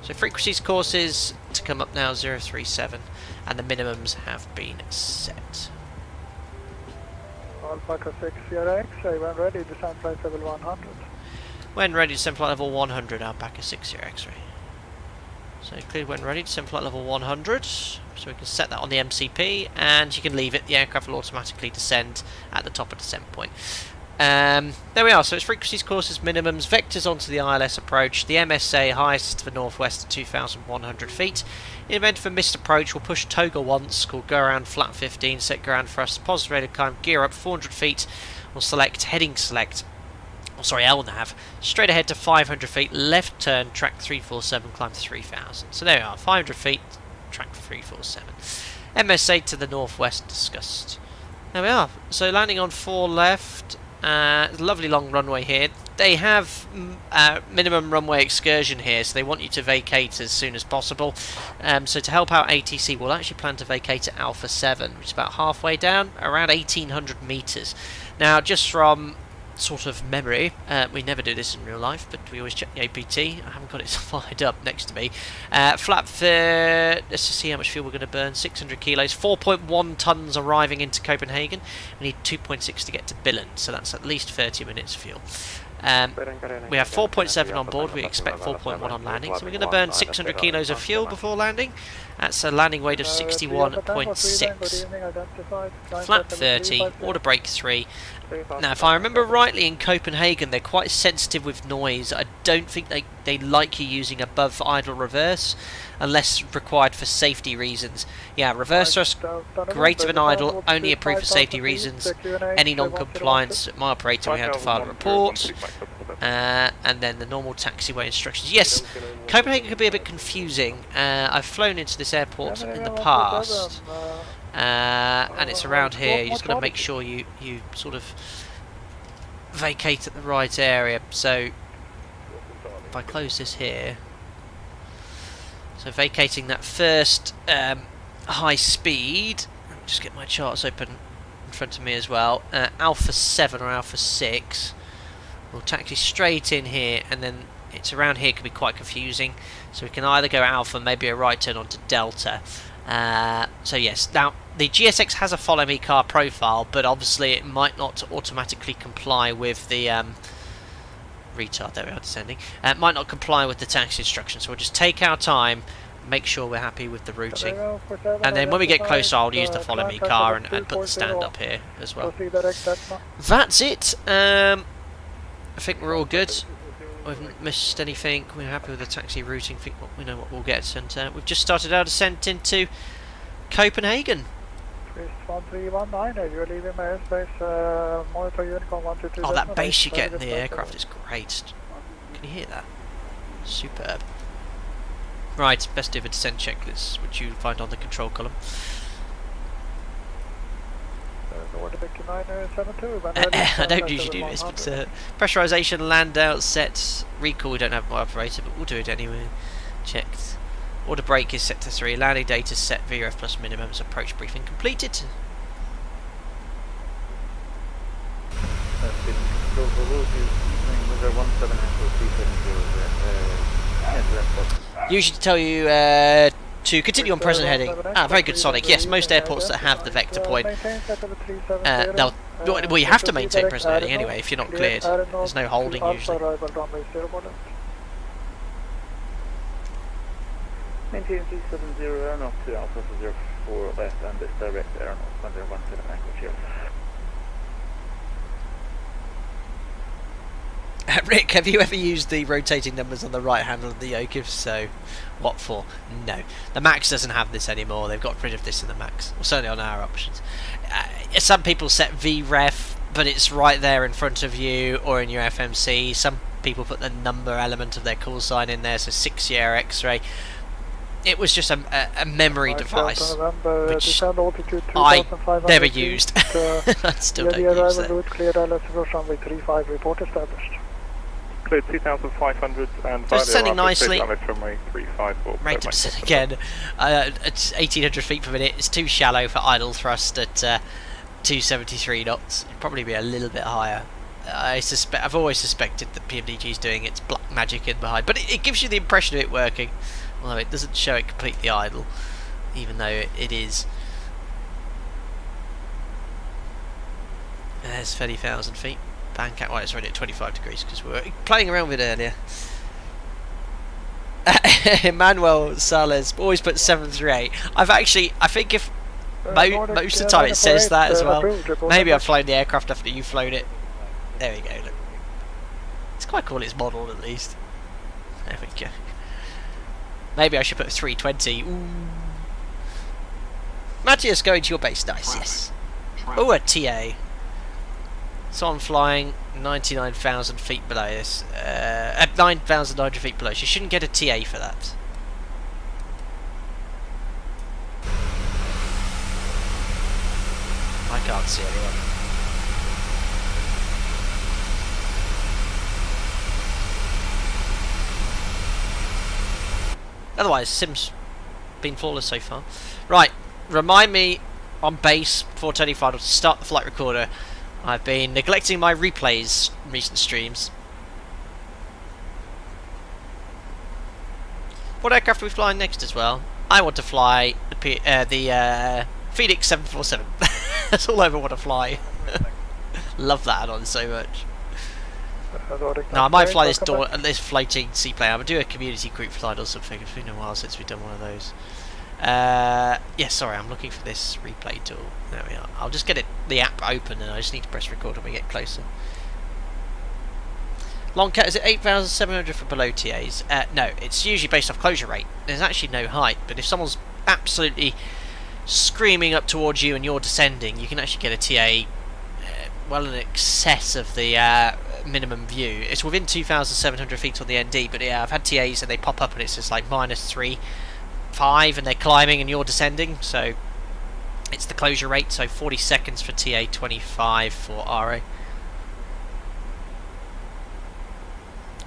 [SPEAKER 1] So frequencies courses to come up now 037, and the minimums have been set.
[SPEAKER 9] Alpha 6 Sierra X-ray, when ready, descend flight level 100.
[SPEAKER 1] When ready, descend flight level 100, Alpaca 6 Sierra X-ray. So cleared when ready, descend flight level 100. So we can set that on the MCP, and you can leave it. The aircraft will automatically descend at the top of descent point. There we are. So it's frequencies, courses, minimums, vectors onto the ILS approach. The MSA highest to the northwest at 2,100 feet. In event of a missed approach, we'll push toga once, called go around flat 15, set ground thrust, positive rate of climb, gear up 400 feet. We'll select heading select. LNAV, straight ahead to 500 feet, left turn, track 347, climb 3000. So there we are, 500 feet, track 347. MSA to the northwest discussed. There we are. So landing on 4 left, lovely long runway here. They have minimum runway excursion here, so they want you to vacate as soon as possible. So to help out ATC, we'll actually plan to vacate at Alpha 7, which is about halfway down, around 1800 metres. Now, just from sort of memory, we never do this in real life, but we always check the APT. I haven't got it fired up next to me. Flap for, let's just see how much fuel we're going to burn. 600 kilos, 4.1 tons arriving into Copenhagen. We need 2.6 to get to Billund, so that's at least 30 minutes of fuel. We have 4.7 on board, we expect 4.1 on landing, so we're going to burn 600 kilos of fuel before landing. That's a landing weight of 61.6. Flap 30, order brake 3. Now, if I remember rightly, in Copenhagen they're quite sensitive with noise. I don't think they like you using above idle reverse unless required for safety reasons. Yeah, reverse thrust greater than idle, only approved for safety reasons. Any non-compliance, my operator will have to file a report. And then the normal taxiway instructions. Yes, Copenhagen could be a bit confusing. I've flown into this airport in the past, and it's around here. You just got to make sure you sort of vacate at the right area. So if I close this here, so vacating that first high speed. Let me just get my charts open in front of me as well. Alpha 7 or Alpha 6. We'll taxi straight in here, and then it's around here can be quite confusing. So we can either go Alpha, maybe a right turn onto Delta. So yes, now the GSX has a follow me car profile, but obviously it might not automatically comply with the retard. There we are, descending. It might not comply with the taxi instructions. So we'll just take our time, make sure we're happy with the routing, and then when we get closer, I'll use the follow me car and put the stand up here as well. That's it. I think we're all good. We haven't missed anything. We're happy with the taxi routing. Think we know what we'll get. And we've just started our descent into Copenhagen.
[SPEAKER 9] Oh,
[SPEAKER 1] that bass you get in the aircraft is great. Can you hear that? Superb. Right, best ever descent checklist, which you find on the control column. I don't usually do this, but pressurization, land out, set, recall. We don't have my operator, but we'll do it anyway. Checked. Order brake is set to 3. Landing data set. VRF plus minimums. Approach briefing completed. Usually tell you to continue on present heading. Very good, Sonic. Yes, most airports that have the vector point, well, you have to maintain present heading anyway if you're not cleared. There's no holding usually.
[SPEAKER 5] Maintain 370 aeronaut to Alpha 04 west and this direct aeronaut 117 anchor.
[SPEAKER 1] Rick, have you ever used the rotating numbers on the right handle of the yoke? If so, what for? No. The Max doesn't have this anymore. They've got rid of this in the Max. Well, certainly on our options. Some people set VREF, but it's right there in front of you or in your FMC. Some people put the number element of their call sign in there, so 6 Sierra X-ray. It was just a memory device, which I never used. I still don't use it.
[SPEAKER 5] Cleared 2,500 and
[SPEAKER 1] so descending nicely.
[SPEAKER 5] Rate
[SPEAKER 1] of descent again. It's 1,800 feet per minute. It's too shallow for idle thrust at 273 knots. It'd probably be a little bit higher. I've always suspected that PMDG is doing its black magic in behind, but it gives you the impression of it working, although it doesn't show it completely idle, even though it is. There's 30,000 feet. Bank out. Well, it's already at 25 degrees because we were playing around with it earlier. Emmanuel Sales always put 738. I think if most of the time it says that as well. Maybe I've flown the aircraft after you've flown it. There we go. Look. It's quite cool. It's modelled at least. There we go. Maybe I should put 320. Ooh. Matthias, going to your base. Nice. Yes. Oh, a TA. So I'm flying 99,000 feet below this. 9,900 feet below. So you shouldn't get a TA for that. I can't see anyone. Otherwise, Sim's been flawless so far. Right, remind me on base 425 to start the flight recorder. I've been neglecting my replays in recent streams. What aircraft are we flying next as well? I want to fly the Phoenix 747. That's all I ever want to fly. Love that add-on so much. No, I might fly this floating seaplane. I'm going to do a community group flight or something. It's been a while since we've done one of those. Yeah, sorry, I'm looking for this replay tool. There we are. I'll just get the app open and I just need to press record when we get closer. Long cat, is it 8,700 for below TAs? No, it's usually based off closure rate. There's actually no height, but if someone's absolutely screaming up towards you and you're descending, you can actually get a TA well in excess of the minimum view. It's within 2,700 feet on the ND, but yeah, I've had TAs and they pop up and it's just like -3, 5 and they're climbing and you're descending, so it's the closure rate, so 40 seconds for TA, 25 for RA.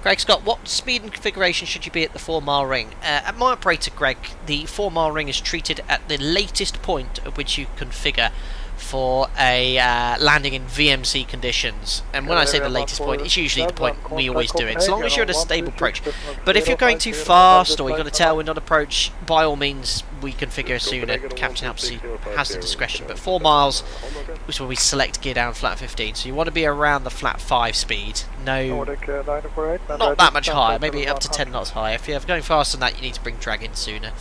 [SPEAKER 1] Greg Scott, what speed and configuration should you be at the 4-mile ring? At my operator, Greg, the 4-mile ring is treated at the latest point at which you configure for a landing in VMC conditions, and when I say the latest point, it's usually the point we always do it, as long as you're at a stable approach. But if you're going too fast or you've got a tailwind on approach, by all means we configure sooner. Captain obviously has the discretion, but 4 miles is when we select gear down flat 15, so you want to be around the flat 5 speed. No, not that much higher, maybe up to 10 knots higher. If you're going faster than that, you need to bring drag in sooner.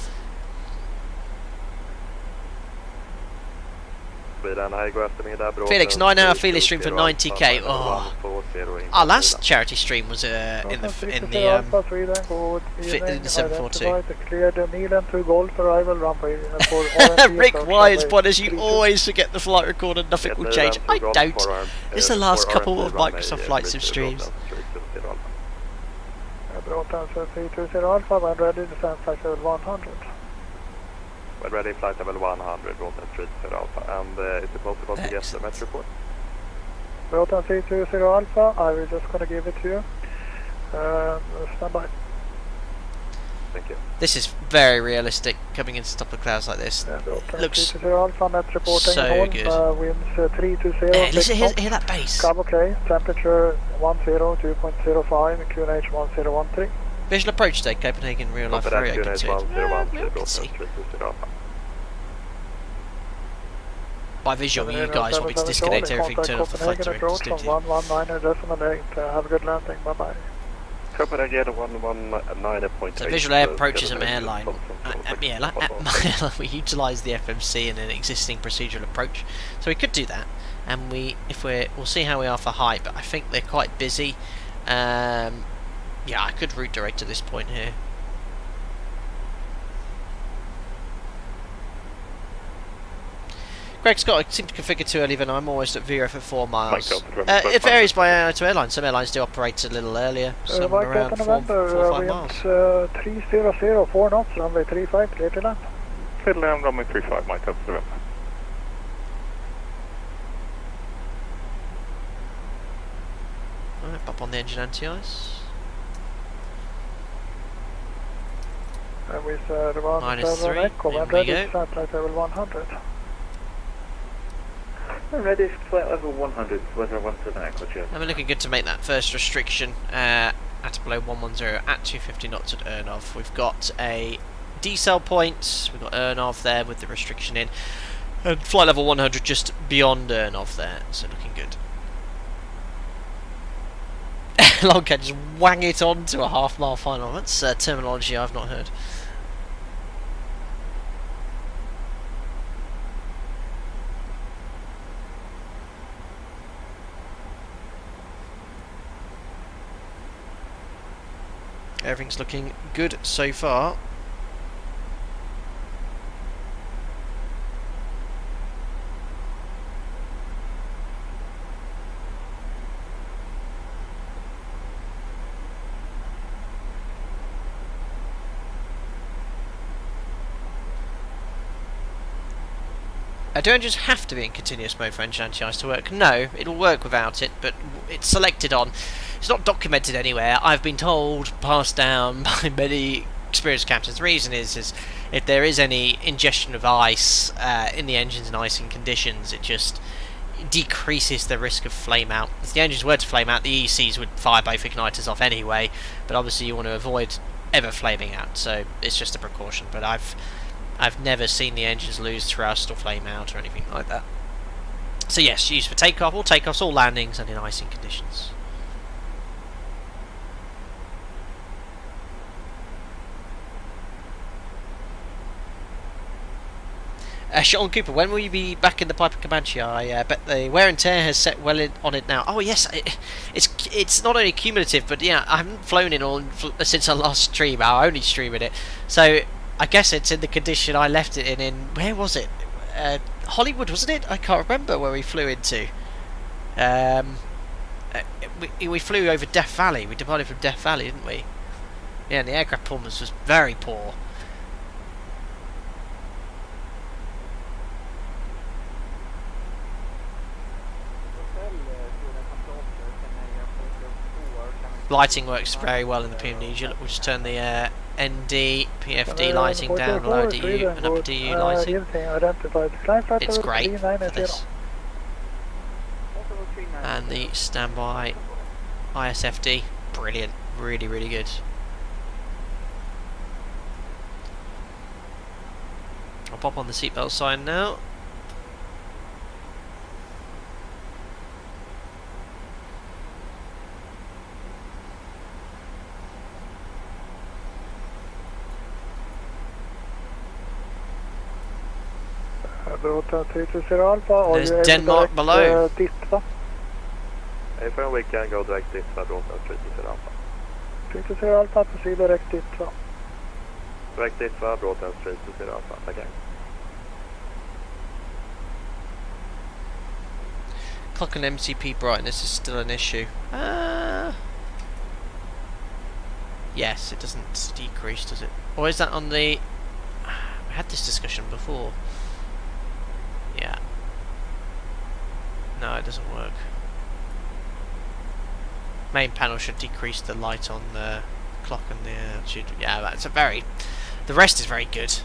[SPEAKER 1] Felix, 9-hour Felix stream for 90k. Oh. Our last charity stream was in the 742. Rick Wise, but as you always forget the flight recorder, nothing will change. I don't. This is the last couple of Microsoft Flight Sim streams.
[SPEAKER 5] We're ready, flight level 100, Rotan 30 Alpha, and is it possible to get the Met report?
[SPEAKER 9] Rotan 30 Alpha, I will just going to give it to you. Stand by.
[SPEAKER 5] Thank you.
[SPEAKER 1] This is very realistic, coming into top of clouds like this.
[SPEAKER 9] Yeah,
[SPEAKER 1] looks
[SPEAKER 9] Alpha, Met reporting
[SPEAKER 1] so
[SPEAKER 9] home,
[SPEAKER 1] good.
[SPEAKER 9] Winds 320.
[SPEAKER 1] Listen, hear that bass.
[SPEAKER 9] Cab okay, temperature 2.05, QNH 1013.
[SPEAKER 1] Visual approach today, Copenhagen, real life, very good to see. By visual, you guys want me to disconnect everything, turn off the filter, and just do it.
[SPEAKER 9] 119.8, have a good landing, bye bye.
[SPEAKER 5] Copenhagen 119.8.
[SPEAKER 1] So visual air approaches at my airline. At my airline, we utilise the FMC and an existing procedural approach, so we could do that. And we'll see how we are for height, but I think they're quite busy. Yeah, I could route direct to this point here. Greg Scott, I seem to configure too early, then I'm almost at VRF at 4 miles. It varies by airline to airline. Some airlines do operate a little earlier, some around 4 or 5 miles.
[SPEAKER 9] 300, 4 knots, runway 35, clear to land.
[SPEAKER 5] Clear to land, runway 35, Mike up to November.
[SPEAKER 1] Alright, pop on the engine anti-ice.
[SPEAKER 9] With
[SPEAKER 1] -3,
[SPEAKER 9] Echo,
[SPEAKER 1] there we go.
[SPEAKER 9] flight level 100.
[SPEAKER 5] I'm ready for flight level 100, weather 17 EKCH.
[SPEAKER 1] And we're looking good to make that first restriction at below 110 at 250 knots at Ernov. We've got a decel point, we've got Ernov there with the restriction in, and flight level 100 just beyond Ernov there, so looking good. Longcat just wang it on to a half-mile final. That's terminology I've not heard. Everything's looking good so far. Do engines have to be in continuous mode for engine anti-ice to work? No, it'll work without it, but it's selected on. It's not documented anywhere. I've been told, passed down by many experienced captains. The reason is if there is any ingestion of ice in the engines in icing conditions, it just decreases the risk of flame out. If the engines were to flame out, the ECs would fire both igniters off anyway, but obviously you want to avoid ever flaming out, so it's just a precaution. But I've never seen the engines lose thrust or flame out or anything like that. So yes, used for takeoff, all takeoffs, all landings, and in icing conditions. Sean Cooper, when will you be back in the Piper Comanche? I bet the wear and tear has set well on it now. Oh yes, it's not only cumulative, but yeah, I haven't flown in since I last streamed. I only stream in it, so I guess it's in the condition I left it in where was it? Hollywood, wasn't it? I can't remember where we flew into. We flew over Death Valley. We departed from Death Valley, didn't we? Yeah, and the aircraft performance was very poor. Lighting works very well in the PMDG. Look, we'll just turn the ND, PFD lighting down, low DU and up DU lighting. It's great for this. And the standby ISFD, brilliant, really, really good. I'll pop on the seatbelt sign now. There's Denmark below.
[SPEAKER 5] For we can go direct dit för Bråten 30 Alpha.
[SPEAKER 9] 30 Alpha, proceed direct dit va?
[SPEAKER 5] Direkt dit för Bråten 30 Alpha, tackar.
[SPEAKER 1] Clock and MCP brightness is still an issue. Yes, it doesn't decrease, does it? Or is that on the... We had this discussion before. Yeah. No, it doesn't work. Main panel should decrease the light on the clock and the altitude. Yeah, that's a very... The rest is very good.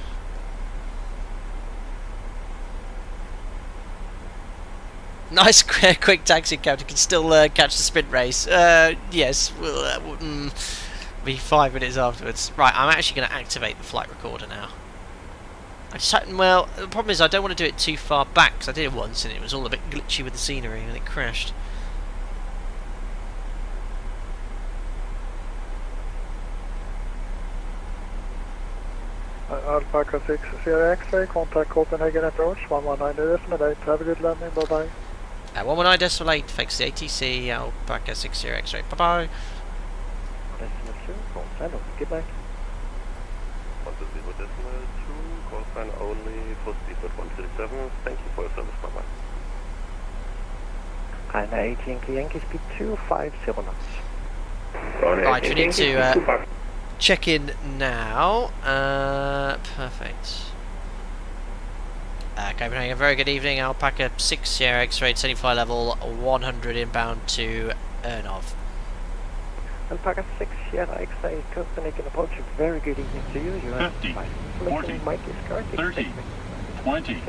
[SPEAKER 1] Nice quick taxi captain can still catch the sprint race. Yes, we'll be 5 minutes afterwards. Right, I'm actually going to activate the flight recorder now. Well, the problem is I don't want to do it too far back, because I did it once and it was all a bit glitchy with the scenery and it crashed.
[SPEAKER 9] Alpaca 6 Sierra X-ray, contact Copenhagen approach, 119.8, have a good landing, bye bye.
[SPEAKER 1] 119.8, fix the ATC, Alpaca 6 Sierra X-ray, bye bye.
[SPEAKER 9] Decimal 2, call sign, get back.
[SPEAKER 5] 120.2, call sign only for speed at 137, thank you for your service, bye bye.
[SPEAKER 9] And 18 Yankee speed 250 knots.
[SPEAKER 1] Right, we need to check in now. Perfect. Copenhagen, very good evening. Alpaca 6 Sierra X-ray, 75 level 100 inbound to Ernov.
[SPEAKER 9] Alpaca 6 Sierra X-ray, Copenhagen approach. Very good evening to you. You
[SPEAKER 6] 50, 40, 30, 20,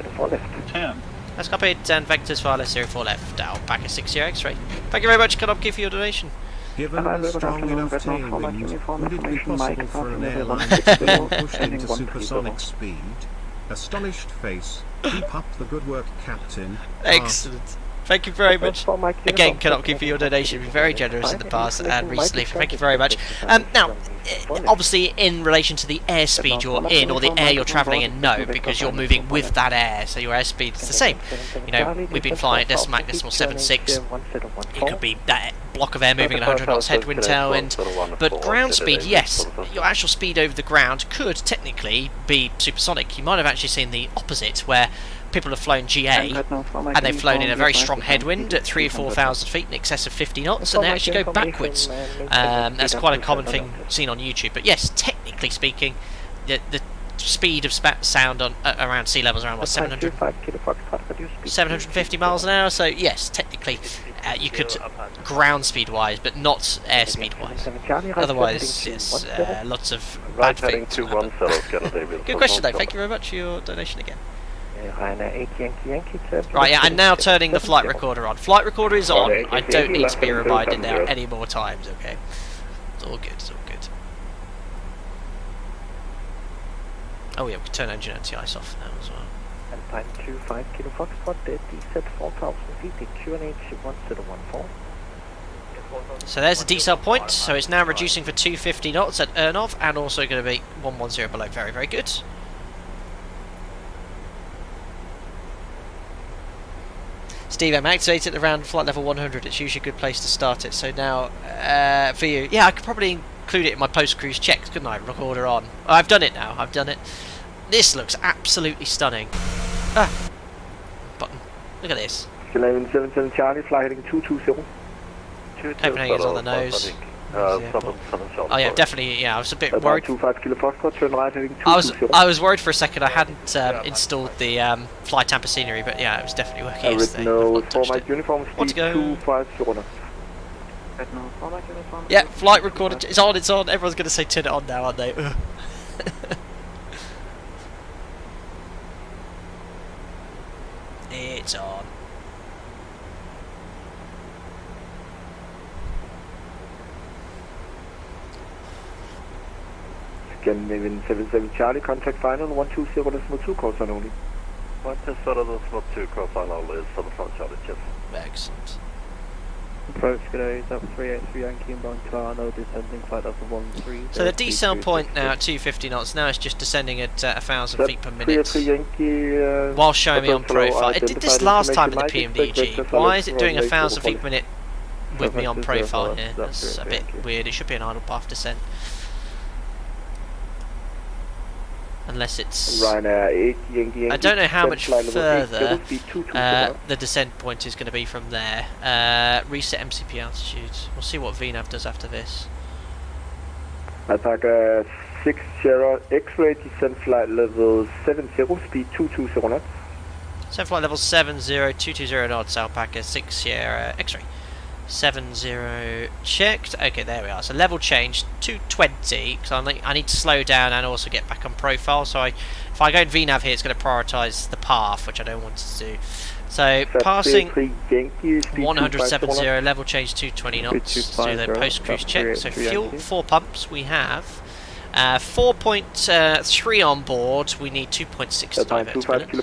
[SPEAKER 6] 10,
[SPEAKER 1] That's copied, and vectors wireless 04 left, Alpaca 60 X-ray. Thank you very much, Kanopki, for your donation.
[SPEAKER 6] Given a strong enough tailwind, would it be possible for an airline to be pushed into supersonic speed? Astonished face. Keep up the good work, Captain.
[SPEAKER 1] Excellent. Thank you very much. Again, Kanopki, for your donation. You've been very generous in the past and recently. Thank you very much. Now, obviously, in relation to the airspeed you're in, or the air you're travelling in, no, because you're moving with that air, so your airspeed is the same. You know, we've been flying at decimal 76. It could be that block of air moving at 100 knots headwind, tailwind. But ground speed, yes, your actual speed over the ground could technically be supersonic. You might have actually seen the opposite, where people have flown GA and they've flown in a very strong headwind at 3,000 or 4,000 feet in excess of 50 knots, and they actually go backwards. That's quite a common thing seen on YouTube. But yes, technically speaking, the speed of sound on around sea levels around what, 750 miles an hour. So yes, technically you could ground speed wise, but not airspeed wise. Otherwise, yes, lots of bad things. Good question though. Thank you very much for your donation again. Right, yeah, I'm now turning the flight recorder on. Flight recorder is on. I don't need to be reminded there any more times, okay? It's all good, it's all good. Oh yeah, we can turn engine anti-ice off now as well.
[SPEAKER 9] Time 25 Kilo Foxtrot, descent 4,000 feet, QNH 1014.
[SPEAKER 1] So there's the decel point, so it's now reducing for 250 knots at Ernov, and also going to be 110 below. Very, very good. Steve, I'm activated around flight level 100. It's usually a good place to start it. So now, for you, yeah, I could probably include it in my post-cruise checks, couldn't I? Recorder on. Oh, I've done it now. I've done it. This looks absolutely stunning. Ah, button. Look at this.
[SPEAKER 9] 1177 Charlie, fly heading 220.
[SPEAKER 1] Copenhagen's on the nose. Oh yeah, definitely. Yeah, I was a bit worried.
[SPEAKER 9] 25 Kilo Foxtrot, turn right heading
[SPEAKER 1] 220. I was worried for a second. I hadn't installed the fly tamper scenery, but yeah, it was definitely working yesterday.
[SPEAKER 9] No, format uniform
[SPEAKER 1] speed
[SPEAKER 9] to go. 250.
[SPEAKER 1] Yeah, flight recorder. It's on. It's on. Everyone's going to say turn it on now, aren't they? It's on.
[SPEAKER 9] Scandinavian 77 Charlie, contact final 120.2 course on only.
[SPEAKER 5] 120.2 course final is 7 Charlie, cheers.
[SPEAKER 1] Excellent.
[SPEAKER 9] Approach G'day, up 383 Yankee inbound to Arno, descending flight level 13.
[SPEAKER 1] So the decel point now at 250 knots, now it's just descending at 1,000 feet per minute. While showing me on profile. It did this last time in the PMDG. Why is it doing 1,000 feet per minute with me on profile here? That's a bit weird. It should be an idle path descent. Unless it's... I don't know how much further the descent point is going to be from there. Reset MCP altitude. We'll see what VNAV does after this.
[SPEAKER 9] Alpaca 60 X-ray, descent flight level 70, speed 220 knots.
[SPEAKER 1] Descent flight level 70, 220 knots, Alpaca 60 X-ray. 70 checked. Okay, there we are. So level change 220 because I need to slow down and also get back on profile. So if I go in VNAV here, it's going to prioritise the path, which I don't want to do. So passing 170, level change 220 knots. Do the post cruise check. So fuel 4 pumps. We have 4.3 on board. We need 2.6 divert minutes.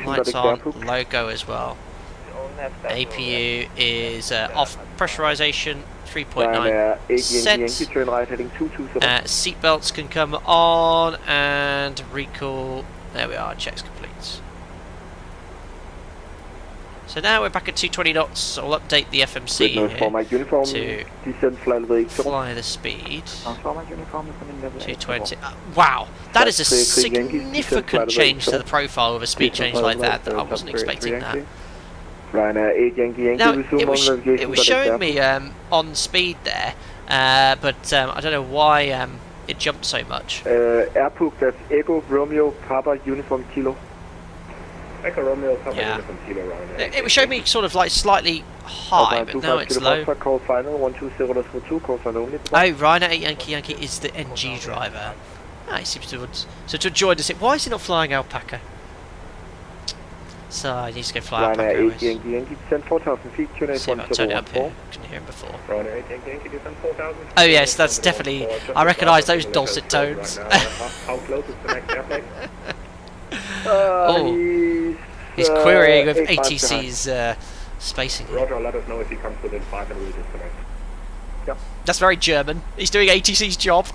[SPEAKER 1] Lights on. Logo as well. APU is off pressurization 3.9%. Seatbelts can come on and recall. There we are, checks complete. So now we're back at 220 knots. I'll update the FMC here to fly the speed. 220. Wow, that is a significant change to the profile with a speed change like that. I wasn't expecting that. Now, it was showing me on speed there, but I don't know why it jumped so much.
[SPEAKER 9] Airport, that's Echo Romeo Papa Uniform Kilo. Echo Romeo Papa Uniform Kilo, Ryanair.
[SPEAKER 1] It was showing me sort of like slightly high, but now it's low. Oh, Ryanair Yankee is the NG driver. Ah, he seems to have joined us. Why is he not flying Alpaca? So I need to go fly up.
[SPEAKER 4] Ryanair 8 Yankee Yankee, descend 4,000 feet, QNH
[SPEAKER 1] See if I can turn it up here.
[SPEAKER 4] 1014.
[SPEAKER 1] Couldn't hear him before.
[SPEAKER 4] Ryanair 8 Yankee Yankee, descend 4,000 feet.
[SPEAKER 1] Oh yes, that's definitely. I recognise those dulcet tones.
[SPEAKER 4] How close is the next airplane?
[SPEAKER 1] He's querying with ATC's spacing.
[SPEAKER 4] Roger, let us know if he comes within 5 and we'll disconnect. Yeah.
[SPEAKER 1] That's very German. He's doing ATC's job.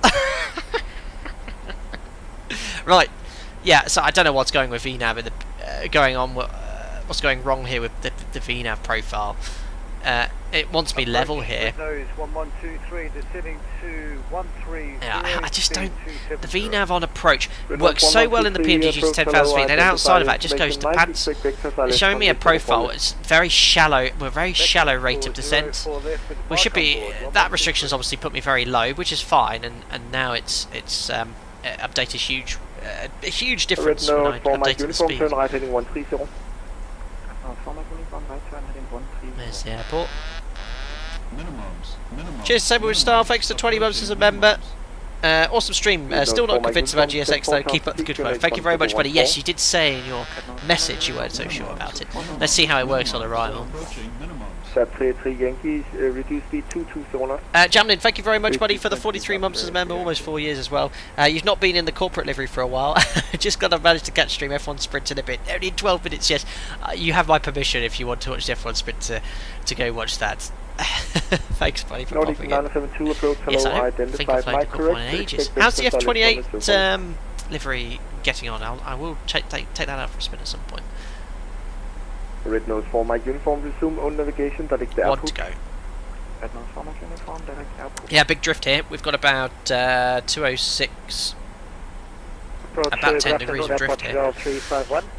[SPEAKER 1] Right. Yeah. So I don't know what's going with VNAV in the what's going wrong here with the VNAV profile. It wants me level here. Yeah, I just don't. The VNAV on approach works so well in the PMDG to 10,000 feet, and outside of that, it just goes to pants. It's showing me a profile. It's very shallow. We're very shallow rate of descent. We should be. That restriction has obviously put me very low, which is fine, and now it's updated huge. A huge difference when I updated the speed. There's the airport. Cheers, Sabre Star. Thanks to 20 months as a member. Awesome stream. Still not convinced about GSX though. Keep up the good work. Thank you very much, buddy. Yes, you did say in your message you weren't so sure about it. Let's see how it works on arrival.
[SPEAKER 4] Yankees, reduce speed 220.
[SPEAKER 1] Jamlin, thank you very much, buddy, for the 43 months as a member, almost 4 years as well. You've not been in the corporate livery for a while. Just got to manage to catch stream F1 Sprint in a bit. Only in 12 minutes, yes. You have my permission if you want to watch the F1 Sprint to go watch that. Thanks, buddy, for popping in. Yes, I don't think I've played the corporate one in ages. How's the F28 livery getting on? I will take that out for a spin at some point.
[SPEAKER 4] Red nose for my uniform, resume on navigation, direct airport.
[SPEAKER 1] Want to go. Red nose for my uniform, direct airport. Yeah, big drift here. We've got about 206, about 10 degrees of drift here.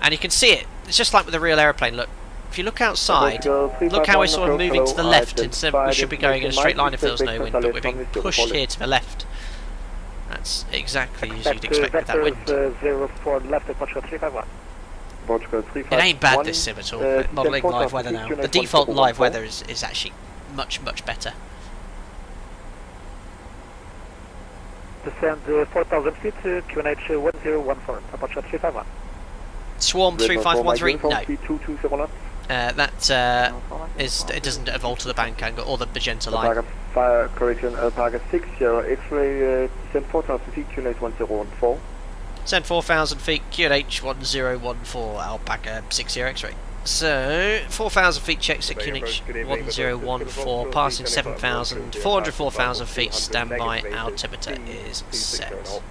[SPEAKER 1] And you can see it. It's just like with a real aeroplane. Look, if you look outside, look how we're sort of moving to the left. Instead, we should be going in a straight line if there was no wind, but we're being pushed here to the left. That's exactly as you'd expect with that wind.
[SPEAKER 9] 04 left at Portugal 351.
[SPEAKER 1] It ain't bad, this sim at all. Modelling live weather now. The default live weather is actually much better.
[SPEAKER 9] Descend 4,000 feet to QNH 1014, Apache 351.
[SPEAKER 1] Swarm 3513, no. It doesn't alter the bank angle or the magenta line.
[SPEAKER 4] Fire correction, Alpaca 60, X-ray, descend 4,000 feet, QNH 1014.
[SPEAKER 1] Send 4,000 feet, QNH 1014, Alpaca 60 X-ray. So, 4,000 feet checks at QNH 1014, passing 7,000, 404,000 feet, standby, altimeter is set.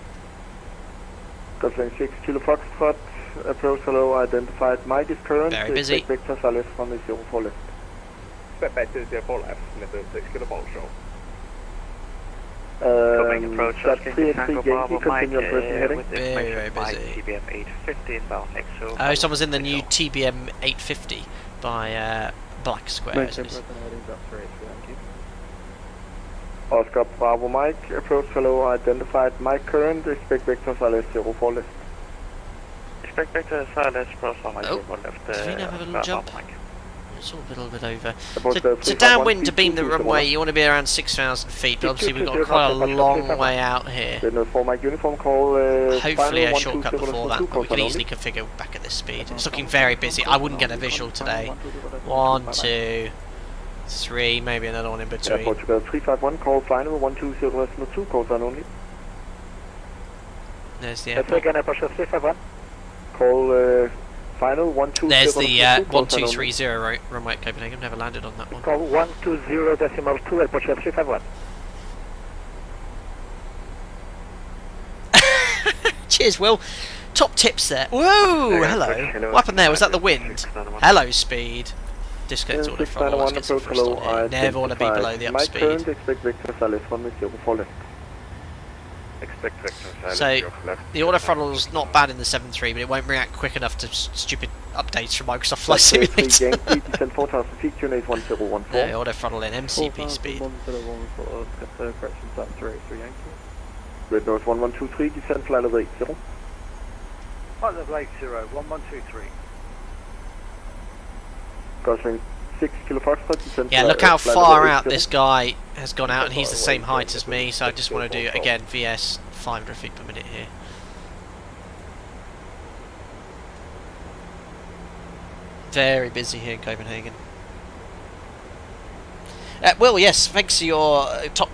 [SPEAKER 4] Gosling 6 Kilo Foxtrot, approach hello, identified Mike is current.
[SPEAKER 1] Very busy.
[SPEAKER 4] Victor Salis from the 04 left.
[SPEAKER 5] Step back to 04 left, level 6 Kilo Foxtrot.
[SPEAKER 4] Approach, that's 3 Yankee, continue approaching heading.
[SPEAKER 1] Very busy.
[SPEAKER 5] TBM 850 inbound next to...
[SPEAKER 1] Oh, someone's in the new TBM 850 by Black Square.
[SPEAKER 4] Oscar Bravo Mike, approach hello, identified Mike current, expect Victor Salis 04 left.
[SPEAKER 5] Expect Victor Salis, cross on my 04 left.
[SPEAKER 1] Does he now have a little jump? It's all a little bit over. To downwind to beam the runway, you want to be around 6,000 feet, but obviously we've got quite a long way out here. Hopefully a shortcut before that, but we can easily configure back at this speed. It's looking very busy. I wouldn't get a visual today. 1, 2, 3, maybe another one in between.
[SPEAKER 4] Portugal 351, call final 120.2, calls on only.
[SPEAKER 1] There's the airport.
[SPEAKER 9] Again, Apache 351.
[SPEAKER 4] Call final 120.
[SPEAKER 1] There's the 1230 runway at Copenhagen. Never landed on that one.
[SPEAKER 9] Call 120.2 at Portugal 351.
[SPEAKER 1] Cheers, Will. Top tips there. Whoa, hello. What happened there? Was that the wind? Hello, speed. Disconnect order from all. Let's get some first on here. Never want to be below the up speed. So, the auto throttle's not bad in the 7.3, but it won't react quick enough to stupid updates from Microsoft Flight Simulator. The auto throttle in MCP speed.
[SPEAKER 4] Red North 1123, descend flight level 80.
[SPEAKER 9] Flight level 80, 1123.
[SPEAKER 4] Gosling 6 Kilo Foxtrot, descend.
[SPEAKER 1] Yeah, look how far out this guy has gone out, and he's the same height as me, so I just want to do, again, VS 500 feet per minute here. Very busy here in Copenhagen. Well, yes, thanks for your top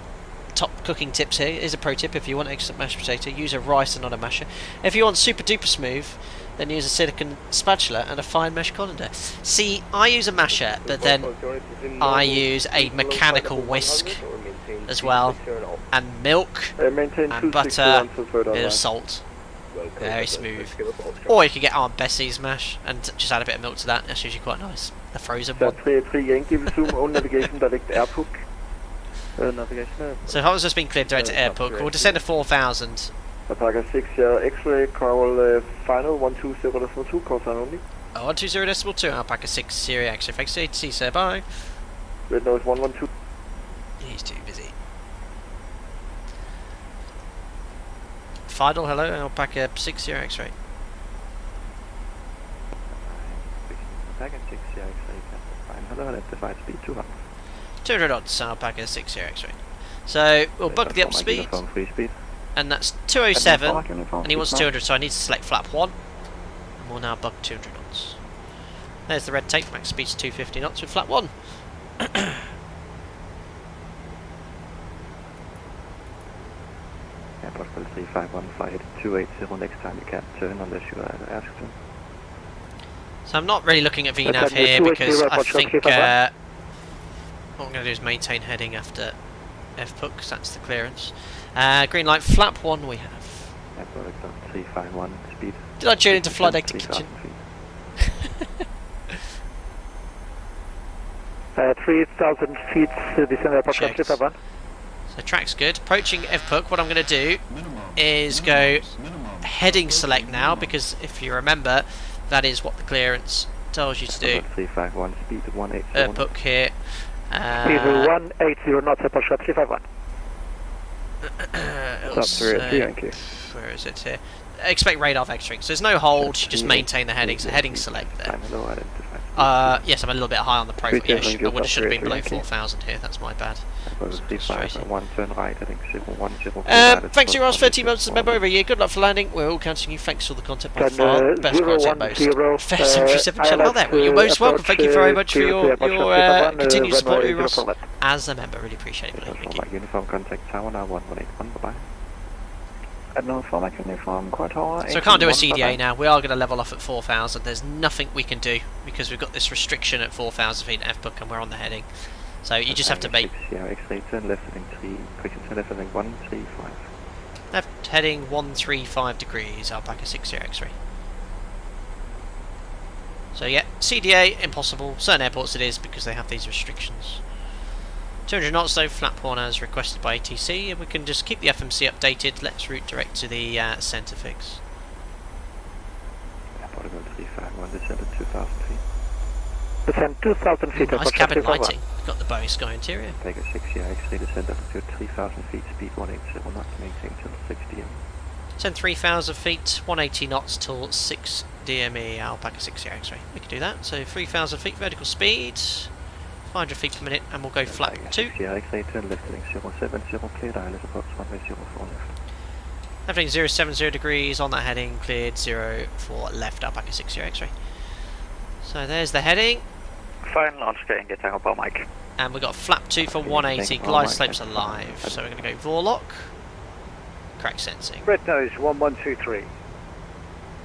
[SPEAKER 1] cooking tips here. Here's a pro tip: if you want excellent mashed potato, use a rice and not a masher. If you want super duper smooth, then use a silicone spatula and a fine mesh colander. See, I use a masher, but then I use a mechanical whisk as well, and milk, and butter, a bit of salt. Very smooth. Or you can get Aunt Bessie's mash and just add a bit of milk to that. That's usually quite nice. The frozen one. So if I was just being cleared direct to airport, we'll descend to 4,000.
[SPEAKER 4] Packer 6 X-ray, call final 120.2, call sign only.
[SPEAKER 1] 120.2, Alpaca 6 Sierra X-ray. Thanks to ATC, sir, bye.
[SPEAKER 4] Red nose 112.
[SPEAKER 1] He's too busy. Final, hello, Alpaca 6 Sierra X-ray.
[SPEAKER 5] Alpaca 6 Sierra X-ray, hello, identified speed 200.
[SPEAKER 1] 200 knots, Alpaca 6 Sierra X-ray. So we'll bug the up speed. And that's 207, and he wants 200, so I need to select flap 1. And we'll now bug 200 knots. There's the red tape, max speed's 250 knots with flap 1.
[SPEAKER 5] Airport 351, fly 280, next time you can turn unless you are asked to.
[SPEAKER 1] So I'm not really looking at VNAV here because I think what I'm going to do is maintain heading after FPUC, because that's the clearance. Green light, flap 1 we have.
[SPEAKER 5] 351 speed.
[SPEAKER 1] Did I tune into flight deck to kitchen?
[SPEAKER 9] 3,000 feet, descend airport 351.
[SPEAKER 1] So track's good. Approaching FPUC, what I'm going to do is go heading select now, because if you remember, that is what the clearance tells you to do.
[SPEAKER 5] 351 speed 180.
[SPEAKER 1] FPUC here.
[SPEAKER 9] Speed 180 knots, airport 351.
[SPEAKER 1] Where is it here? Expect radar vectoring. So there's no hold, you just maintain the heading. So heading select there. Yes, I'm a little bit high on the profile. Yeah, should have been below 4,000 here. That's my bad. Thanks to your last 13 months as a member over a year. Good luck for landing. We're all counting you. Thanks for all the content by far. Best content most. First 77 channel there. Well, you're most welcome. Thank you very much for your continued support of us as a member. Really appreciate it. Thank you.
[SPEAKER 5] Uniform contact tower now 1181. Bye bye.
[SPEAKER 9] So I
[SPEAKER 1] can't do a CDA now. We are going to level off at 4,000. There's nothing we can do because we've got this restriction at 4,000 feet FPUC and we're on the heading. So you just have to make
[SPEAKER 5] left heading 135.
[SPEAKER 1] Left heading 135 degrees. Alpaca 6 X-ray. So yeah, CDA impossible. Certain airports it is because they have these restrictions. 200 knots though, flap 1 as requested by ATC, and we can just keep the FMC updated. Let's route direct to the centre fix.
[SPEAKER 5] Airport 351, descend at 2,000 feet.
[SPEAKER 9] Descend 2,000 feet.
[SPEAKER 1] Nice cabin lighting. Got the Boeing Sky interior.
[SPEAKER 5] Take a 6 X-ray, descend up to 3,000 feet, speed 180, will not maintain till 6 DME.
[SPEAKER 1] Send 3,000 feet, 180 knots till 6 DME, Alpaca 6 X-ray. We can do that. So 3,000 feet vertical speed. 500 feet per minute, and we'll go flap 2.
[SPEAKER 5] X-ray, turn left heading 070, cleared ILS approach runway 04 left.
[SPEAKER 1] Left heading 070 degrees, on that heading, cleared 04 left, Alpaca 6 X-ray. So there's the heading.
[SPEAKER 9] Fine launch getting get tango ball mic.
[SPEAKER 1] And we've got flap 2 for 180, glide slopes alive. So we're going to go Vorlock. Crack sensing.
[SPEAKER 9] Red nose 1123.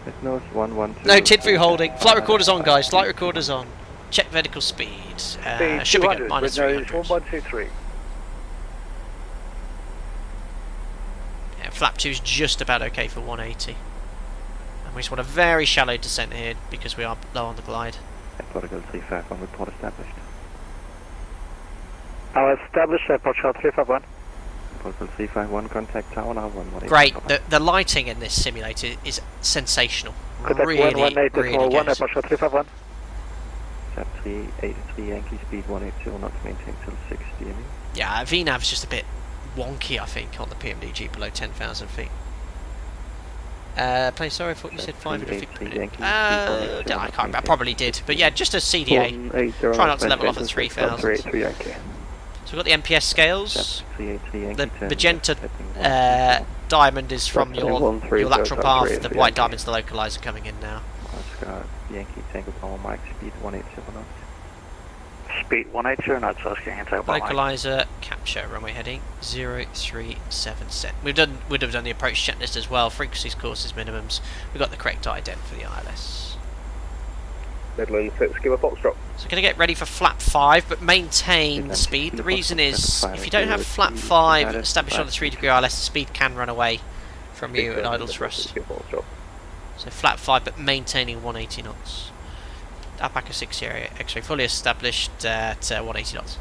[SPEAKER 5] Red nose 112.
[SPEAKER 1] No, tid through holding. Flight recorder's on, guys, flight recorder's on. Check vertical speed. Should be good. Minus 300.
[SPEAKER 9] 1123.
[SPEAKER 1] Yeah, flap 2 is just about okay for 180. And we just want a very shallow descent here because we are low on the glide.
[SPEAKER 5] Protocol 351, report established.
[SPEAKER 9] I'll establish airport shot 351.
[SPEAKER 5] Protocol 351, contact tower now 118.
[SPEAKER 1] Great. The lighting in this simulator is sensational.
[SPEAKER 9] Contact
[SPEAKER 1] really, really good.
[SPEAKER 9] 1 airport shot 351.
[SPEAKER 5] Sat 383 Yankee speed 180 will not maintain till 6 DME.
[SPEAKER 1] Yeah, VNAV is just a bit wonky, I think, on the PMDG below 10,000 feet. Plane, sorry, I thought you said 500 feet. I can't remember, I probably did. But yeah, just a CDA. Try not to level off at 3,000. So we've got the MPS scales. The magenta diamond is from your lateral path. The white diamond's the localizer coming in now.
[SPEAKER 4] Yankee Tango Bravo Mike, speed 180 knots.
[SPEAKER 9] Speed 180 knots, så skal jeg hentage på
[SPEAKER 1] Localizer, capture, runway heading 037 set. We'd have done the approach checklist as well, frequencies, courses, minimums. We've got the correct ident for the ILS.
[SPEAKER 4] Midland 6, give a box drop.
[SPEAKER 1] So we're going to get ready for flap 5, but maintain the speed. The reason is, if you don't have flap 5 established on the 3-degree ILS, the speed can run away from you at idle thrust. So flap 5, but maintaining 180 knots. Alpaca 6 Sierra X-ray fully established at 180 knots.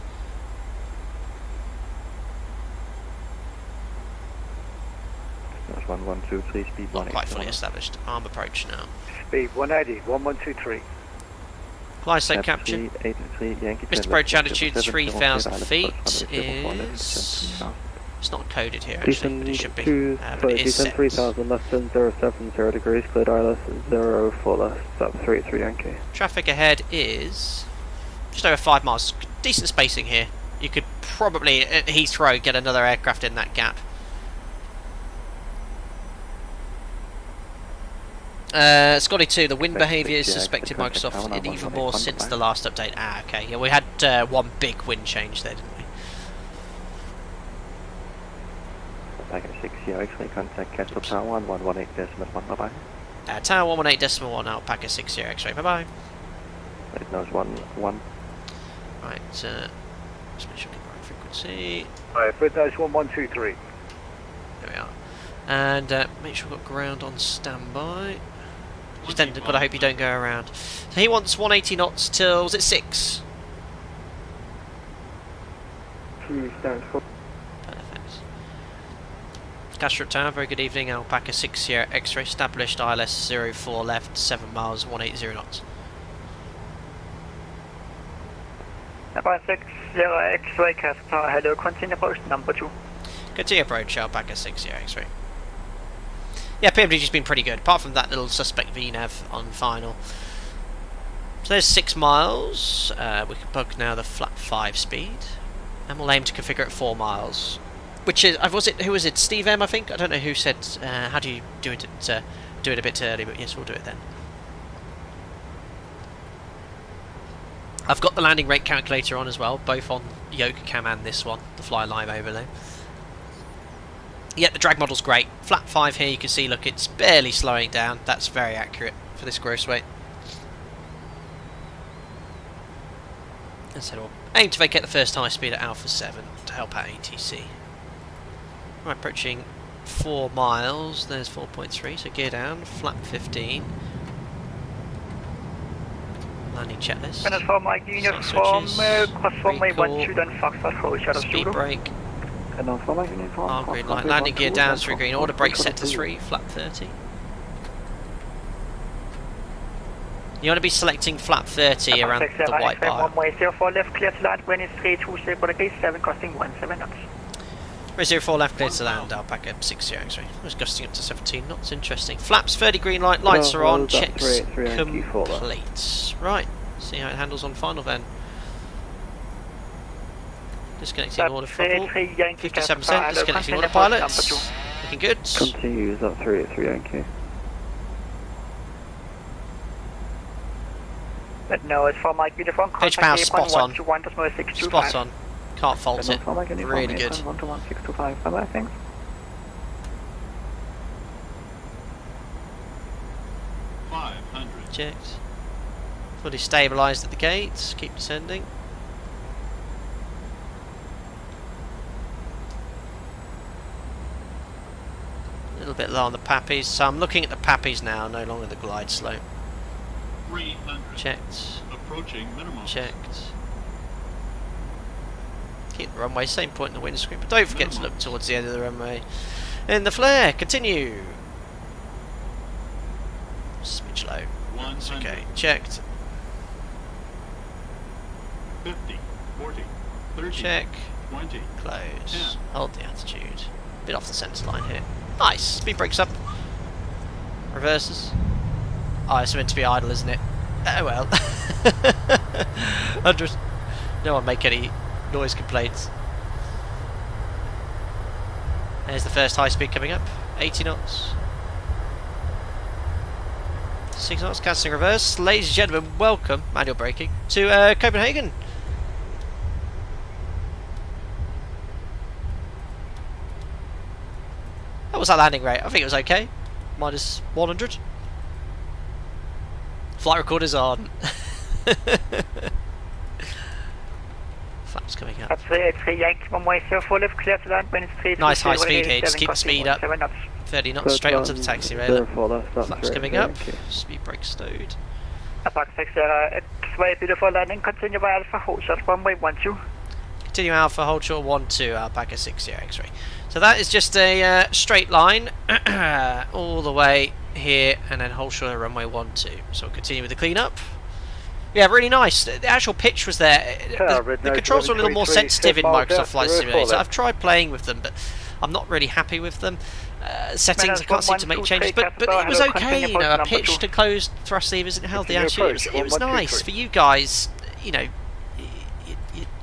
[SPEAKER 4] That's 1123, speed 180.
[SPEAKER 1] Not quite fully established. Arm approach now.
[SPEAKER 9] Speed 180, 1123.
[SPEAKER 1] Fly slope capture. Missed approach altitude 3,000 feet is... It's not coded here actually, but it should be. But it is set.
[SPEAKER 4] 3,000 less than 070 degrees, cleared ILS 04 left, stop 33 Yankee.
[SPEAKER 1] Traffic ahead is just over 5 miles. Decent spacing here. You could probably at Heathrow get another aircraft in that gap. Scotty 2, the wind behaviour is suspected Microsoft in even more since the last update. Ah, okay. Yeah, we had one big wind change there, didn't we?
[SPEAKER 4] Packet 6 Sierra X-ray, contact Castle Tower 118.1, bye-bye.
[SPEAKER 1] Tower 118.1, Alpaca 6 Sierra X-ray, bye-bye.
[SPEAKER 4] It knows 1.
[SPEAKER 1] Right, just make sure I get the right frequency.
[SPEAKER 9] Alright, Fred knows 1123.
[SPEAKER 1] There we are. And make sure we've got ground on standby. Just then, gotta hope you don't go around. So he wants 180 knots till, was it 6?
[SPEAKER 4] 2 stands for.
[SPEAKER 1] Castro Tower, very good evening. Alpaca 6 Sierra X-ray, established ILS 04 left, 7 miles, 180 knots.
[SPEAKER 9] Alpaca 6 Sierra X-ray, Castro Tower, hello, continue approach number 2.
[SPEAKER 1] Continue approach, Alpaca 6 Sierra X-ray. Yeah, PMDG's been pretty good, apart from that little suspect VNAV on final. So there's 6 miles. We can book now the flap 5 speed, and we'll aim to configure at 4 miles. Which is, who was it? Steve M, I think. I don't know who said. How do you do it? Do it a bit early, but yes, we'll do it then. I've got the landing rate calculator on as well, both on YokaCam and this one, the Fly Live overlay. Yeah, the drag model's great. Flap 5 here, you can see. Look, it's barely slowing down. That's very accurate for this gross weight. And so we'll aim to vacate the first high speed at Alpha 7 to help out ATC. Right, approaching 4 miles, there's 4.3, so gear down, flap 15. Landing checklist. Speed brake. Green light, landing gear down through green, order brake set to 3, flap 30. You want to be selecting flap 30 around the white bar.
[SPEAKER 9] 04 left, clear to land, wind is 320 degrees, 7 costing 17 knots.
[SPEAKER 1] 04 left, clear to land, Alpaca 6 Sierra X-ray. I was gusting up to 17 knots, interesting. Flaps 30 green light, lights are on, checks complete. Right, see how it handles on final then. Disconnecting order throttle, 57%, disconnecting order pilots. Looking good.
[SPEAKER 4] Continue, is that 383 Yankee?
[SPEAKER 9] No, it's for Mike Beautiful.
[SPEAKER 1] Pitch power spot on. Spot on. Can't fault it. Really good.
[SPEAKER 9] 121.625. Bye-bye, thanks.
[SPEAKER 1] Checked. Fully stabilised at the gates. Keep descending. A little bit low on the pappies. So I'm looking at the pappies now, no longer the glide slope.
[SPEAKER 10] 300.
[SPEAKER 1] Checked.
[SPEAKER 10] Approaching minimum.
[SPEAKER 1] Checked. Keep the runway, same point in the windscreen, but don't forget to look towards the end of the runway. In the flare, continue. Smidge low. That's okay. Checked.
[SPEAKER 10] 50, 40, 30,
[SPEAKER 1] check.
[SPEAKER 10] 20,
[SPEAKER 1] close.
[SPEAKER 10] 10.
[SPEAKER 1] Hold the altitude. Bit off the centre line here. Nice. Speed brakes up. Reverses. Oh, it's meant to be idle, isn't it? Oh well. 100. No one make any noise complaints. There's the first high speed coming up. 80 knots. 6 knots, cancelling reverse. Ladies and gentlemen, welcome, manual braking, to Copenhagen. How was that landing rate? I think it was okay. Minus 100. Flight recorder's on. Flaps coming up. Nice high speed here, just keep the speed up. 30 knots straight onto the taxi rail. Flaps coming up. Speed brake stowed. Continue Alpha, hold short 1-2, Alpaca 60 X-ray. So that is just a straight line all the way here, and then hold short runway 12. So we'll continue with the cleanup. Yeah, really nice. The actual pitch was there. The controls are a little more sensitive in Microsoft Flight Simulator. I've tried playing with them, but I'm not really happy with them. Settings, I can't seem to make changes, but it was okay. You know, a pitch to closed thrust levers and healthy attitude. It was nice for you guys. You know,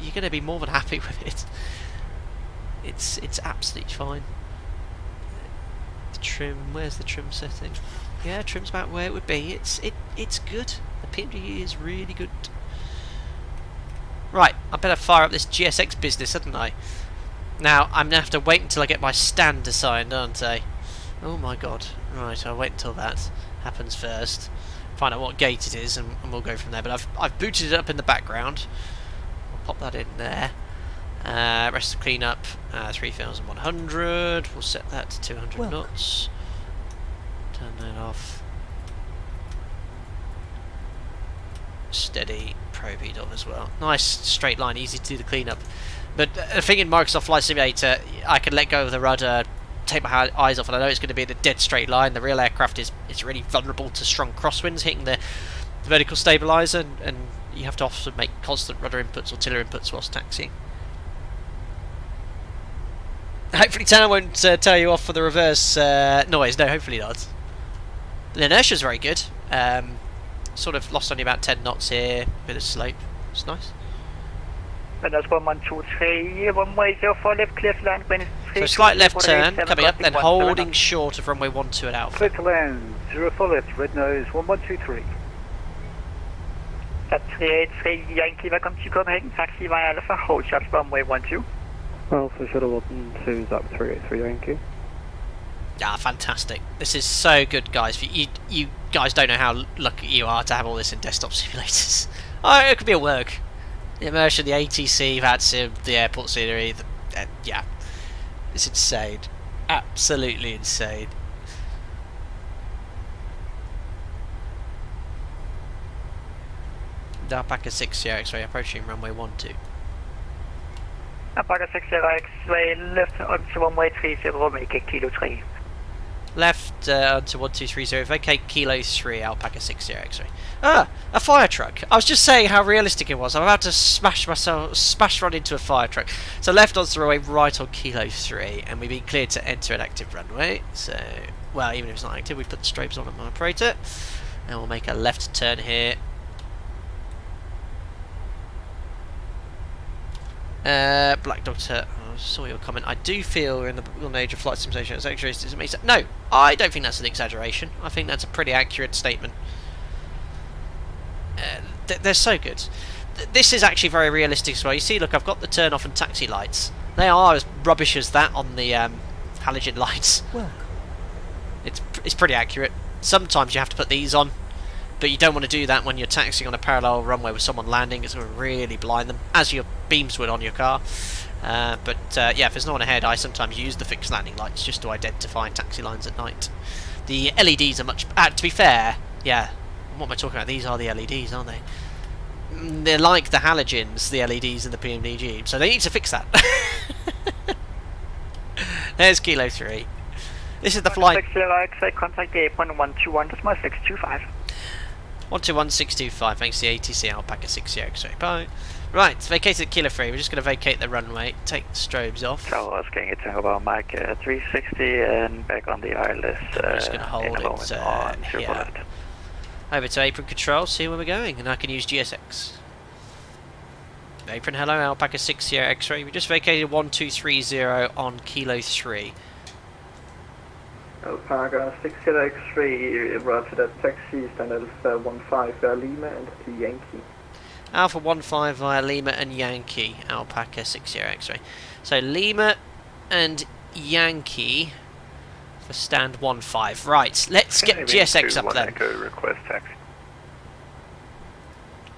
[SPEAKER 1] you're going to be more than happy with it. It's absolutely fine. The trim, where's the trim setting? Yeah, trim's about where it would be. It's good. The PMDG is really good. Right, I better fire up this GSX business, hadn't I? Now, I'm going to have to wait until I get my stand assigned, aren't I? Oh my god. Right, I'll wait until that happens first. Find out what gate it is, and we'll go from there. But I've booted it up in the background. I'll pop that in there. Rest of clean up, 3,100. We'll set that to 200 knots. Turn that off. Steady, probe off as well. Nice straight line, easy to do the cleanup. But the thing in Microsoft Flight Simulator, I can let go of the rudder, take my eyes off, and I know it's going to be in a dead straight line. The real aircraft is really vulnerable to strong crosswinds hitting the vertical stabilizer, and you have to often make constant rudder inputs or tiller inputs whilst taxiing. Hopefully Tanner won't tell you off for the reverse noise. No, hopefully not. The inertia's very good. Sort of lost only about 10 knots here. Bit of slope. It's nice. So slight left turn coming up, then holding short of runway 12 at Alpha.
[SPEAKER 9] Clear to land, 0 for left, red nose 1123.
[SPEAKER 11] That's 383 Yankee, welcome to Copenhagen, taxi via Alpha, hold short runway 12.
[SPEAKER 4] Alpha Shuttle 12 is up 383 Yankee.
[SPEAKER 1] Ah, fantastic. This is so good, guys. You guys don't know how lucky you are to have all this in desktop simulators. Oh, it could be a work. The immersion, the ATC, VATSIM, the airport scenery. Yeah. It's insane. Absolutely insane. Alpaca 60 X-ray approaching runway 12.
[SPEAKER 11] Alpaca 60 X-ray left onto runway 30, make it kilo 3.
[SPEAKER 1] Left onto 1230, vacate kilo 3, Alpaca 60 X-ray. Ah, a fire truck. I was just saying how realistic it was. I'm about to smash run into a fire truck. So left onto the runway, right on kilo 3, and we've been cleared to enter an active runway. So, well, even if it's not active, we put the strobes on my operator, and we'll make a left turn here. Black Doctor, I saw your comment. I do feel in the golden age of flight simulation as X-rays doesn't make sense. No, I don't think that's an exaggeration. I think that's a pretty accurate statement. They're so good. This is actually very realistic as well. You see, look, I've got the turn off and taxi lights. They are as rubbish as that on the halogen lights. It's pretty accurate. Sometimes you have to put these on, but you don't want to do that when you're taxiing on a parallel runway with someone landing. It's going to really blind them, as your beams would on your car. Yeah, if there's no one ahead, I sometimes use the fixed landing lights just to identify taxi lines at night. The LEDs are much... to be fair, yeah, what am I talking about? These are the LEDs, aren't they? They're like the halogens, the LEDs in the PMDG, so they need to fix that. There's kilo 3. This is the flight...
[SPEAKER 11] Contact the apron 121, that's my 625.
[SPEAKER 1] 121625, thanks to the ATC Alpaca 60 X-ray. Bye. Right, vacated kilo 3. We're just going to vacate the runway, take the strobes off.
[SPEAKER 11] So I was getting it to about Mike 360 and back on the ILS.
[SPEAKER 1] I'm just going to hold it here. Over to apron control, see where we're going, and I can use GSX. Apron, hello, Alpaca 60 X-ray. We just vacated 1230 on kilo 3.
[SPEAKER 4] Alpaca 60 X-ray, roger that taxi, stand Alpha 15 via Lima and Yankee.
[SPEAKER 1] Alpha 15 via Lima and Yankee, Alpaca 60 X-ray. So Lima and Yankee for stand 15. Right, let's get GSX up then.
[SPEAKER 5] Request taxi.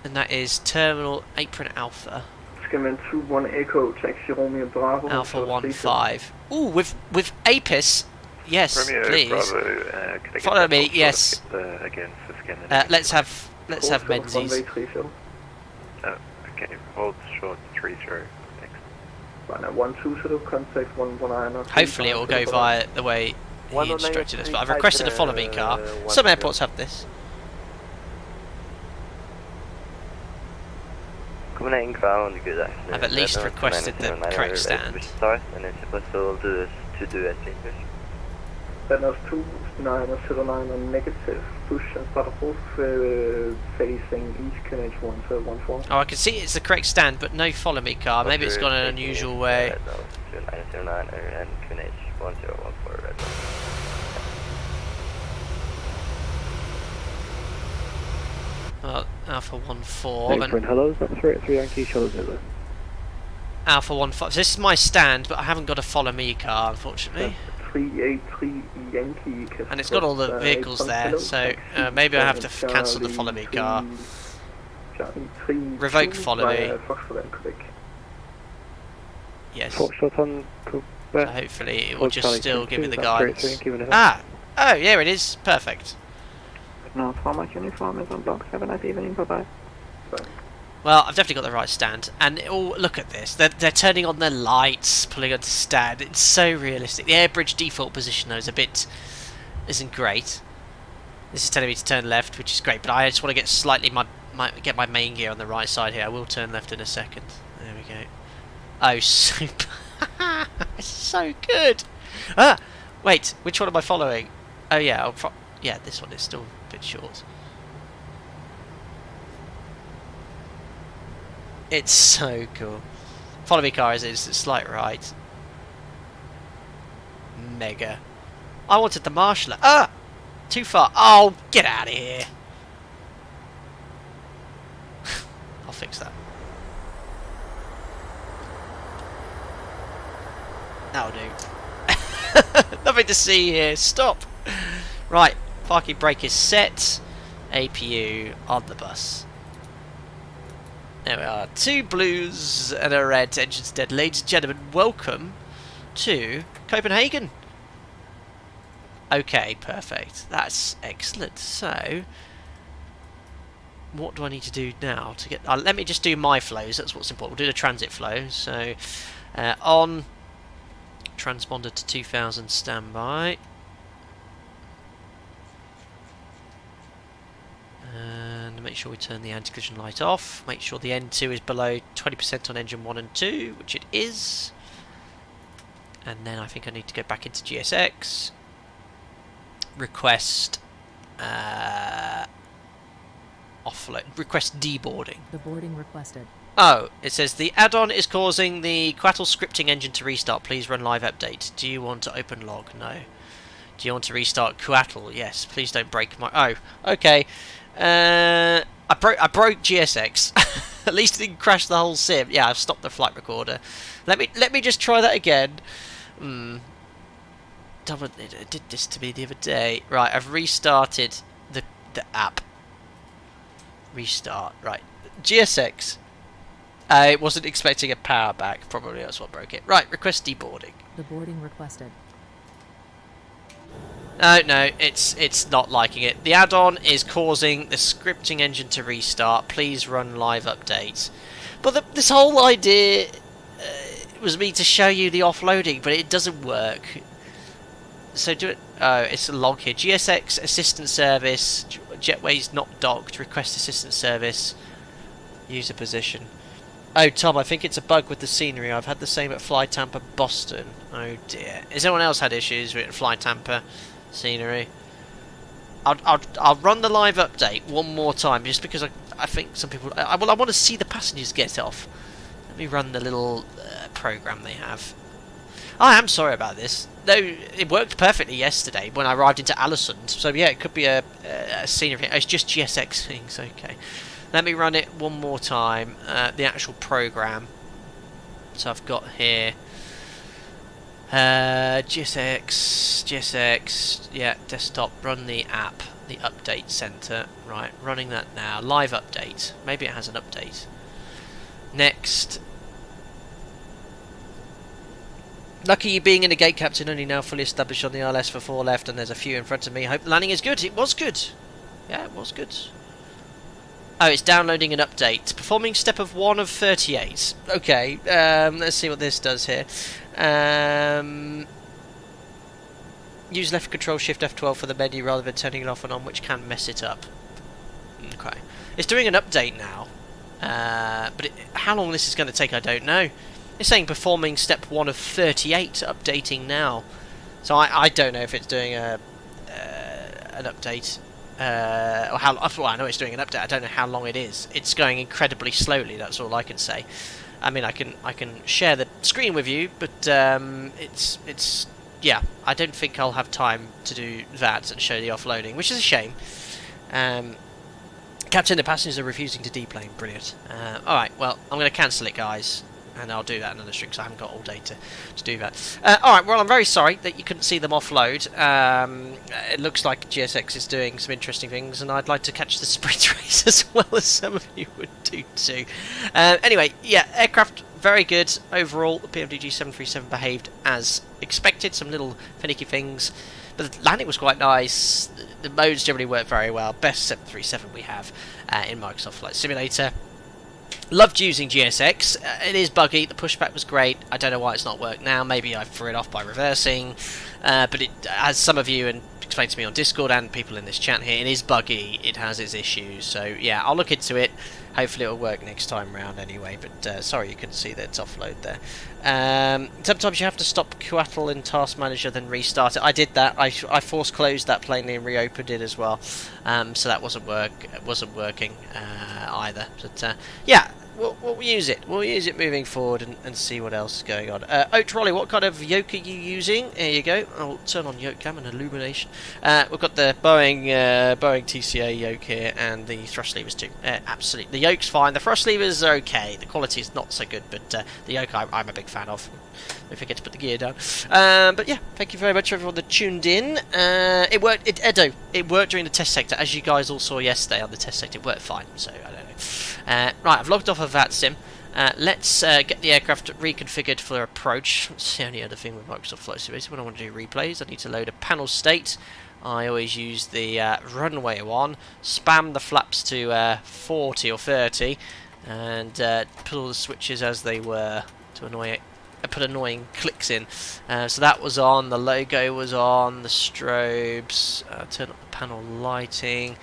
[SPEAKER 1] And that is Terminal Apron Alpha.
[SPEAKER 4] Skyman 21 Echo, taxi Romeo Bravo.
[SPEAKER 1] Alpha 15. Ooh, with APIS. Yes,
[SPEAKER 5] Romeo,
[SPEAKER 1] please.
[SPEAKER 5] Bravo,
[SPEAKER 1] Follow me. Yes.
[SPEAKER 5] Again, for scan.
[SPEAKER 1] Let's have Menzies.
[SPEAKER 5] Okay, hold short 30. Thanks.
[SPEAKER 4] Right, 120 contact 119.
[SPEAKER 1] Hopefully it will go via the way he instructed us. But I've requested a follow me car. Some airports have this. I've at least requested the correct stand.
[SPEAKER 4] Then there's 2909 on negative, push and start off facing east QNH 114.
[SPEAKER 1] Oh, I can see it's the correct stand, but no follow me car. Maybe it's gone an unusual way. Well, Alpha 14.
[SPEAKER 4] Hello, 3 Yankee, Zulu.
[SPEAKER 1] Alpha 15. So this is my stand, but I haven't got a follow me car, unfortunately.
[SPEAKER 4] 383 Yankee.
[SPEAKER 1] And it's got all the vehicles there, so maybe I have to cancel the follow me car. Revoke follow me. Yes. So hopefully it will just still give me the guidance. Ah! Oh, yeah, it is. Perfect.
[SPEAKER 4] No, format uniform is on block 7. Nice evening. Bye-bye.
[SPEAKER 1] Well, I've definitely got the right stand, and look at this. They're turning on their lights, pulling onto stand. It's so realistic. The air bridge default position though isn't great. This is telling me to turn left, which is great, but I just want to get get my main gear on the right side here. I will turn left in a second. There we go. Oh, super! It's so good. Ah, wait, which one am I following? Oh yeah, yeah, this one is still a bit short. It's so cool. Follow me car is a slight right. Mega. I wanted the marshaller. Ah! Too far. Oh, get out of here. I'll fix that. That'll do. Nothing to see here. Stop. Right. Parking brake is set. APU on the bus. There we are, 2 blues and a red, engines dead. Ladies and gentlemen, welcome to Copenhagen. Okay, perfect. That's excellent. So, what do I need to do now to get... let me just do my flows, that's what's important. We'll do the transit flow. So, on transponder to 2000 standby. And make sure we turn the anti-collision light off. Make sure the N2 is below 20% on engine 1 and 2, which it is. And then I think I need to go back into GSX. Request offload. Request deboarding.
[SPEAKER 3] The boarding requested.
[SPEAKER 1] Oh, it says the add-on is causing the Quattl scripting engine to restart. Please run live update. Do you want to open log? No. Do you want to restart Quattl? Yes. Please don't break my... Oh, okay. I broke GSX. At least it didn't crash the whole sim. Yeah, I've stopped the flight recorder. Let me just try that again. It did this to me the other day. Right, I've restarted the app. Restart. Right, GSX. I wasn't expecting a power back. Probably that's what broke it. Right, request deboarding.
[SPEAKER 3] The boarding requested.
[SPEAKER 1] No, it's not liking it. The add-on is causing the scripting engine to restart. Please run live update. But this whole idea was me to show you the offloading, but it doesn't work. So do it. Oh, it's a log here. GSX assistance service. Jetway's not docked. Request assistance service. User position. Oh, Tom, I think it's a bug with the scenery. I've had the same at Fly Tampa Boston. Oh dear. Has anyone else had issues with Fly Tampa scenery? I'll run the live update one more time, just because I think some people... I want to see the passengers get off. Let me run the little program they have. I am sorry about this. No, it worked perfectly yesterday when I arrived into Ålesund. So yeah, it could be a scenery. It's just GSX things. Okay. Let me run it one more time. The actual program. So I've got here GSX, yeah, desktop, run the app, the update center. Right, running that now. Live update. Maybe it has an update. Next. Lucky you being in the gate, Captain, only now fully established on the ILS for 4 left, and there's a few in front of me. Hope the landing is good. It was good. Yeah, it was good. Oh, it's downloading an update. Performing step of 1 of 38. Okay, let's see what this does here. Use left control shift F12 for the menu rather than turning it off and on, which can mess it up. Okay. It's doing an update now. But how long this is going to take, I don't know. It's saying performing step 1 of 38, updating now. So I don't know if it's doing an update. Or how? Well, I know it's doing an update. I don't know how long it is. It's going incredibly slowly. That's all I can say. I mean, I can share the screen with you, but it's yeah. I don't think I'll have time to do that and show the offloading, which is a shame. Captain, the passengers are refusing to deplane. Brilliant. All right. Well, I'm going to cancel it, guys. And I'll do that another stream because I haven't got all day to do that. Alright, well, I'm very sorry that you couldn't see them offload. It looks like GSX is doing some interesting things, and I'd like to catch the sprint race as well as some of you would do too. Anyway, yeah, aircraft very good overall. The PMDG 737 behaved as expected. Some little finicky things, but the landing was quite nice. The modes generally work very well. Best 737 we have in Microsoft Flight Simulator. Loved using GSX. It is buggy. The pushback was great. I don't know why it's not worked now. Maybe I threw it off by reversing. But it, as some of you explained to me on Discord and people in this chat here, it is buggy. It has its issues. So yeah, I'll look into it. Hopefully it'll work next time round anyway. But sorry you couldn't see that it's offload there. Sometimes you have to stop QATL in Task Manager then restart it. I did that. I force closed that plainly and reopened it as well. So that wasn't working either. But yeah. We'll use it. We'll use it moving forward and see what else is going on. Oak Trolley, what kind of yoke are you using? There you go. I'll turn on yoke cam and illumination. We've got the Boeing TCA yoke here and the thrust levers too. Absolutely. The yoke's fine. The thrust levers are okay. The quality is not so good, but the yoke I'm a big fan of. Don't forget to put the gear down. But yeah, thank you very much everyone that tuned in. It worked. It worked during the test sector, as you guys all saw yesterday on the test sector. It worked fine. So I don't know. Right, I've logged off of VATSIM. Let's get the aircraft reconfigured for approach. That's the only other thing with Microsoft Flight Simulator. When I want to do replays, I need to load a panel state. I always use the runway one, spam the flaps to 40 or 30, and put all the switches as they were to put annoying clicks in. So that was on, the logo was on, the strobes, turn up the panel lighting.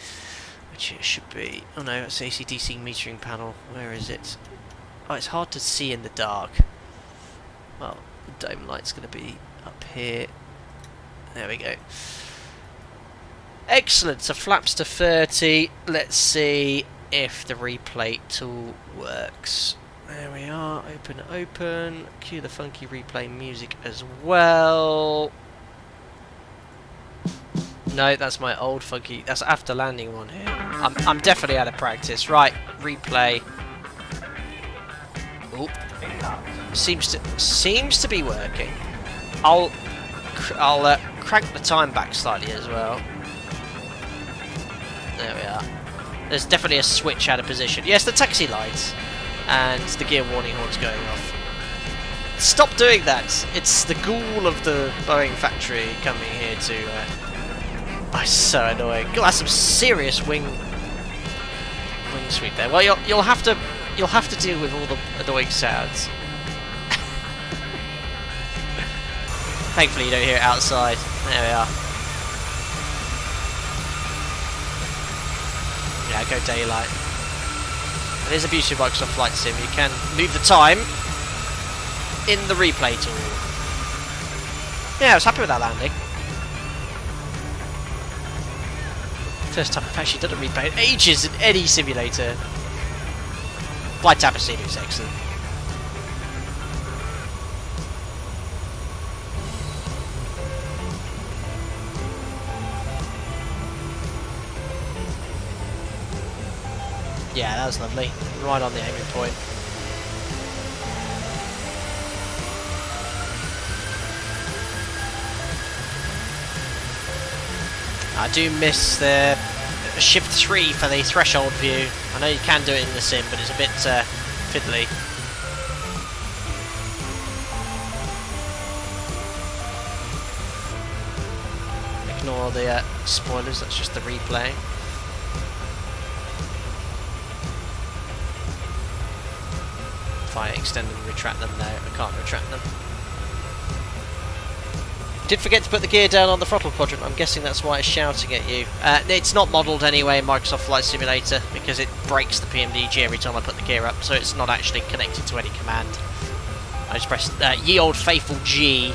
[SPEAKER 1] It should be. Oh no, it's AC/DC metering panel. Where is it? Oh, it's hard to see in the dark. Well, the dome light's going to be up here. There we go. Excellent. So flaps to 30. Let's see if the replay tool works. There we are. Open. Cue the funky replay music as well. No, that's my old funky. That's after landing one here. I'm definitely out of practice. Right, replay. Oop. Seems to be working. I'll crank the time back slightly as well. There we are. There's definitely a switch out of position. Yes, the taxi lights and the gear warning horn's going off. Stop doing that. It's the ghoul of the Boeing factory coming here to. Oh, it's so annoying. God, that's some serious wing sweep there. Well, you'll have to deal with all the annoying sounds. Thankfully, you don't hear it outside. There we are. Yeah, go daylight. And there's a beauty of Microsoft Flight Sim. You can move the time in the replay tool. Yeah, I was happy with that landing. First time I've actually done a replay in ages in any simulator. Flight Tapestry is excellent. Yeah, that was lovely. Right on the aiming point. I do miss the shift 3 for the threshold view. I know you can do it in the sim, but it's a bit fiddly. Ignore the spoilers, that's just the replay. If I extend and retract them, no, I can't retract them. Did forget to put the gear down on the throttle quadrant. I'm guessing that's why it's shouting at you. It's not modelled anyway in Microsoft Flight Simulator because it breaks the PMDG every time I put the gear up, so it's not actually connected to any command. I just pressed ye old faithful G.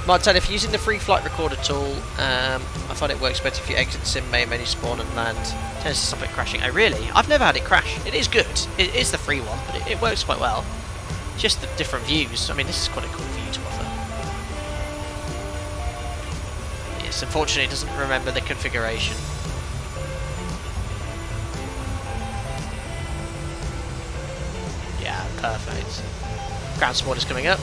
[SPEAKER 1] Martin, if you're using the free flight recorder tool, I find it works better if you exit sim main menu, spawn and land. It tends to stop it crashing. Oh really? I've never had it crash. It is good. It is the free one, but it works quite well. Just the different views. I mean, this is quite a cool view to offer. Yes, unfortunately it doesn't remember the configuration. Yeah, perfect. Ground support is coming up.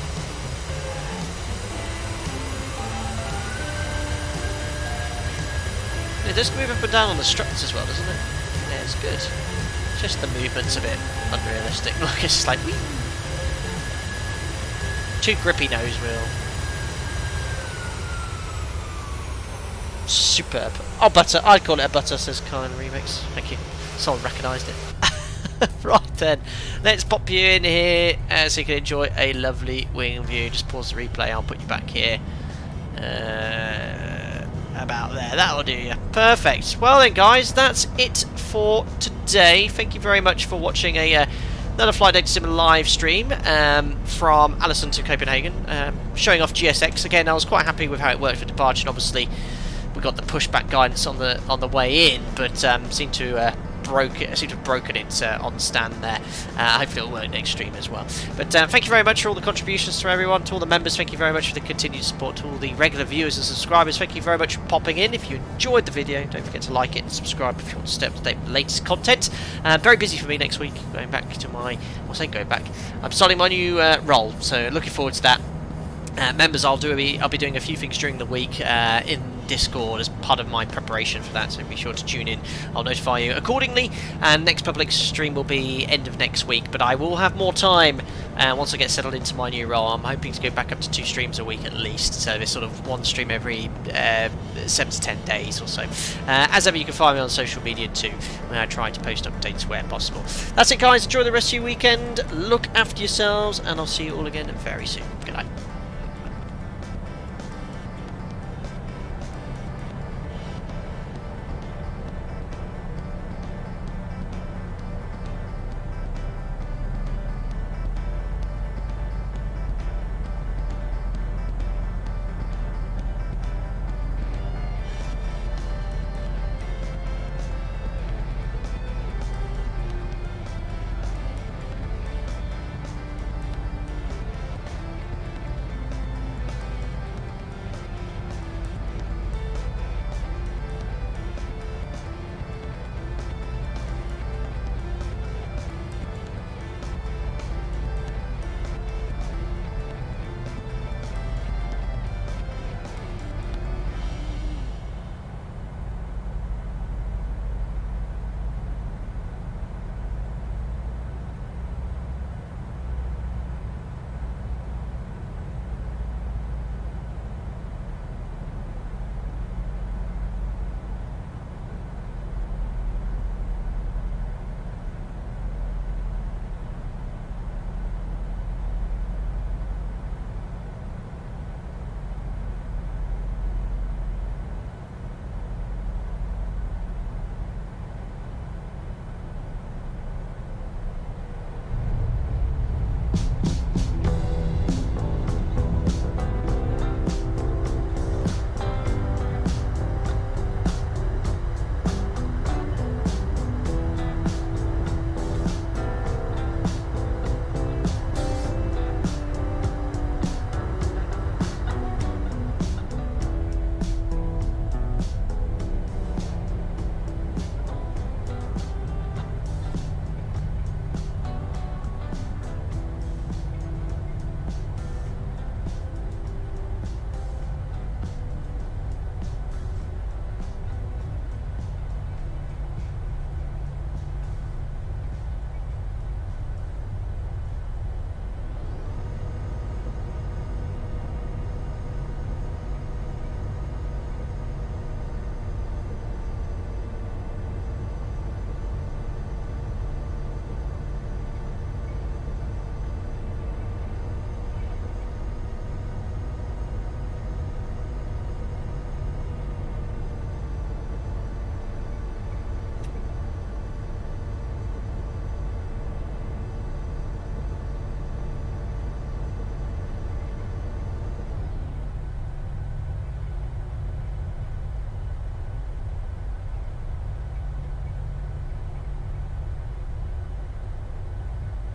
[SPEAKER 1] It does move up and down on the struts as well, doesn't it? Yeah, it's good. Just the movement's a bit unrealistic. Look, it's just like whee! Too grippy nose wheel. Superb. Oh, butter. I'd call it a butter, says Kyle in Remix. Thank you. Someone recognised it. Right then, let's pop you in here so you can enjoy a lovely wing view. Just pause the replay. I'll put you back here. About there. That'll do you. Perfect. Well then, guys, that's it for today. Thank you very much for watching another Flight Data Sim live stream from Ålesund to Copenhagen, showing off GSX. Again, I was quite happy with how it worked for departure, and obviously we got the pushback guidance on the way in, but seemed to have broken it on stand there. Hopefully it'll work next stream as well. But thank you very much for all the contributions to everyone, to all the members. Thank you very much for the continued support, to all the regular viewers and subscribers. Thank you very much for popping in. If you enjoyed the video, don't forget to like it and subscribe if you want to stay up to date with the latest content. Very busy for me next week, going back to my, I'm starting my new role, so looking forward to that. Members, I'll be doing a few things during the week in Discord as part of my preparation for that, so be sure to tune in. I'll notify you accordingly, and next public stream will be end of next week, but I will have more time once I get settled into my new role. I'm hoping to go back up to 2 streams a week at least, so there's sort of 1 stream every 7 to 10 days or so. As ever, you can find me on social media too, where I try to post updates where possible. That's it, guys. Enjoy the rest of your weekend, look after yourselves, and I'll see you all again very soon. Good night.